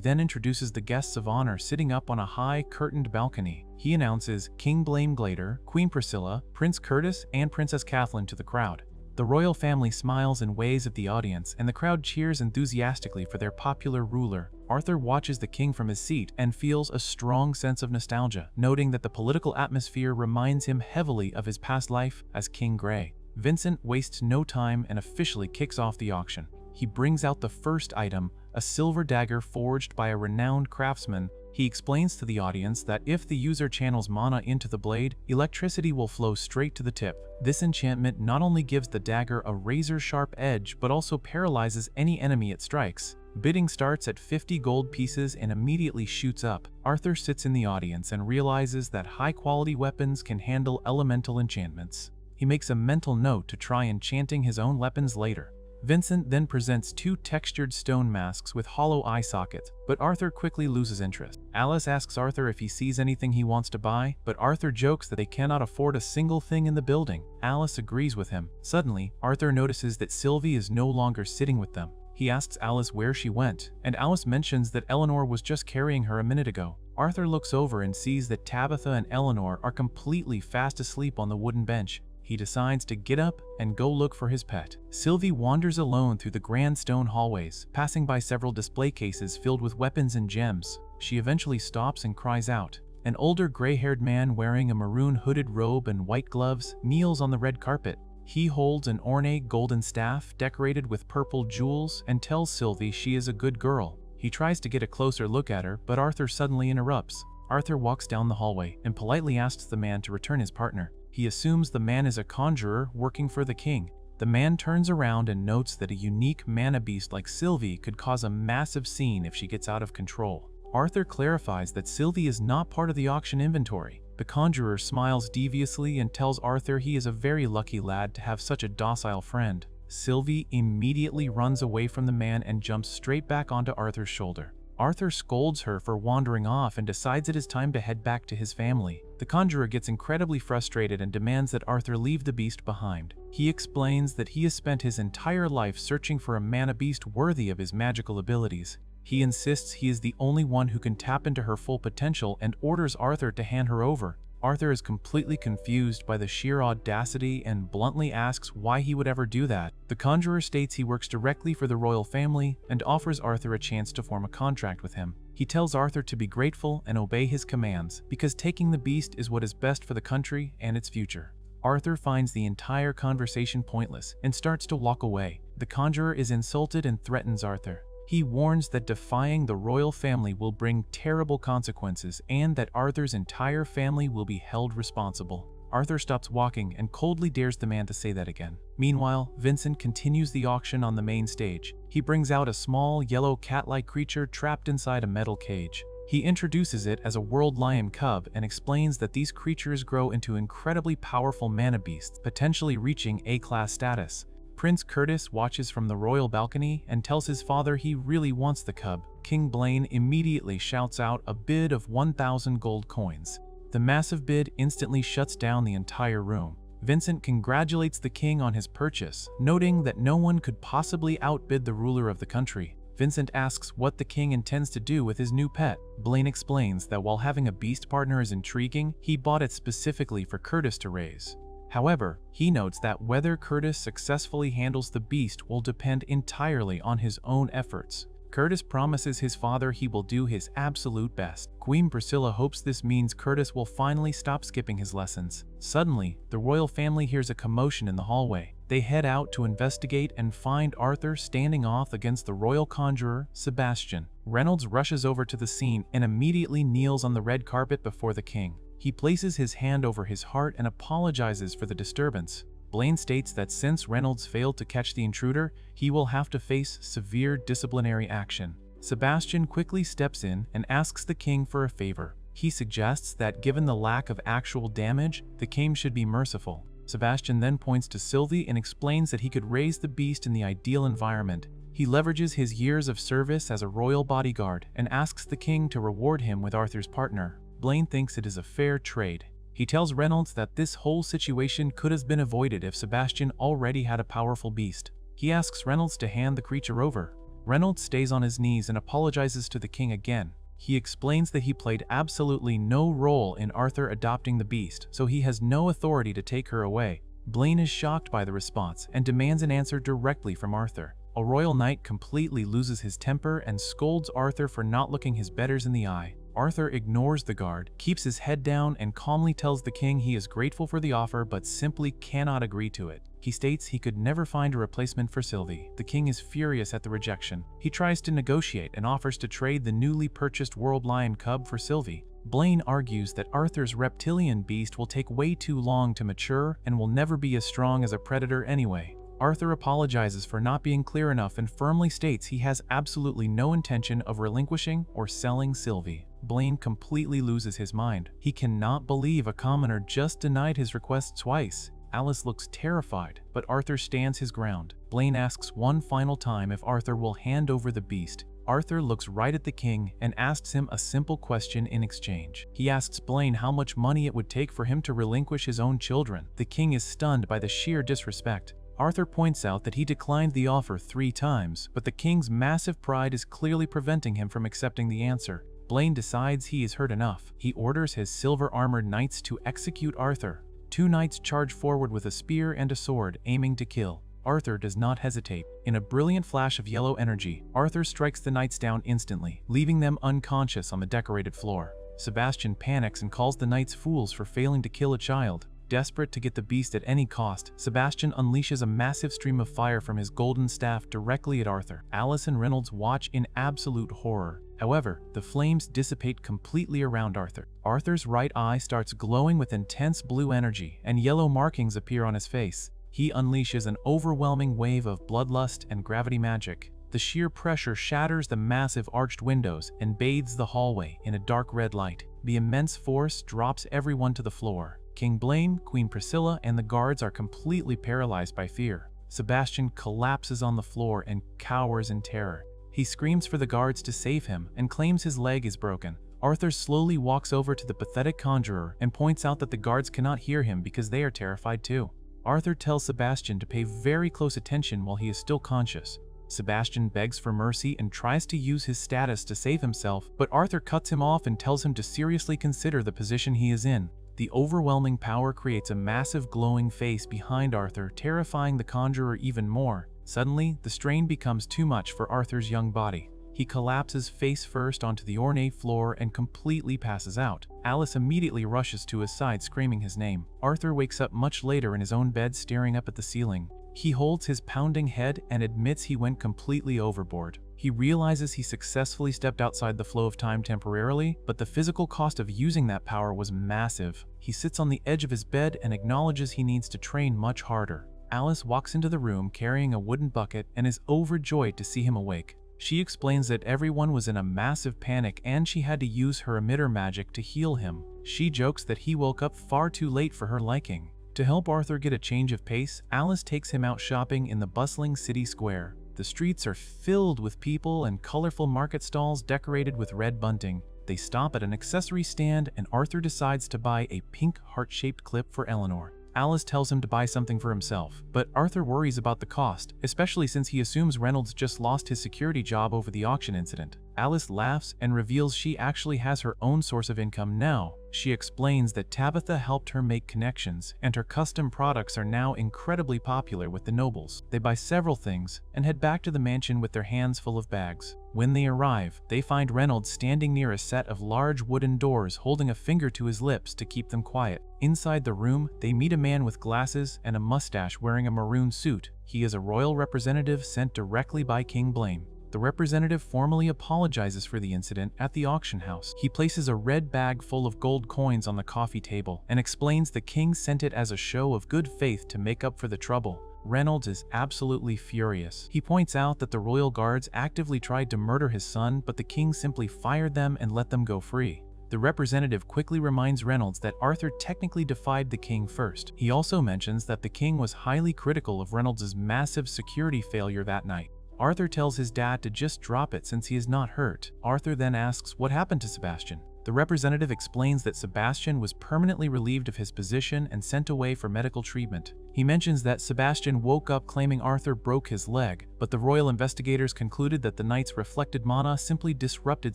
then introduces the guests of honor sitting up on a high, curtained balcony. He announces King Blame Glader, Queen Priscilla, Prince Curtis, and Princess Kathleen to the crowd. The royal family smiles and waves at the audience, and the crowd cheers enthusiastically for their popular ruler. Arthur watches the king from his seat and feels a strong sense of nostalgia, noting that the political atmosphere reminds him heavily of his past life as King Grey. Vincent wastes no time and officially kicks off the auction. He brings out the first item, a silver dagger forged by a renowned craftsman. He explains to the audience that if the user channels mana into the blade, electricity will flow straight to the tip. This enchantment not only gives the dagger a razor-sharp edge, but also paralyzes any enemy it strikes. Bidding starts at 50 gold pieces and immediately shoots up. Arthur sits in the audience and realizes that high-quality weapons can handle elemental enchantments. He makes a mental note to try enchanting his own weapons later. Vincent then presents 2 textured stone masks with hollow eye sockets, but Arthur quickly loses interest. Alice asks Arthur if he sees anything he wants to buy, but Arthur jokes that they cannot afford a single thing in the building. Alice agrees with him. Suddenly, Arthur notices that Sylvie is no longer sitting with them. He asks Alice where she went, and Alice mentions that Eleanor was just carrying her a minute ago. Arthur looks over and sees that Tabitha and Eleanor are completely fast asleep on the wooden bench. He decides to get up and go look for his pet. Sylvie wanders alone through the grand stone hallways, passing by several display cases filled with weapons and gems. She eventually stops and cries out. An older gray-haired man wearing a maroon hooded robe and white gloves kneels on the red carpet. He holds an ornate golden staff decorated with purple jewels and tells Sylvie she is a good girl. He tries to get a closer look at her, but Arthur suddenly interrupts. Arthur walks down the hallway and politely asks the man to return his partner. He assumes the man is a conjurer working for the king. The man turns around and notes that a unique mana beast like Sylvie could cause a massive scene if she gets out of control. Arthur clarifies that Sylvie is not part of the auction inventory. The conjurer smiles deviously and tells Arthur he is a very lucky lad to have such a docile friend. Sylvie immediately runs away from the man and jumps straight back onto Arthur's shoulder. Arthur scolds her for wandering off and decides it is time to head back to his family. The conjurer gets incredibly frustrated and demands that Arthur leave the beast behind. He explains that he has spent his entire life searching for a mana beast worthy of his magical abilities. He insists he is the only one who can tap into her full potential and orders Arthur to hand her over. Arthur is completely confused by the sheer audacity and bluntly asks why he would ever do that. The conjurer states he works directly for the royal family and offers Arthur a chance to form a contract with him. He tells Arthur to be grateful and obey his commands because taking the beast is what is best for the country and its future. Arthur finds the entire conversation pointless and starts to walk away. The conjurer is insulted and threatens Arthur. He warns that defying the royal family will bring terrible consequences and that Arthur's entire family will be held responsible. Arthur stops walking and coldly dares the man to say that again. Meanwhile, Vincent continues the auction on the main stage. He brings out a small, yellow cat-like creature trapped inside a metal cage. He introduces it as a world lion cub and explains that these creatures grow into incredibly powerful mana beasts, potentially reaching A-class status. Prince Curtis watches from the royal balcony and tells his father he really wants the cub. King Blaine immediately shouts out a bid of 1,000 gold coins. The massive bid instantly shuts down the entire room. Vincent congratulates the king on his purchase, noting that no one could possibly outbid the ruler of the country. Vincent asks what the king intends to do with his new pet. Blaine explains that while having a beast partner is intriguing, he bought it specifically for Curtis to raise. However, he notes that whether Curtis successfully handles the beast will depend entirely on his own efforts. Curtis promises his father he will do his absolute best. Queen Priscilla hopes this means Curtis will finally stop skipping his lessons. Suddenly, the royal family hears a commotion in the hallway. They head out to investigate and find Arthur standing off against the royal conjurer, Sebastian. Reynolds rushes over to the scene and immediately kneels on the red carpet before the king. He places his hand over his heart and apologizes for the disturbance. Blaine states that since Reynolds failed to catch the intruder, he will have to face severe disciplinary action. Sebastian quickly steps in and asks the king for a favor. He suggests that given the lack of actual damage, the king should be merciful. Sebastian then points to Sylvie and explains that he could raise the beast in the ideal environment. He leverages his years of service as a royal bodyguard and asks the king to reward him with Arthur's partner. Blaine thinks it is a fair trade. He tells Reynolds that this whole situation could have been avoided if Sebastian already had a powerful beast. He asks Reynolds to hand the creature over. Reynolds stays on his knees and apologizes to the king again. He explains that he played absolutely no role in Arthur adopting the beast, so he has no authority to take her away. Blaine is shocked by the response and demands an answer directly from Arthur. A royal knight completely loses his temper and scolds Arthur for not looking his betters in the eye. Arthur ignores the guard, keeps his head down, and calmly tells the king he is grateful for the offer but simply cannot agree to it. He states he could never find a replacement for Sylvie. The king is furious at the rejection. He tries to negotiate and offers to trade the newly purchased world lion cub for Sylvie. Blaine argues that Arthur's reptilian beast will take way too long to mature and will never be as strong as a predator anyway. Arthur apologizes for not being clear enough and firmly states he has absolutely no intention of relinquishing or selling Sylvie. Blaine completely loses his mind. He cannot believe a commoner just denied his request twice. Alice looks terrified, but Arthur stands his ground. Blaine asks one final time if Arthur will hand over the beast. Arthur looks right at the king and asks him a simple question in exchange. He asks Blaine how much money it would take for him to relinquish his own children. The king is stunned by the sheer disrespect. Arthur points out that he declined the offer 3 times, but the king's massive pride is clearly preventing him from accepting the answer. Blaine decides he has heard enough. He orders his silver-armored knights to execute Arthur. 2 knights charge forward with a spear and a sword, aiming to kill. Arthur does not hesitate. In a brilliant flash of yellow energy, Arthur strikes the knights down instantly, leaving them unconscious on the decorated floor. Sebastian panics and calls the knights fools for failing to kill a child. Desperate to get the beast at any cost, Sebastian unleashes a massive stream of fire from his golden staff directly at Arthur. Alice and Reynolds watch in absolute horror. However, the flames dissipate completely around Arthur. Arthur's right eye starts glowing with intense blue energy, and yellow markings appear on his face. He unleashes an overwhelming wave of bloodlust and gravity magic. The sheer pressure shatters the massive arched windows and bathes the hallway in a dark red light. The immense force drops everyone to the floor. King Blaine, Queen Priscilla, and the guards are completely paralyzed by fear. Sebastian collapses on the floor and cowers in terror. He screams for the guards to save him and claims his leg is broken. Arthur slowly walks over to the pathetic conjurer and points out that the guards cannot hear him because they are terrified too. Arthur tells Sebastian to pay very close attention while he is still conscious. Sebastian begs for mercy and tries to use his status to save himself, but Arthur cuts him off and tells him to seriously consider the position he is in. The overwhelming power creates a massive glowing face behind Arthur, terrifying the conjurer even more. Suddenly, the strain becomes too much for Arthur's young body. He collapses face first onto the ornate floor and completely passes out. Alice immediately rushes to his side, screaming his name. Arthur wakes up much later in his own bed, staring up at the ceiling. He holds his pounding head and admits he went completely overboard. He realizes he successfully stepped outside the flow of time temporarily, but the physical cost of using that power was massive. He sits on the edge of his bed and acknowledges he needs to train much harder. Alice walks into the room carrying a wooden bucket and is overjoyed to see him awake. She explains that everyone was in a massive panic and she had to use her emitter magic to heal him. She jokes that he woke up far too late for her liking. To help Arthur get a change of pace, Alice takes him out shopping in the bustling city square. The streets are filled with people and colorful market stalls decorated with red bunting. They stop at an accessory stand and Arthur decides to buy a pink heart-shaped clip for Eleanor. Alice tells him to buy something for himself, but Arthur worries about the cost, especially since he assumes Reynolds just lost his security job over the auction incident. Alice laughs and reveals she actually has her own source of income now. She explains that Tabitha helped her make connections, and her custom products are now incredibly popular with the nobles. They buy several things and head back to the mansion with their hands full of bags. When they arrive, they find Reynolds standing near a set of large wooden doors holding a finger to his lips to keep them quiet. Inside the room, they meet a man with glasses and a mustache wearing a maroon suit. He is a royal representative sent directly by King Blame. The representative formally apologizes for the incident at the auction house. He places a red bag full of gold coins on the coffee table and explains the king sent it as a show of good faith to make up for the trouble. Reynolds is absolutely furious. He points out that the royal guards actively tried to murder his son, but the king simply fired them and let them go free. The representative quickly reminds Reynolds that Arthur technically defied the king first. He also mentions that the king was highly critical of Reynolds' massive security failure that night. Arthur tells his dad to just drop it since he is not hurt. Arthur then asks what happened to Sebastian. The representative explains that Sebastian was permanently relieved of his position and sent away for medical treatment. He mentions that Sebastian woke up claiming Arthur broke his leg, but the royal investigators concluded that the knight's reflected mana simply disrupted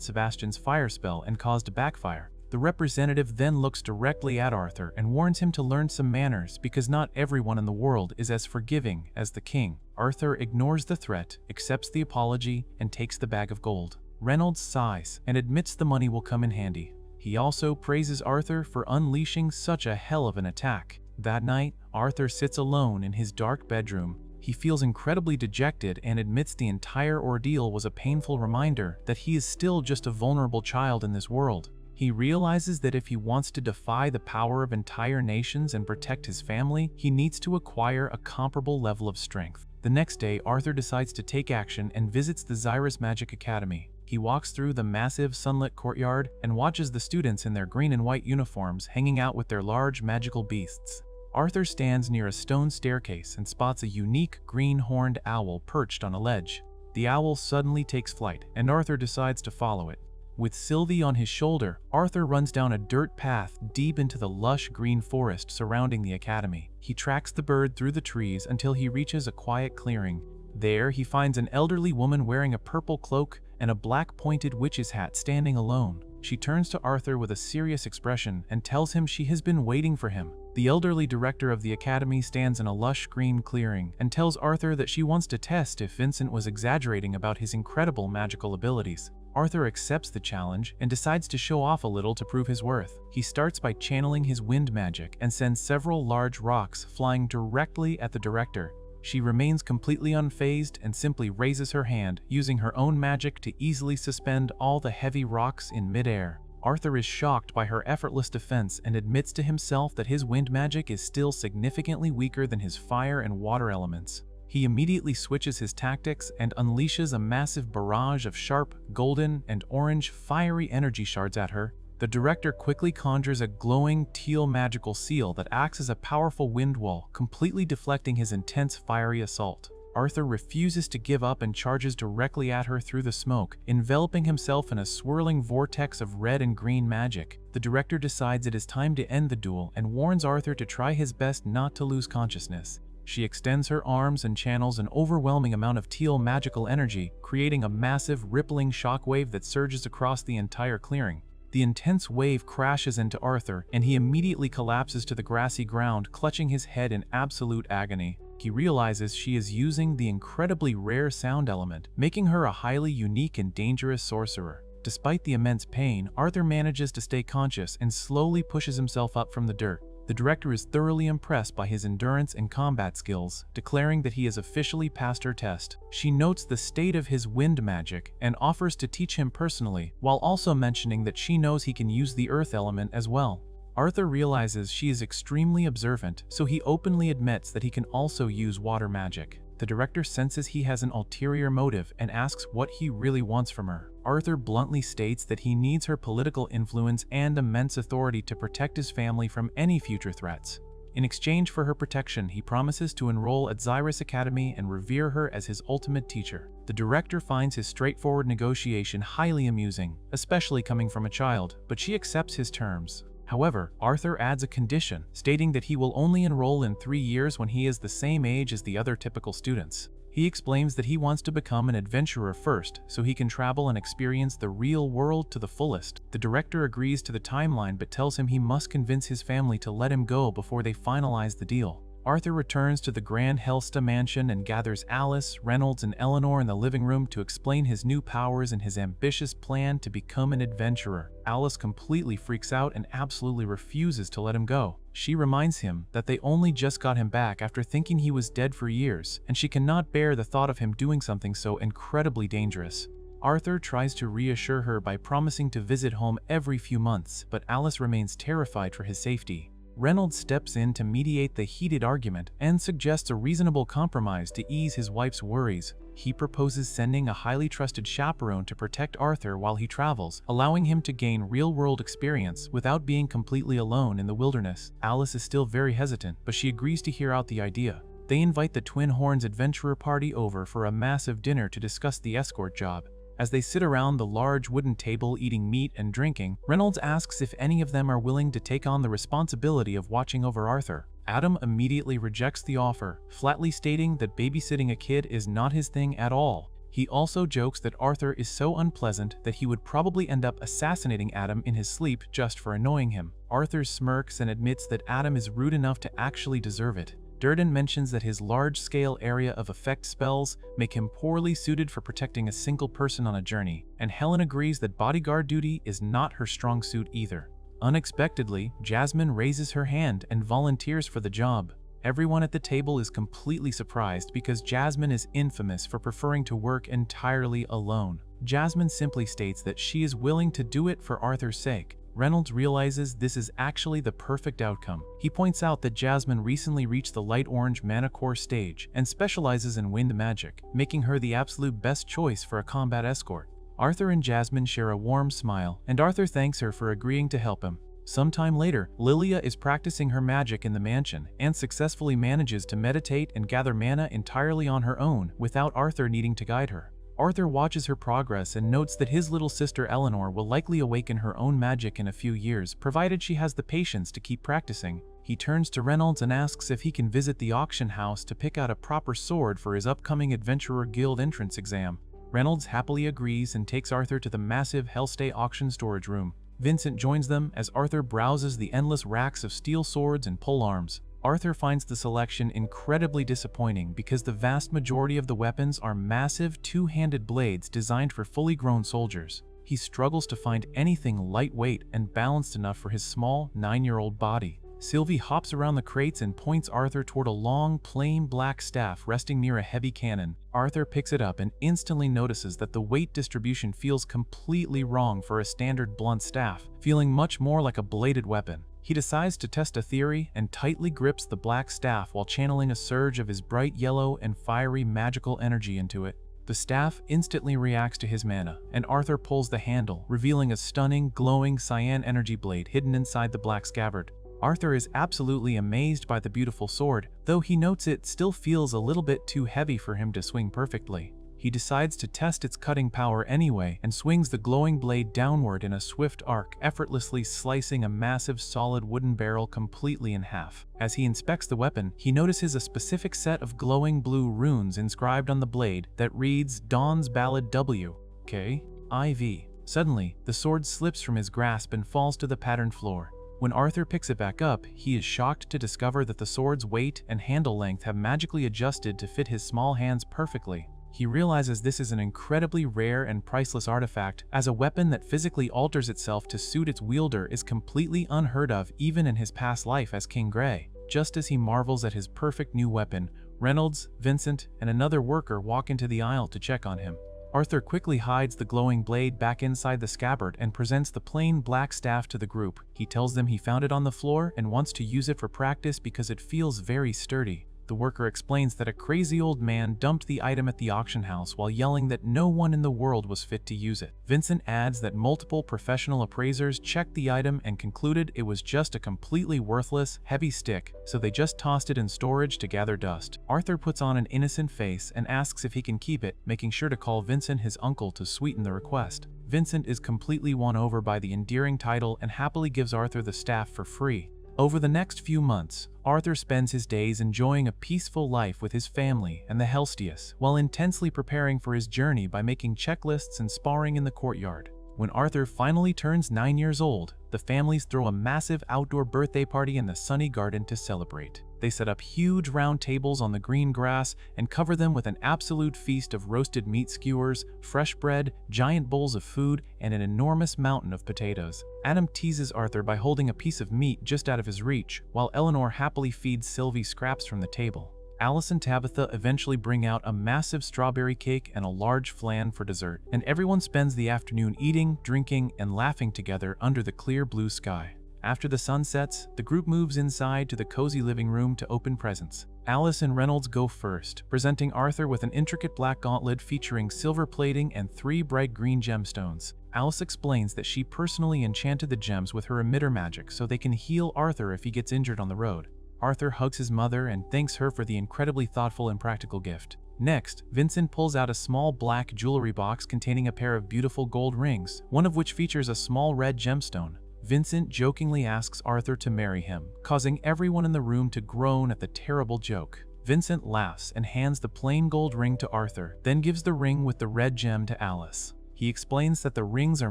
Sebastian's fire spell and caused a backfire. The representative then looks directly at Arthur and warns him to learn some manners because not everyone in the world is as forgiving as the king. Arthur ignores the threat, accepts the apology, and takes the bag of gold. Reynolds sighs and admits the money will come in handy. He also praises Arthur for unleashing such a hell of an attack. That night, Arthur sits alone in his dark bedroom. He feels incredibly dejected and admits the entire ordeal was a painful reminder that he is still just a vulnerable child in this world. He realizes that if he wants to defy the power of entire nations and protect his family, he needs to acquire a comparable level of strength. The next day, Arthur decides to take action and visits the Xyrus Magic Academy. He walks through the massive sunlit courtyard and watches the students in their green and white uniforms hanging out with their large magical beasts. Arthur stands near a stone staircase and spots a unique green-horned owl perched on a ledge. The owl suddenly takes flight, and Arthur decides to follow it. With Sylvie on his shoulder, Arthur runs down a dirt path deep into the lush green forest surrounding the academy. He tracks the bird through the trees until he reaches a quiet clearing. There, he finds an elderly woman wearing a purple cloak and a black pointed witch's hat standing alone. She turns to Arthur with a serious expression and tells him she has been waiting for him. The elderly director of the academy stands in a lush green clearing and tells Arthur that she wants to test if Vincent was exaggerating about his incredible magical abilities. Arthur accepts the challenge and decides to show off a little to prove his worth. He starts by channeling his wind magic and sends several large rocks flying directly at the director. She remains completely unfazed and simply raises her hand, using her own magic to easily suspend all the heavy rocks in midair. Arthur is shocked by her effortless defense and admits to himself that his wind magic is still significantly weaker than his fire and water elements. He immediately switches his tactics and unleashes a massive barrage of sharp, golden, and orange fiery energy shards at her. The director quickly conjures a glowing teal magical seal that acts as a powerful wind wall, completely deflecting his intense fiery assault. Arthur refuses to give up and charges directly at her through the smoke, enveloping himself in a swirling vortex of red and green magic. The director decides it is time to end the duel and warns Arthur to try his best not to lose consciousness. She extends her arms and channels an overwhelming amount of teal magical energy, creating a massive rippling shockwave that surges across the entire clearing. The intense wave crashes into Arthur, and he immediately collapses to the grassy ground, clutching his head in absolute agony. He realizes she is using the incredibly rare sound element, making her a highly unique and dangerous sorcerer. Despite the immense pain, Arthur manages to stay conscious and slowly pushes himself up from the dirt. The director is thoroughly impressed by his endurance and combat skills, declaring that he has officially passed her test. She notes the state of his wind magic and offers to teach him personally, while also mentioning that she knows he can use the earth element as well. Arthur realizes she is extremely observant, so he openly admits that he can also use water magic. The director senses he has an ulterior motive and asks what he really wants from her. Arthur bluntly states that he needs her political influence and immense authority to protect his family from any future threats. In exchange for her protection, he promises to enroll at Xyrus Academy and revere her as his ultimate teacher. The director finds his straightforward negotiation highly amusing, especially coming from a child, but she accepts his terms. However, Arthur adds a condition, stating that he will only enroll in 3 years when he is the same age as the other typical students. He explains that he wants to become an adventurer first, so he can travel and experience the real world to the fullest. The director agrees to the timeline but tells him he must convince his family to let him go before they finalize the deal. Arthur returns to the Grand Helsta mansion and gathers Alice, Reynolds, and Eleanor in the living room to explain his new powers and his ambitious plan to become an adventurer. Alice completely freaks out and absolutely refuses to let him go. She reminds him that they only just got him back after thinking he was dead for years, and she cannot bear the thought of him doing something so incredibly dangerous. Arthur tries to reassure her by promising to visit home every few months, but Alice remains terrified for his safety. Reynolds steps in to mediate the heated argument and suggests a reasonable compromise to ease his wife's worries. He proposes sending a highly trusted chaperone to protect Arthur while he travels, allowing him to gain real-world experience without being completely alone in the wilderness. Alice is still very hesitant, but she agrees to hear out the idea. They invite the Twin Horns adventurer party over for a massive dinner to discuss the escort job. As they sit around the large wooden table eating meat and drinking, Reynolds asks if any of them are willing to take on the responsibility of watching over Arthur. Adam immediately rejects the offer, flatly stating that babysitting a kid is not his thing at all. He also jokes that Arthur is so unpleasant that he would probably end up assassinating Adam in his sleep just for annoying him. Arthur smirks and admits that Adam is rude enough to actually deserve it. Durden mentions that his large-scale area of effect spells make him poorly suited for protecting a single person on a journey, and Helen agrees that bodyguard duty is not her strong suit either. Unexpectedly, Jasmine raises her hand and volunteers for the job. Everyone at the table is completely surprised because Jasmine is infamous for preferring to work entirely alone. Jasmine simply states that she is willing to do it for Arthur's sake. Reynolds realizes this is actually the perfect outcome. He points out that Jasmine recently reached the light orange mana core stage and specializes in wind magic, making her the absolute best choice for a combat escort. Arthur and Jasmine share a warm smile, and Arthur thanks her for agreeing to help him. Sometime later, Lilia is practicing her magic in the mansion and successfully manages to meditate and gather mana entirely on her own without Arthur needing to guide her. Arthur watches her progress and notes that his little sister Eleanor will likely awaken her own magic in a few years, provided she has the patience to keep practicing. He turns to Reynolds and asks if he can visit the auction house to pick out a proper sword for his upcoming Adventurer Guild entrance exam. Reynolds happily agrees and takes Arthur to the massive Hellstay auction storage room. Vincent joins them as Arthur browses the endless racks of steel swords and polearms. Arthur finds the selection incredibly disappointing because the vast majority of the weapons are massive two-handed blades designed for fully grown soldiers. He struggles to find anything lightweight and balanced enough for his small, 9-year-old body. Sylvie hops around the crates and points Arthur toward a long, plain black staff resting near a heavy cannon. Arthur picks it up and instantly notices that the weight distribution feels completely wrong for a standard blunt staff, feeling much more like a bladed weapon. He decides to test a theory and tightly grips the black staff while channeling a surge of his bright yellow and fiery magical energy into it. The staff instantly reacts to his mana, and Arthur pulls the handle, revealing a stunning, glowing cyan energy blade hidden inside the black scabbard. Arthur is absolutely amazed by the beautiful sword, though he notes it still feels a little bit too heavy for him to swing perfectly. He decides to test its cutting power anyway and swings the glowing blade downward in a swift arc, effortlessly slicing a massive solid wooden barrel completely in half. As he inspects the weapon, he notices a specific set of glowing blue runes inscribed on the blade that reads Dawn's Ballad W. K. IV. Suddenly, the sword slips from his grasp and falls to the patterned floor. When Arthur picks it back up, he is shocked to discover that the sword's weight and handle length have magically adjusted to fit his small hands perfectly. He realizes this is an incredibly rare and priceless artifact, as a weapon that physically alters itself to suit its wielder is completely unheard of even in his past life as King Gray. Just as he marvels at his perfect new weapon, Reynolds, Vincent, and another worker walk into the aisle to check on him. Arthur quickly hides the glowing blade back inside the scabbard and presents the plain black staff to the group. He tells them he found it on the floor and wants to use it for practice because it feels very sturdy. The worker explains that a crazy old man dumped the item at the auction house while yelling that no one in the world was fit to use it. Vincent adds that multiple professional appraisers checked the item and concluded it was just a completely worthless, heavy stick, so they just tossed it in storage to gather dust. Arthur puts on an innocent face and asks if he can keep it, making sure to call Vincent his uncle to sweeten the request. Vincent is completely won over by the endearing title and happily gives Arthur the staff for free. Over the next few months, Arthur spends his days enjoying a peaceful life with his family and the Helstius, while intensely preparing for his journey by making checklists and sparring in the courtyard. When Arthur finally turns 9 years old, the families throw a massive outdoor birthday party in the sunny garden to celebrate. They set up huge round tables on the green grass and cover them with an absolute feast of roasted meat skewers, fresh bread, giant bowls of food, and an enormous mountain of potatoes. Adam teases Arthur by holding a piece of meat just out of his reach, while Eleanor happily feeds Sylvie scraps from the table. Alice and Tabitha eventually bring out a massive strawberry cake and a large flan for dessert, and everyone spends the afternoon eating, drinking, and laughing together under the clear blue sky. After the sun sets, the group moves inside to the cozy living room to open presents. Alice and Reynolds go first, presenting Arthur with an intricate black gauntlet featuring silver plating and 3 bright green gemstones. Alice explains that she personally enchanted the gems with her emitter magic so they can heal Arthur if he gets injured on the road. Arthur hugs his mother and thanks her for the incredibly thoughtful and practical gift. Next, Vincent pulls out a small black jewelry box containing a pair of beautiful gold rings, one of which features a small red gemstone. Vincent jokingly asks Arthur to marry him, causing everyone in the room to groan at the terrible joke. Vincent laughs and hands the plain gold ring to Arthur, then gives the ring with the red gem to Alice. He explains that the rings are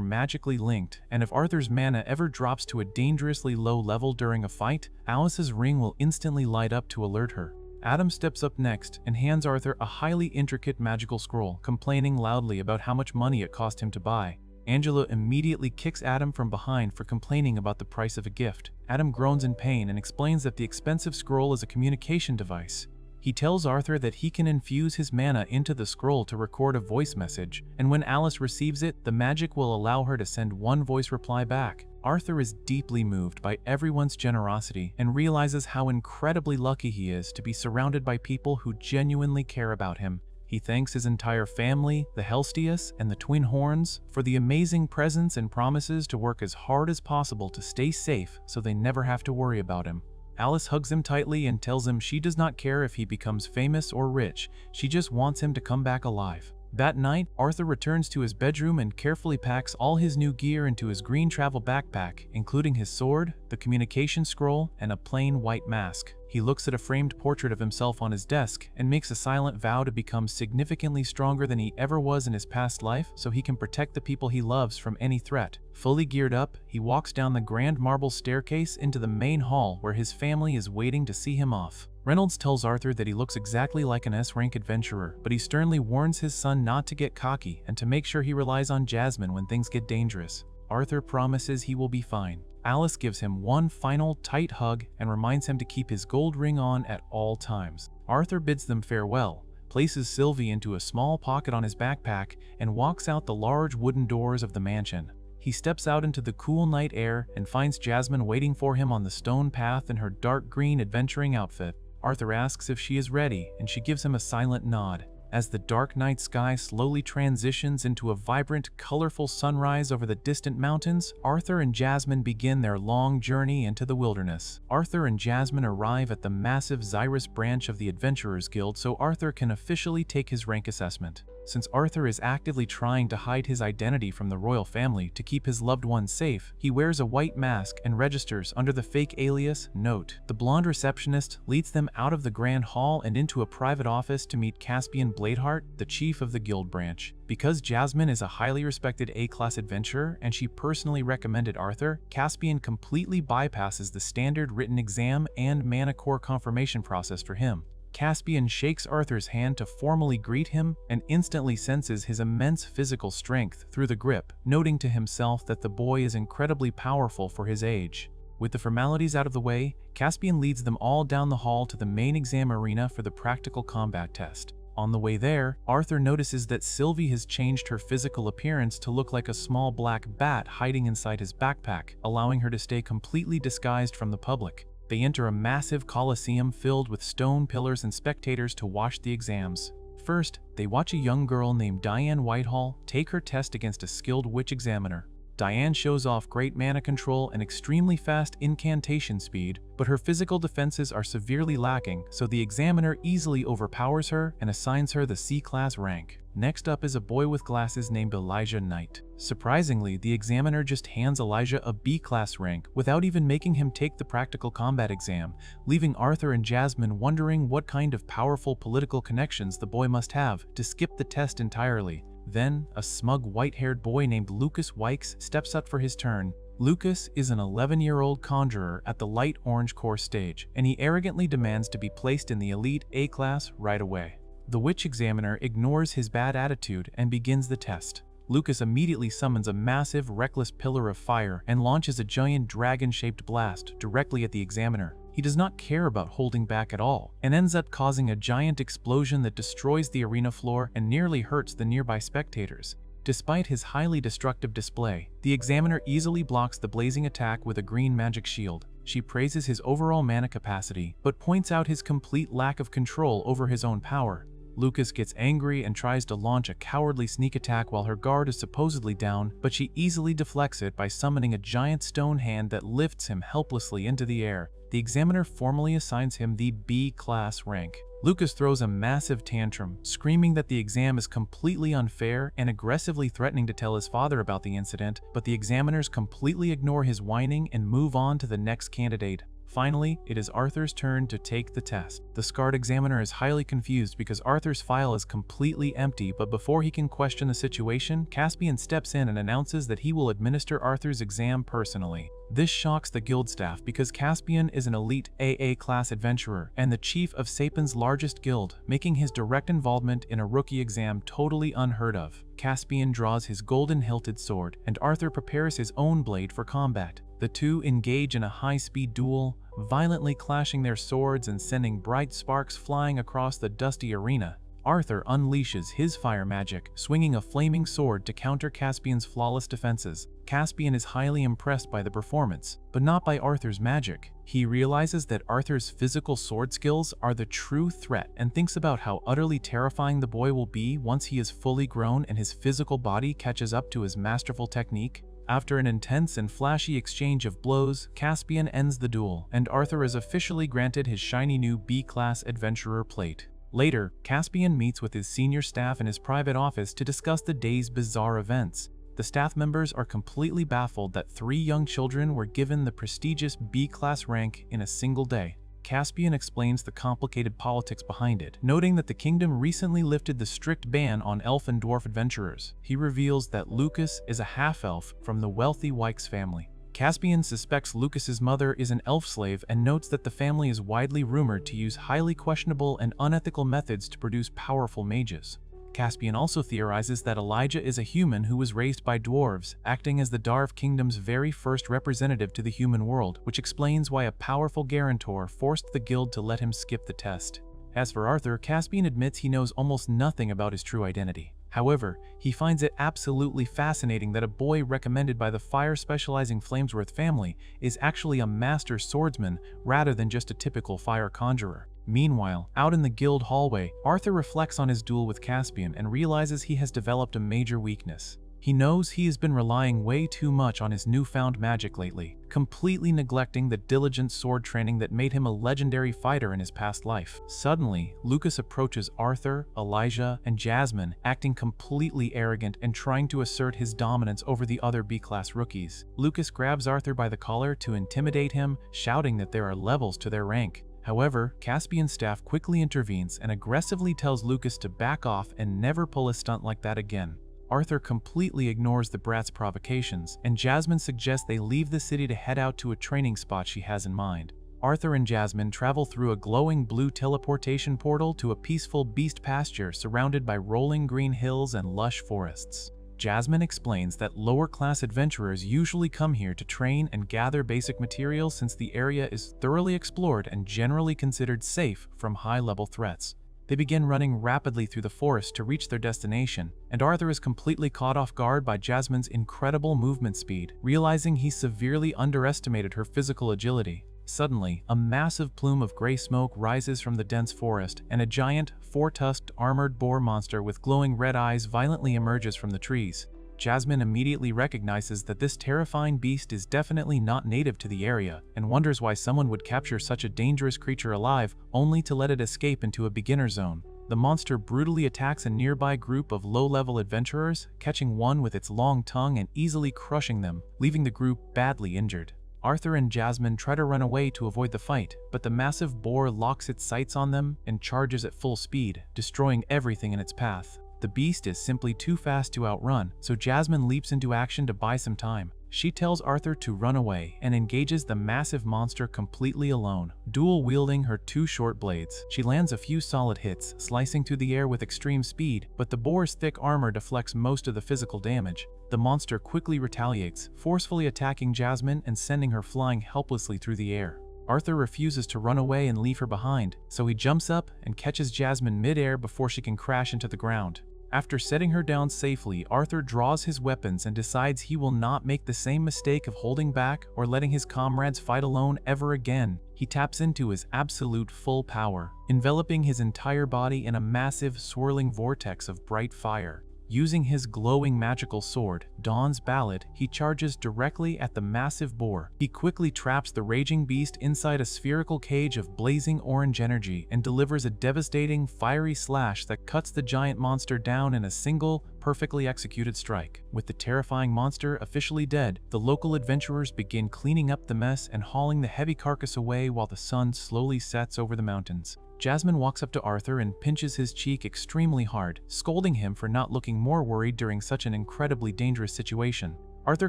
magically linked, and if Arthur's mana ever drops to a dangerously low level during a fight, Alice's ring will instantly light up to alert her. Adam steps up next and hands Arthur a highly intricate magical scroll, complaining loudly about how much money it cost him to buy. Angela immediately kicks Adam from behind for complaining about the price of a gift. Adam groans in pain and explains that the expensive scroll is a communication device. He tells Arthur that he can infuse his mana into the scroll to record a voice message, and when Alice receives it, the magic will allow her to send one voice reply back. Arthur is deeply moved by everyone's generosity and realizes how incredibly lucky he is to be surrounded by people who genuinely care about him. He thanks his entire family, the Helstius, and the Twin Horns for the amazing presents and promises to work as hard as possible to stay safe so they never have to worry about him. Alice hugs him tightly and tells him she does not care if he becomes famous or rich, she just wants him to come back alive. That night, Arthur returns to his bedroom and carefully packs all his new gear into his green travel backpack, including his sword, the communication scroll, and a plain white mask. He looks at a framed portrait of himself on his desk and makes a silent vow to become significantly stronger than he ever was in his past life so he can protect the people he loves from any threat. Fully geared up, he walks down the grand marble staircase into the main hall where his family is waiting to see him off. Reynolds tells Arthur that he looks exactly like an S-rank adventurer, but he sternly warns his son not to get cocky and to make sure he relies on Jasmine when things get dangerous. Arthur promises he will be fine. Alice gives him one final tight hug and reminds him to keep his gold ring on at all times. Arthur bids them farewell, places Sylvie into a small pocket on his backpack, and walks out the large wooden doors of the mansion. He steps out into the cool night air and finds Jasmine waiting for him on the stone path in her dark green adventuring outfit. Arthur asks if she is ready, and she gives him a silent nod. As the dark night sky slowly transitions into a vibrant, colorful sunrise over the distant mountains, Arthur and Jasmine begin their long journey into the wilderness. Arthur and Jasmine arrive at the massive Xyrus branch of the Adventurers Guild so Arthur can officially take his rank assessment. Since Arthur is actively trying to hide his identity from the royal family to keep his loved ones safe, he wears a white mask and registers under the fake alias Note. The blonde receptionist leads them out of the grand hall and into a private office to meet Caspian Bladeheart, the chief of the guild branch. Because Jasmine is a highly respected A-class adventurer and she personally recommended Arthur, Caspian completely bypasses the standard written exam and mana core confirmation process for him. Caspian shakes Arthur's hand to formally greet him and instantly senses his immense physical strength through the grip, noting to himself that the boy is incredibly powerful for his age. With the formalities out of the way, Caspian leads them all down the hall to the main exam arena for the practical combat test. On the way there, Arthur notices that Sylvie has changed her physical appearance to look like a small black bat hiding inside his backpack, allowing her to stay completely disguised from the public. They enter a massive coliseum filled with stone pillars and spectators to watch the exams. First, they watch a young girl named Diane Whitehall take her test against a skilled witch examiner. Diane shows off great mana control and extremely fast incantation speed, but her physical defenses are severely lacking, so the examiner easily overpowers her and assigns her the C-class rank. Next up is a boy with glasses named Elijah Knight. Surprisingly, the examiner just hands Elijah a B-class rank without even making him take the practical combat exam, leaving Arthur and Jasmine wondering what kind of powerful political connections the boy must have to skip the test entirely. Then, a smug white-haired boy named Lucas Wykes steps up for his turn. Lucas is an 11-year-old conjurer at the light orange core stage, and he arrogantly demands to be placed in the elite A-class right away. The witch examiner ignores his bad attitude and begins the test. Lucas immediately summons a massive, reckless pillar of fire and launches a giant dragon-shaped blast directly at the examiner. He does not care about holding back at all, and ends up causing a giant explosion that destroys the arena floor and nearly hurts the nearby spectators. Despite his highly destructive display, the examiner easily blocks the blazing attack with a green magic shield. She praises his overall mana capacity, but points out his complete lack of control over his own power. Lucas gets angry and tries to launch a cowardly sneak attack while her guard is supposedly down, but she easily deflects it by summoning a giant stone hand that lifts him helplessly into the air. The examiner formally assigns him the B-class rank. Lucas throws a massive tantrum, screaming that the exam is completely unfair and aggressively threatening to tell his father about the incident, but the examiners completely ignore his whining and move on to the next candidate. Finally, it is Arthur's turn to take the test. The scarred examiner is highly confused because Arthur's file is completely empty, but before he can question the situation, Caspian steps in and announces that he will administer Arthur's exam personally. This shocks the guild staff because Caspian is an elite AA-class adventurer and the chief of Sapin's largest guild, making his direct involvement in a rookie exam totally unheard of. Caspian draws his golden-hilted sword, and Arthur prepares his own blade for combat. The two engage in a high-speed duel, violently clashing their swords and sending bright sparks flying across the dusty arena. Arthur unleashes his fire magic, swinging a flaming sword to counter Caspian's flawless defenses. Caspian is highly impressed by the performance, but not by Arthur's magic. He realizes that Arthur's physical sword skills are the true threat and thinks about how utterly terrifying the boy will be once he is fully grown and his physical body catches up to his masterful technique. After an intense and flashy exchange of blows, Caspian ends the duel, and Arthur is officially granted his shiny new B-class adventurer plate. Later, Caspian meets with his senior staff in his private office to discuss the day's bizarre events. The staff members are completely baffled that 3 young children were given the prestigious B-class rank in a single day. Caspian explains the complicated politics behind it, noting that the kingdom recently lifted the strict ban on elf and dwarf adventurers. He reveals that Lucas is a half-elf from the wealthy Wykes family. Caspian suspects Lucas's mother is an elf slave and notes that the family is widely rumored to use highly questionable and unethical methods to produce powerful mages. Caspian also theorizes that Elijah is a human who was raised by dwarves, acting as the Darv Kingdom's very first representative to the human world, which explains why a powerful guarantor forced the guild to let him skip the test. As for Arthur, Caspian admits he knows almost nothing about his true identity. However, he finds it absolutely fascinating that a boy recommended by the fire-specializing Flamesworth family is actually a master swordsman rather than just a typical fire conjurer. Meanwhile, out in the guild hallway, Arthur reflects on his duel with Caspian and realizes he has developed a major weakness. He knows he has been relying way too much on his newfound magic lately, completely neglecting the diligent sword training that made him a legendary fighter in his past life. Suddenly, Lucas approaches Arthur, Elijah, and Jasmine, acting completely arrogant and trying to assert his dominance over the other B-class rookies. Lucas grabs Arthur by the collar to intimidate him, shouting that there are levels to their rank. However, Caspian's staff quickly intervenes and aggressively tells Lucas to back off and never pull a stunt like that again. Arthur completely ignores the brat's provocations, and Jasmine suggests they leave the city to head out to a training spot she has in mind. Arthur and Jasmine travel through a glowing blue teleportation portal to a peaceful beast pasture surrounded by rolling green hills and lush forests. Jasmine explains that lower-class adventurers usually come here to train and gather basic materials since the area is thoroughly explored and generally considered safe from high-level threats. They begin running rapidly through the forest to reach their destination, and Arthur is completely caught off guard by Jasmine's incredible movement speed, realizing he severely underestimated her physical agility. Suddenly, a massive plume of gray smoke rises from the dense forest, and a giant, four-tusked, armored boar monster with glowing red eyes violently emerges from the trees. Jasmine immediately recognizes that this terrifying beast is definitely not native to the area, and wonders why someone would capture such a dangerous creature alive only to let it escape into a beginner zone. The monster brutally attacks a nearby group of low-level adventurers, catching one with its long tongue and easily crushing them, leaving the group badly injured. Arthur and Jasmine try to run away to avoid the fight, but the massive boar locks its sights on them and charges at full speed, destroying everything in its path. The beast is simply too fast to outrun, so Jasmine leaps into action to buy some time. She tells Arthur to run away and engages the massive monster completely alone, dual-wielding her two short blades. She lands a few solid hits, slicing through the air with extreme speed, but the boar's thick armor deflects most of the physical damage. The monster quickly retaliates, forcefully attacking Jasmine and sending her flying helplessly through the air. Arthur refuses to run away and leave her behind, so he jumps up and catches Jasmine mid-air before she can crash into the ground. After setting her down safely, Arthur draws his weapons and decides he will not make the same mistake of holding back or letting his comrades fight alone ever again. He taps into his absolute full power, enveloping his entire body in a massive, swirling vortex of bright fire. Using his glowing magical sword, Dawn's Ballad, he charges directly at the massive boar. He quickly traps the raging beast inside a spherical cage of blazing orange energy and delivers a devastating, fiery slash that cuts the giant monster down in a single, perfectly executed strike. With the terrifying monster officially dead, the local adventurers begin cleaning up the mess and hauling the heavy carcass away while the sun slowly sets over the mountains. Jasmine walks up to Arthur and pinches his cheek extremely hard, scolding him for not looking more worried during such an incredibly dangerous situation. Arthur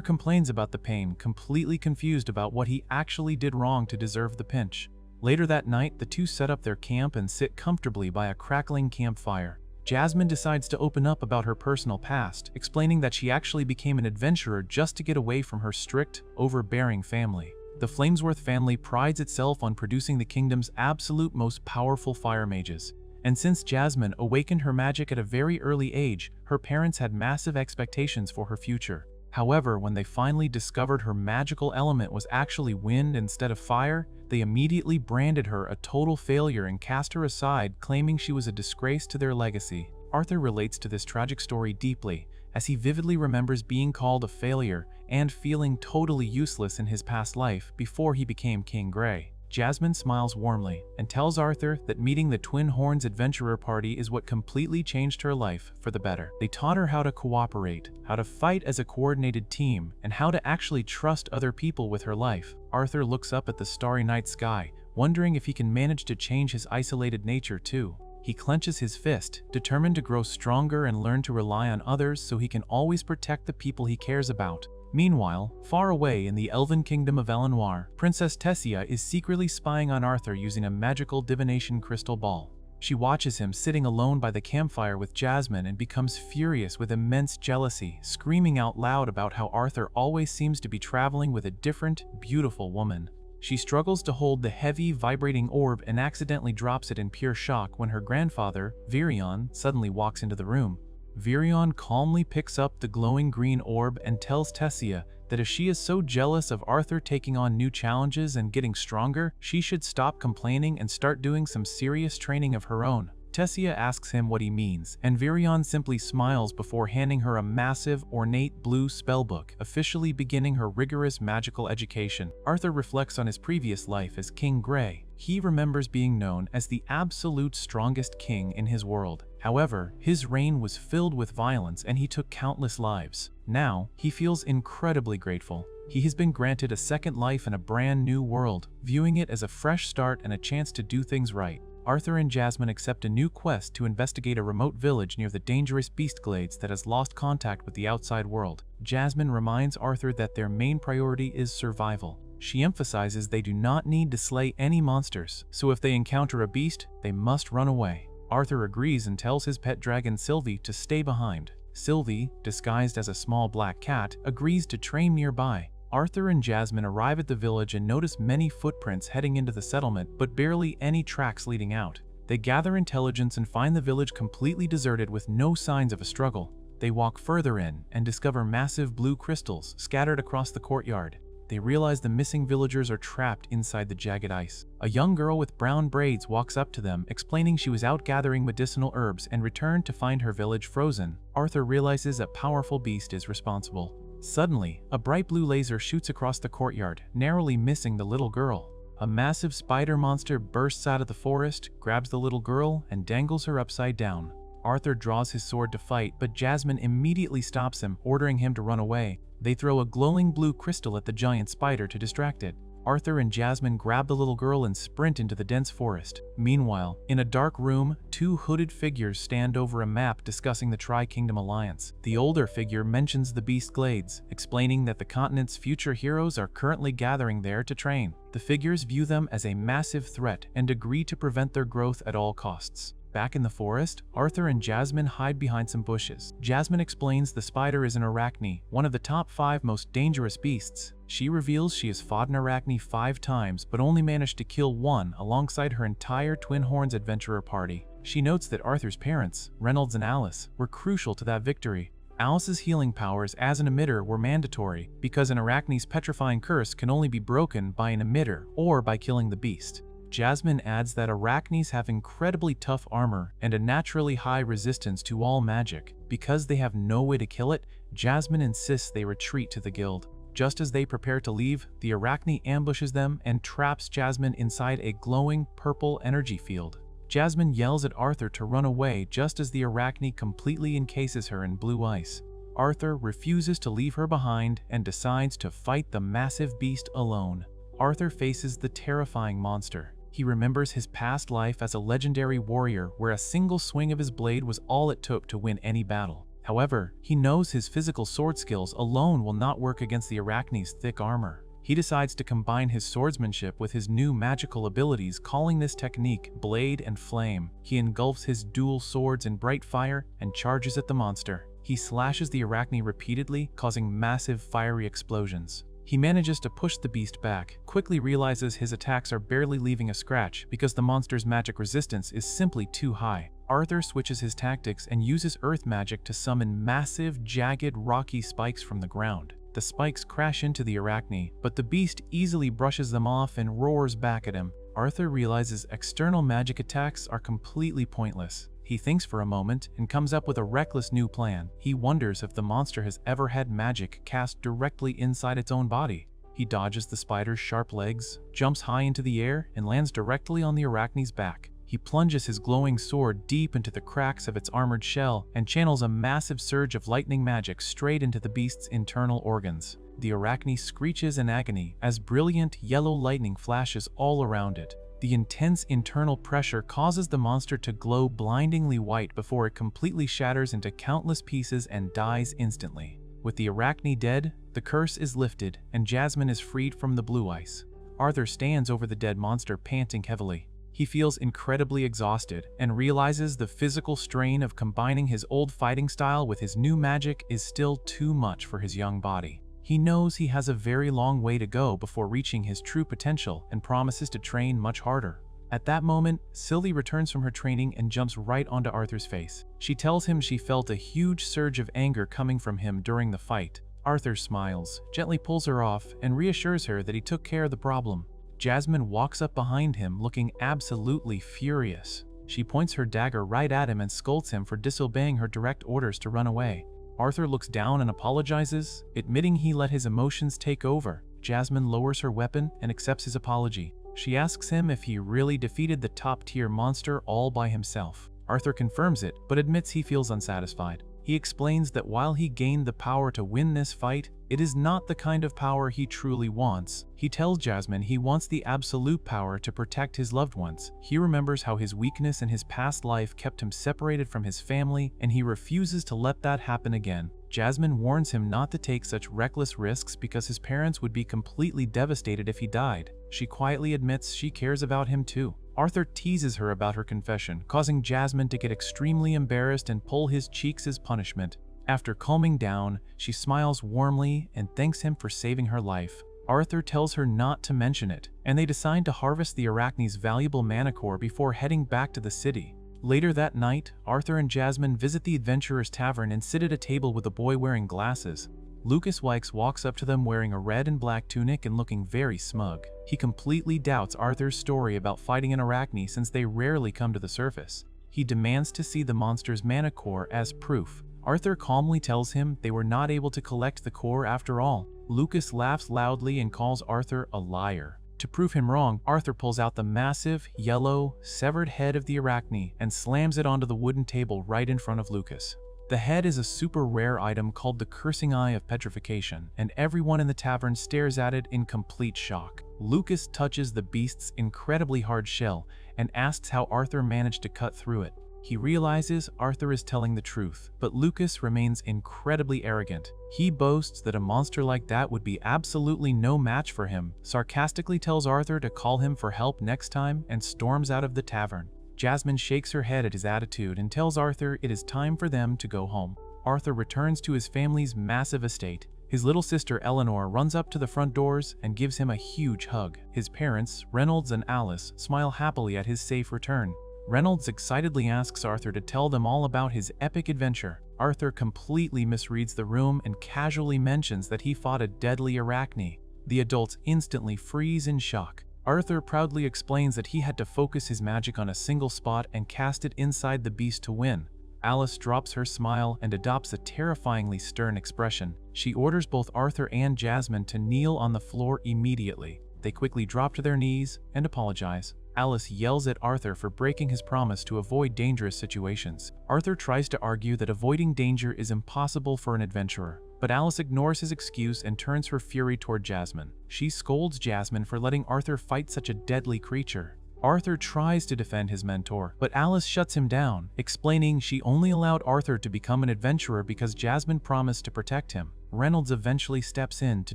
complains about the pain, completely confused about what he actually did wrong to deserve the pinch. Later that night, the two set up their camp and sit comfortably by a crackling campfire. Jasmine decides to open up about her personal past, explaining that she actually became an adventurer just to get away from her strict, overbearing family. The Flamesworth family prides itself on producing the kingdom's absolute most powerful fire mages. And since Jasmine awakened her magic at a very early age, her parents had massive expectations for her future. However, when they finally discovered her magical element was actually wind instead of fire, they immediately branded her a total failure and cast her aside, claiming she was a disgrace to their legacy. Arthur relates to this tragic story deeply, as he vividly remembers being called a failure and feeling totally useless in his past life before he became King Grey. Jasmine smiles warmly and tells Arthur that meeting the Twin Horns adventurer party is what completely changed her life for the better. They taught her how to cooperate, how to fight as a coordinated team, and how to actually trust other people with her life. Arthur looks up at the starry night sky, wondering if he can manage to change his isolated nature too. He clenches his fist, determined to grow stronger and learn to rely on others so he can always protect the people he cares about. Meanwhile, far away in the elven kingdom of Elenoir, Princess Tessia is secretly spying on Arthur using a magical divination crystal ball. She watches him sitting alone by the campfire with Jasmine and becomes furious with immense jealousy, screaming out loud about how Arthur always seems to be traveling with a different, beautiful woman. She struggles to hold the heavy, vibrating orb and accidentally drops it in pure shock when her grandfather, Virion, suddenly walks into the room. Virion calmly picks up the glowing green orb and tells Tessia that if she is so jealous of Arthur taking on new challenges and getting stronger, she should stop complaining and start doing some serious training of her own. Tessia asks him what he means, and Virion simply smiles before handing her a massive, ornate blue spellbook, officially beginning her rigorous magical education. Arthur reflects on his previous life as King Grey. He remembers being known as the absolute strongest king in his world. However, his reign was filled with violence and he took countless lives. Now, he feels incredibly grateful. He has been granted a second life in a brand new world, viewing it as a fresh start and a chance to do things right. Arthur and Jasmine accept a new quest to investigate a remote village near the dangerous beast glades that has lost contact with the outside world. Jasmine reminds Arthur that their main priority is survival. She emphasizes they do not need to slay any monsters, so if they encounter a beast, they must run away. Arthur agrees and tells his pet dragon Sylvie to stay behind. Sylvie, disguised as a small black cat, agrees to train nearby. Arthur and Jasmine arrive at the village and notice many footprints heading into the settlement, but barely any tracks leading out. They gather intelligence and find the village completely deserted with no signs of a struggle. They walk further in and discover massive blue crystals scattered across the courtyard. They realize the missing villagers are trapped inside the jagged ice. A young girl with brown braids walks up to them, explaining she was out gathering medicinal herbs and returned to find her village frozen. Arthur realizes a powerful beast is responsible. Suddenly, a bright blue laser shoots across the courtyard, narrowly missing the little girl. A massive spider monster bursts out of the forest, grabs the little girl, and dangles her upside down. Arthur draws his sword to fight, but Jasmine immediately stops him, ordering him to run away. They throw a glowing blue crystal at the giant spider to distract it. Arthur and Jasmine grab the little girl and sprint into the dense forest. Meanwhile, in a dark room, two hooded figures stand over a map discussing the Tri-Kingdom Alliance. The older figure mentions the Beast Glades, explaining that the continent's future heroes are currently gathering there to train. The figures view them as a massive threat and agree to prevent their growth at all costs. Back in the forest, Arthur and Jasmine hide behind some bushes. Jasmine explains the spider is an arachne, one of the top 5 most dangerous beasts. She reveals she has fought an arachne 5 times, but only managed to kill one alongside her entire Twin Horns adventurer party. She notes that Arthur's parents, Reynolds and Alice, were crucial to that victory. Alice's healing powers as an emitter were mandatory, because an arachne's petrifying curse can only be broken by an emitter or by killing the beast. Jasmine adds that arachnes have incredibly tough armor and a naturally high resistance to all magic. Because they have no way to kill it, Jasmine insists they retreat to the guild. Just as they prepare to leave, the arachne ambushes them and traps Jasmine inside a glowing purple energy field. Jasmine yells at Arthur to run away just as the arachne completely encases her in blue ice. Arthur refuses to leave her behind and decides to fight the massive beast alone. Arthur faces the terrifying monster. He remembers his past life as a legendary warrior where a single swing of his blade was all it took to win any battle. However, he knows his physical sword skills alone will not work against the arachne's thick armor. He decides to combine his swordsmanship with his new magical abilities, calling this technique Blade and Flame. He engulfs his dual swords in bright fire and charges at the monster. He slashes the arachne repeatedly, causing massive fiery explosions. He manages to push the beast back, quickly realizes his attacks are barely leaving a scratch because the monster's magic resistance is simply too high. Arthur switches his tactics and uses earth magic to summon massive, jagged, rocky spikes from the ground. The spikes crash into the arachne, but the beast easily brushes them off and roars back at him. Arthur realizes external magic attacks are completely pointless. He thinks for a moment and comes up with a reckless new plan. He wonders if the monster has ever had magic cast directly inside its own body. He dodges the spider's sharp legs, jumps high into the air, and lands directly on the arachne's back. He plunges his glowing sword deep into the cracks of its armored shell and channels a massive surge of lightning magic straight into the beast's internal organs. The arachne screeches in agony as brilliant yellow lightning flashes all around it. The intense internal pressure causes the monster to glow blindingly white before it completely shatters into countless pieces and dies instantly. With the arachne dead, the curse is lifted and Jasmine is freed from the blue ice. Arthur stands over the dead monster, panting heavily. He feels incredibly exhausted and realizes the physical strain of combining his old fighting style with his new magic is still too much for his young body. He knows he has a very long way to go before reaching his true potential and promises to train much harder. At that moment, Sylvie returns from her training and jumps right onto Arthur's face. She tells him she felt a huge surge of anger coming from him during the fight. Arthur smiles, gently pulls her off, and reassures her that he took care of the problem. Jasmine walks up behind him looking absolutely furious. She points her dagger right at him and scolds him for disobeying her direct orders to run away. Arthur looks down and apologizes, admitting he let his emotions take over. Jasmine lowers her weapon and accepts his apology. She asks him if he really defeated the top-tier monster all by himself. Arthur confirms it, but admits he feels unsatisfied. He explains that while he gained the power to win this fight, it is not the kind of power he truly wants. He tells Jasmine he wants the absolute power to protect his loved ones. He remembers how his weakness in his past life kept him separated from his family, and he refuses to let that happen again. Jasmine warns him not to take such reckless risks because his parents would be completely devastated if he died. She quietly admits she cares about him too. Arthur teases her about her confession, causing Jasmine to get extremely embarrassed and pull his cheeks as punishment. After calming down, she smiles warmly and thanks him for saving her life. Arthur tells her not to mention it, and they decide to harvest the Arachne's valuable manicore before heading back to the city. Later that night, Arthur and Jasmine visit the Adventurer's Tavern and sit at a table with a boy wearing glasses. Lucas Wykes walks up to them wearing a red and black tunic and looking very smug. He completely doubts Arthur's story about fighting an Arachne since they rarely come to the surface. He demands to see the monster's manicore as proof. Arthur calmly tells him they were not able to collect the core after all. Lucas laughs loudly and calls Arthur a liar. To prove him wrong, Arthur pulls out the massive, yellow, severed head of the Arachne and slams it onto the wooden table right in front of Lucas. The head is a super rare item called the Cursing Eye of Petrification, and everyone in the tavern stares at it in complete shock. Lucas touches the beast's incredibly hard shell and asks how Arthur managed to cut through it. He realizes Arthur is telling the truth, but Lucas remains incredibly arrogant. He boasts that a monster like that would be absolutely no match for him, sarcastically tells Arthur to call him for help next time, and storms out of the tavern. Jasmine shakes her head at his attitude and tells Arthur it is time for them to go home. Arthur returns to his family's massive estate. His little sister Eleanor runs up to the front doors and gives him a huge hug. His parents, Reynolds and Alice, smile happily at his safe return. Reynolds excitedly asks Arthur to tell them all about his epic adventure. Arthur completely misreads the room and casually mentions that he fought a deadly Arachne. The adults instantly freeze in shock. Arthur proudly explains that he had to focus his magic on a single spot and cast it inside the beast to win. Alice drops her smile and adopts a terrifyingly stern expression. She orders both Arthur and Jasmine to kneel on the floor immediately. They quickly drop to their knees and apologize. Alice yells at Arthur for breaking his promise to avoid dangerous situations. Arthur tries to argue that avoiding danger is impossible for an adventurer, but Alice ignores his excuse and turns her fury toward Jasmine. She scolds Jasmine for letting Arthur fight such a deadly creature. Arthur tries to defend his mentor, but Alice shuts him down, explaining she only allowed Arthur to become an adventurer because Jasmine promised to protect him. Reynolds eventually steps in to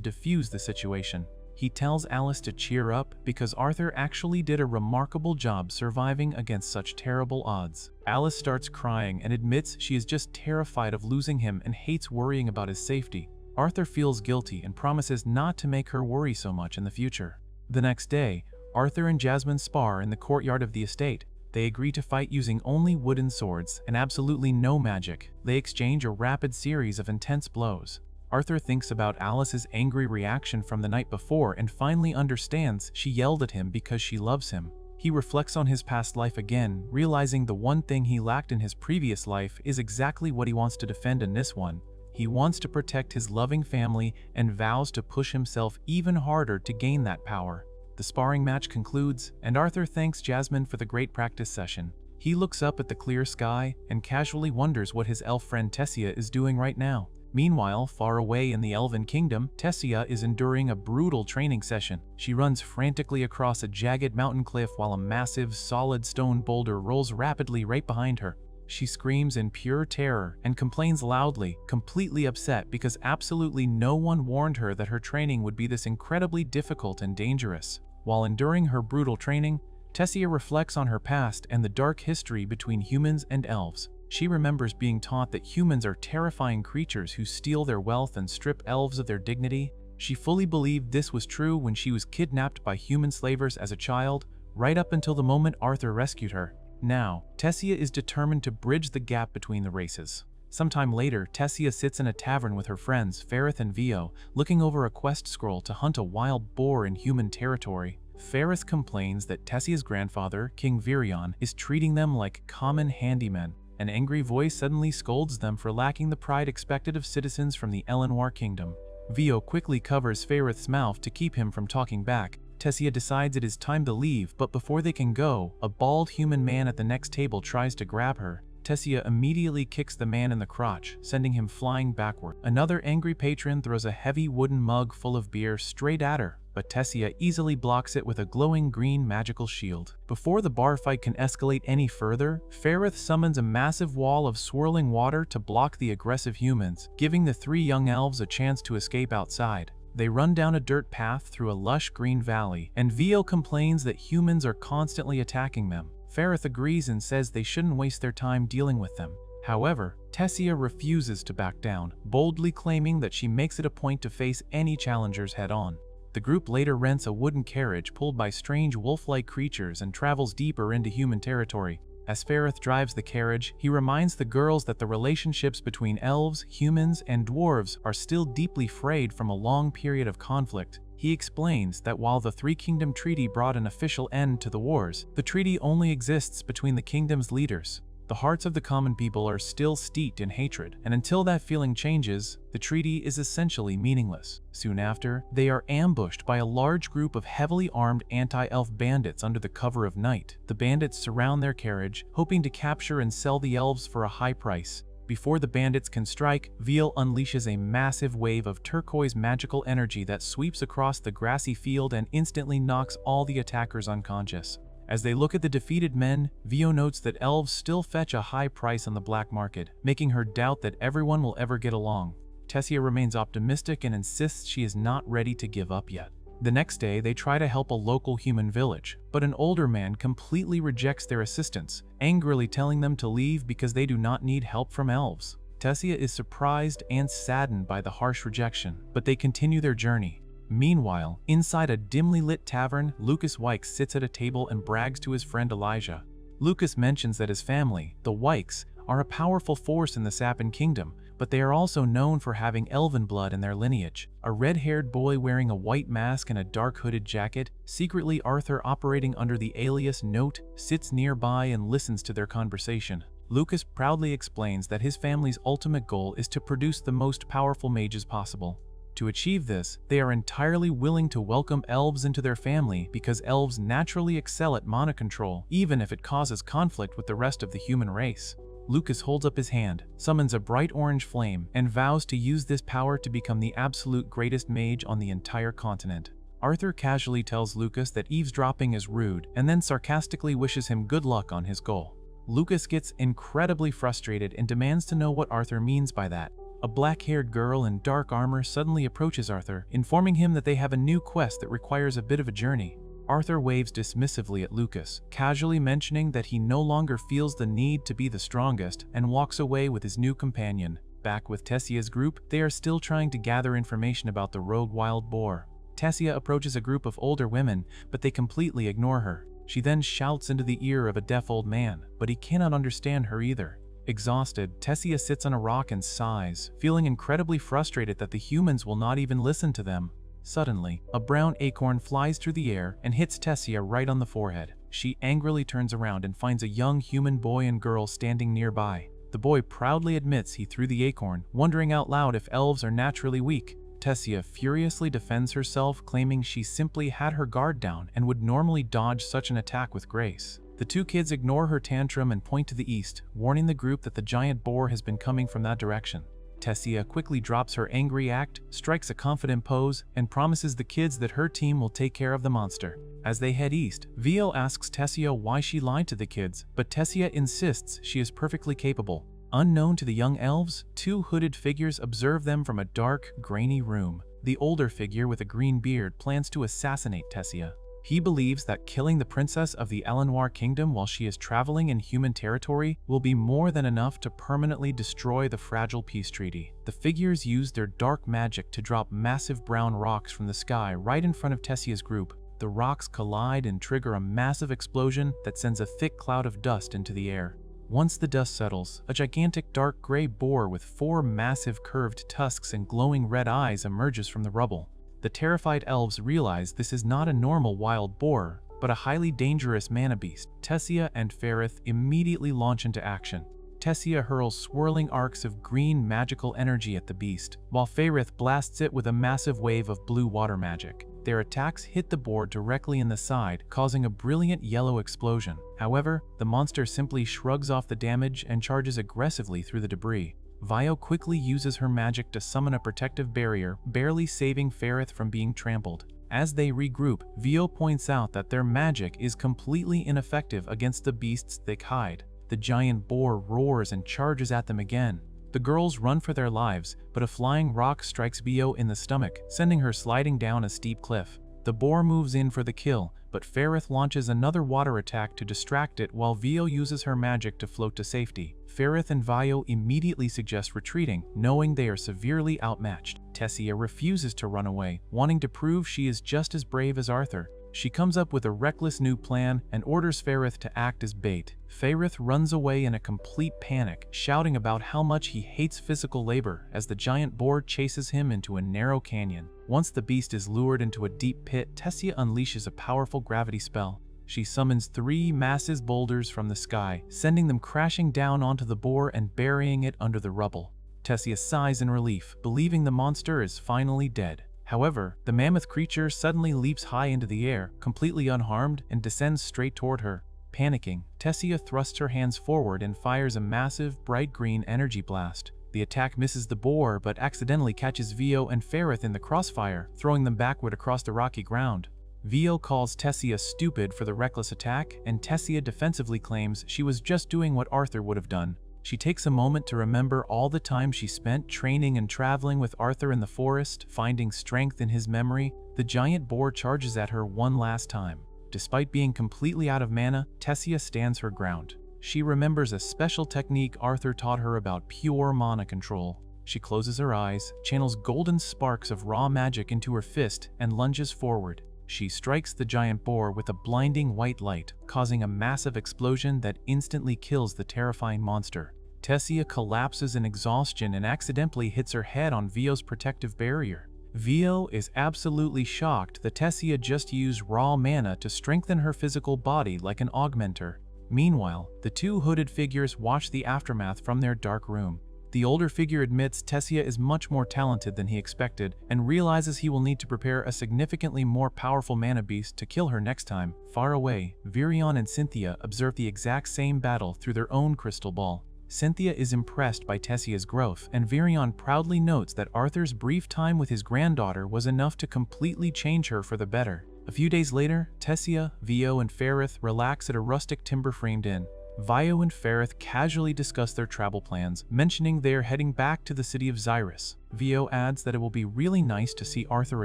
defuse the situation. He tells Alice to cheer up because Arthur actually did a remarkable job surviving against such terrible odds. Alice starts crying and admits she is just terrified of losing him and hates worrying about his safety. Arthur feels guilty and promises not to make her worry so much in the future. The next day, Arthur and Jasmine spar in the courtyard of the estate. They agree to fight using only wooden swords and absolutely no magic. They exchange a rapid series of intense blows. Arthur thinks about Alice's angry reaction from the night before and finally understands she yelled at him because she loves him. He reflects on his past life again, realizing the one thing he lacked in his previous life is exactly what he wants to defend in this one. He wants to protect his loving family and vows to push himself even harder to gain that power. The sparring match concludes, and Arthur thanks Jasmine for the great practice session. He looks up at the clear sky and casually wonders what his elf friend Tessia is doing right now. Meanwhile, far away in the Elven Kingdom, Tessia is enduring a brutal training session. She runs frantically across a jagged mountain cliff while a massive, solid stone boulder rolls rapidly right behind her. She screams in pure terror and complains loudly, completely upset because absolutely no one warned her that her training would be this incredibly difficult and dangerous. While enduring her brutal training, Tessia reflects on her past and the dark history between humans and elves. She remembers being taught that humans are terrifying creatures who steal their wealth and strip elves of their dignity. She fully believed this was true when she was kidnapped by human slavers as a child, right up until the moment Arthur rescued her. Now, Tessia is determined to bridge the gap between the races. Sometime later, Tessia sits in a tavern with her friends Ferrith and Vio, looking over a quest scroll to hunt a wild boar in human territory. Ferrith complains that Tessia's grandfather, King Virion, is treating them like common handymen. An angry voice suddenly scolds them for lacking the pride expected of citizens from the Eleanor Kingdom. Vio quickly covers Ferrith's mouth to keep him from talking back. Tessia decides it is time to leave, but before they can go, a bald human man at the next table tries to grab her. Tessia immediately kicks the man in the crotch, sending him flying backward. Another angry patron throws a heavy wooden mug full of beer straight at her. but Tessia easily blocks it with a glowing green magical shield. Before the bar fight can escalate any further, Ferrith summons a massive wall of swirling water to block the aggressive humans, giving the three young elves a chance to escape outside. They run down a dirt path through a lush green valley, and Vio complains that humans are constantly attacking them. Ferrith agrees and says they shouldn't waste their time dealing with them. However, Tessia refuses to back down, boldly claiming that she makes it a point to face any challengers head-on. The group later rents a wooden carriage pulled by strange wolf-like creatures and travels deeper into human territory. As Ferrith drives the carriage, he reminds the girls that the relationships between elves, humans, and dwarves are still deeply frayed from a long period of conflict. He explains that while the Three Kingdom Treaty brought an official end to the wars, the treaty only exists between the kingdom's leaders. The hearts of the common people are still steeped in hatred, and until that feeling changes, the treaty is essentially meaningless. Soon after, they are ambushed by a large group of heavily armed anti-elf bandits under the cover of night. The bandits surround their carriage, hoping to capture and sell the elves for a high price. Before the bandits can strike, Veal unleashes a massive wave of turquoise magical energy that sweeps across the grassy field and instantly knocks all the attackers unconscious. As they look at the defeated men, Vio notes that elves still fetch a high price on the black market, making her doubt that everyone will ever get along. Tessia remains optimistic and insists she is not ready to give up yet. The next day, they try to help a local human village, but an older man completely rejects their assistance, angrily telling them to leave because they do not need help from elves. Tessia is surprised and saddened by the harsh rejection, but they continue their journey. Meanwhile, inside a dimly lit tavern, Lucas Wykes sits at a table and brags to his friend Elijah. Lucas mentions that his family, the Wykes, are a powerful force in the Sappan Kingdom, but they are also known for having elven blood in their lineage. A red-haired boy wearing a white mask and a dark hooded jacket, secretly Arthur operating under the alias Note, sits nearby and listens to their conversation. Lucas proudly explains that his family's ultimate goal is to produce the most powerful mages possible. To achieve this, they are entirely willing to welcome elves into their family because elves naturally excel at mana control, even if it causes conflict with the rest of the human race. Lucas holds up his hand, summons a bright orange flame, and vows to use this power to become the absolute greatest mage on the entire continent. Arthur casually tells Lucas that eavesdropping is rude, and then sarcastically wishes him good luck on his goal. Lucas gets incredibly frustrated and demands to know what Arthur means by that. A black-haired girl in dark armor suddenly approaches Arthur, informing him that they have a new quest that requires a bit of a journey. Arthur waves dismissively at Lucas, casually mentioning that he no longer feels the need to be the strongest, and walks away with his new companion. Back with Tessia's group, they are still trying to gather information about the rogue wild boar. Tessia approaches a group of older women, but they completely ignore her. She then shouts into the ear of a deaf old man, but he cannot understand her either. Exhausted, Tessia sits on a rock and sighs, feeling incredibly frustrated that the humans will not even listen to them. Suddenly, a brown acorn flies through the air and hits Tessia right on the forehead. She angrily turns around and finds a young human boy and girl standing nearby. The boy proudly admits he threw the acorn, wondering out loud if elves are naturally weak. Tessia furiously defends herself, claiming she simply had her guard down and would normally dodge such an attack with grace. The two kids ignore her tantrum and point to the east, warning the group that the giant boar has been coming from that direction. Tessia quickly drops her angry act, strikes a confident pose, and promises the kids that her team will take care of the monster. As they head east, Vio asks Tessia why she lied to the kids, but Tessia insists she is perfectly capable. Unknown to the young elves, two hooded figures observe them from a dark, grainy room. The older figure with a green beard plans to assassinate Tessia. He believes that killing the princess of the Elenoir kingdom while she is traveling in human territory will be more than enough to permanently destroy the fragile peace treaty. The figures use their dark magic to drop massive brown rocks from the sky right in front of Tessia's group. The rocks collide and trigger a massive explosion that sends a thick cloud of dust into the air. Once the dust settles, a gigantic dark gray boar with 4 massive curved tusks and glowing red eyes emerges from the rubble. The terrified elves realize this is not a normal wild boar, but a highly dangerous mana beast. Tessia and Ferrith immediately launch into action. Tessia hurls swirling arcs of green magical energy at the beast, while Ferrith blasts it with a massive wave of blue water magic. Their attacks hit the boar directly in the side, causing a brilliant yellow explosion. However, the monster simply shrugs off the damage and charges aggressively through the debris. Vio quickly uses her magic to summon a protective barrier, barely saving Ferrith from being trampled. As they regroup, Vio points out that their magic is completely ineffective against the beast's thick hide. The giant boar roars and charges at them again. The girls run for their lives, but a flying rock strikes Vio in the stomach, sending her sliding down a steep cliff. The boar moves in for the kill, but Ferrith launches another water attack to distract it while Vio uses her magic to float to safety. Ferrith and Vio immediately suggest retreating, knowing they are severely outmatched. Tessia refuses to run away, wanting to prove she is just as brave as Arthur. She comes up with a reckless new plan and orders Ferrith to act as bait. Ferrith runs away in a complete panic, shouting about how much he hates physical labor as the giant boar chases him into a narrow canyon. Once the beast is lured into a deep pit, Tessia unleashes a powerful gravity spell. She summons 3 massive boulders from the sky, sending them crashing down onto the boar and burying it under the rubble. Tessia sighs in relief, believing the monster is finally dead. However, the mammoth creature suddenly leaps high into the air, completely unharmed, and descends straight toward her. Panicking, Tessia thrusts her hands forward and fires a massive, bright green energy blast. The attack misses the boar, but accidentally catches Vio and Ferrith in the crossfire, throwing them backward across the rocky ground. Vio calls Tessia stupid for the reckless attack, and Tessia defensively claims she was just doing what Arthur would have done. She takes a moment to remember all the time she spent training and traveling with Arthur in the forest, finding strength in his memory. The giant boar charges at her one last time. Despite being completely out of mana, Tessia stands her ground. She remembers a special technique Arthur taught her about pure mana control. She closes her eyes, channels golden sparks of raw magic into her fist, and lunges forward. She strikes the giant boar with a blinding white light, causing a massive explosion that instantly kills the terrifying monster. Tessia collapses in exhaustion and accidentally hits her head on Vio's protective barrier. Vio is absolutely shocked that Tessia just used raw mana to strengthen her physical body like an augmenter. Meanwhile, the 2 hooded figures watch the aftermath from their dark room. The older figure admits Tessia is much more talented than he expected and realizes he will need to prepare a significantly more powerful mana beast to kill her next time. Far away, Virion and Cynthia observe the exact same battle through their own crystal ball. Cynthia is impressed by Tessia's growth, and Virion proudly notes that Arthur's brief time with his granddaughter was enough to completely change her for the better. A few days later, Tessia, Vio, and Ferrith relax at a rustic timber-framed inn. Vio and Ferrith casually discuss their travel plans, mentioning they are heading back to the city of Xyrus. Vio adds that it will be really nice to see Arthur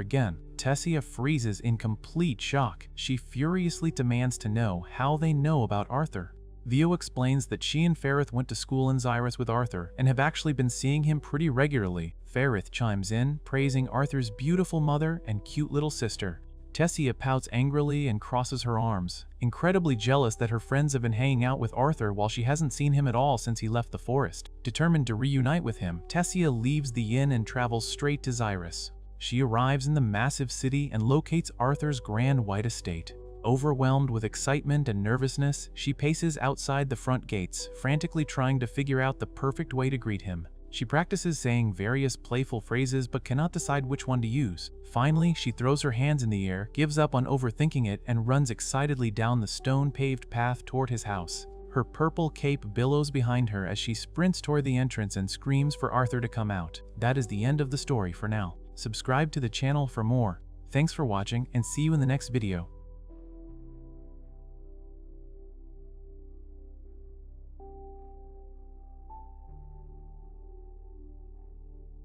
again. Tessia freezes in complete shock. She furiously demands to know how they know about Arthur. Vio explains that she and Ferrith went to school in Xyrus with Arthur and have actually been seeing him pretty regularly. Ferrith chimes in, praising Arthur's beautiful mother and cute little sister. Tessia pouts angrily and crosses her arms, incredibly jealous that her friends have been hanging out with Arthur while she hasn't seen him at all since he left the forest. Determined to reunite with him, Tessia leaves the inn and travels straight to Xyrus. She arrives in the massive city and locates Arthur's grand white estate. Overwhelmed with excitement and nervousness, she paces outside the front gates, frantically trying to figure out the perfect way to greet him. She practices saying various playful phrases but cannot decide which one to use. Finally, she throws her hands in the air, gives up on overthinking it, and runs excitedly down the stone-paved path toward his house. Her purple cape billows behind her as she sprints toward the entrance and screams for Arthur to come out. That is the end of the story for now. Subscribe to the channel for more. Thanks for watching, and see you in the next video.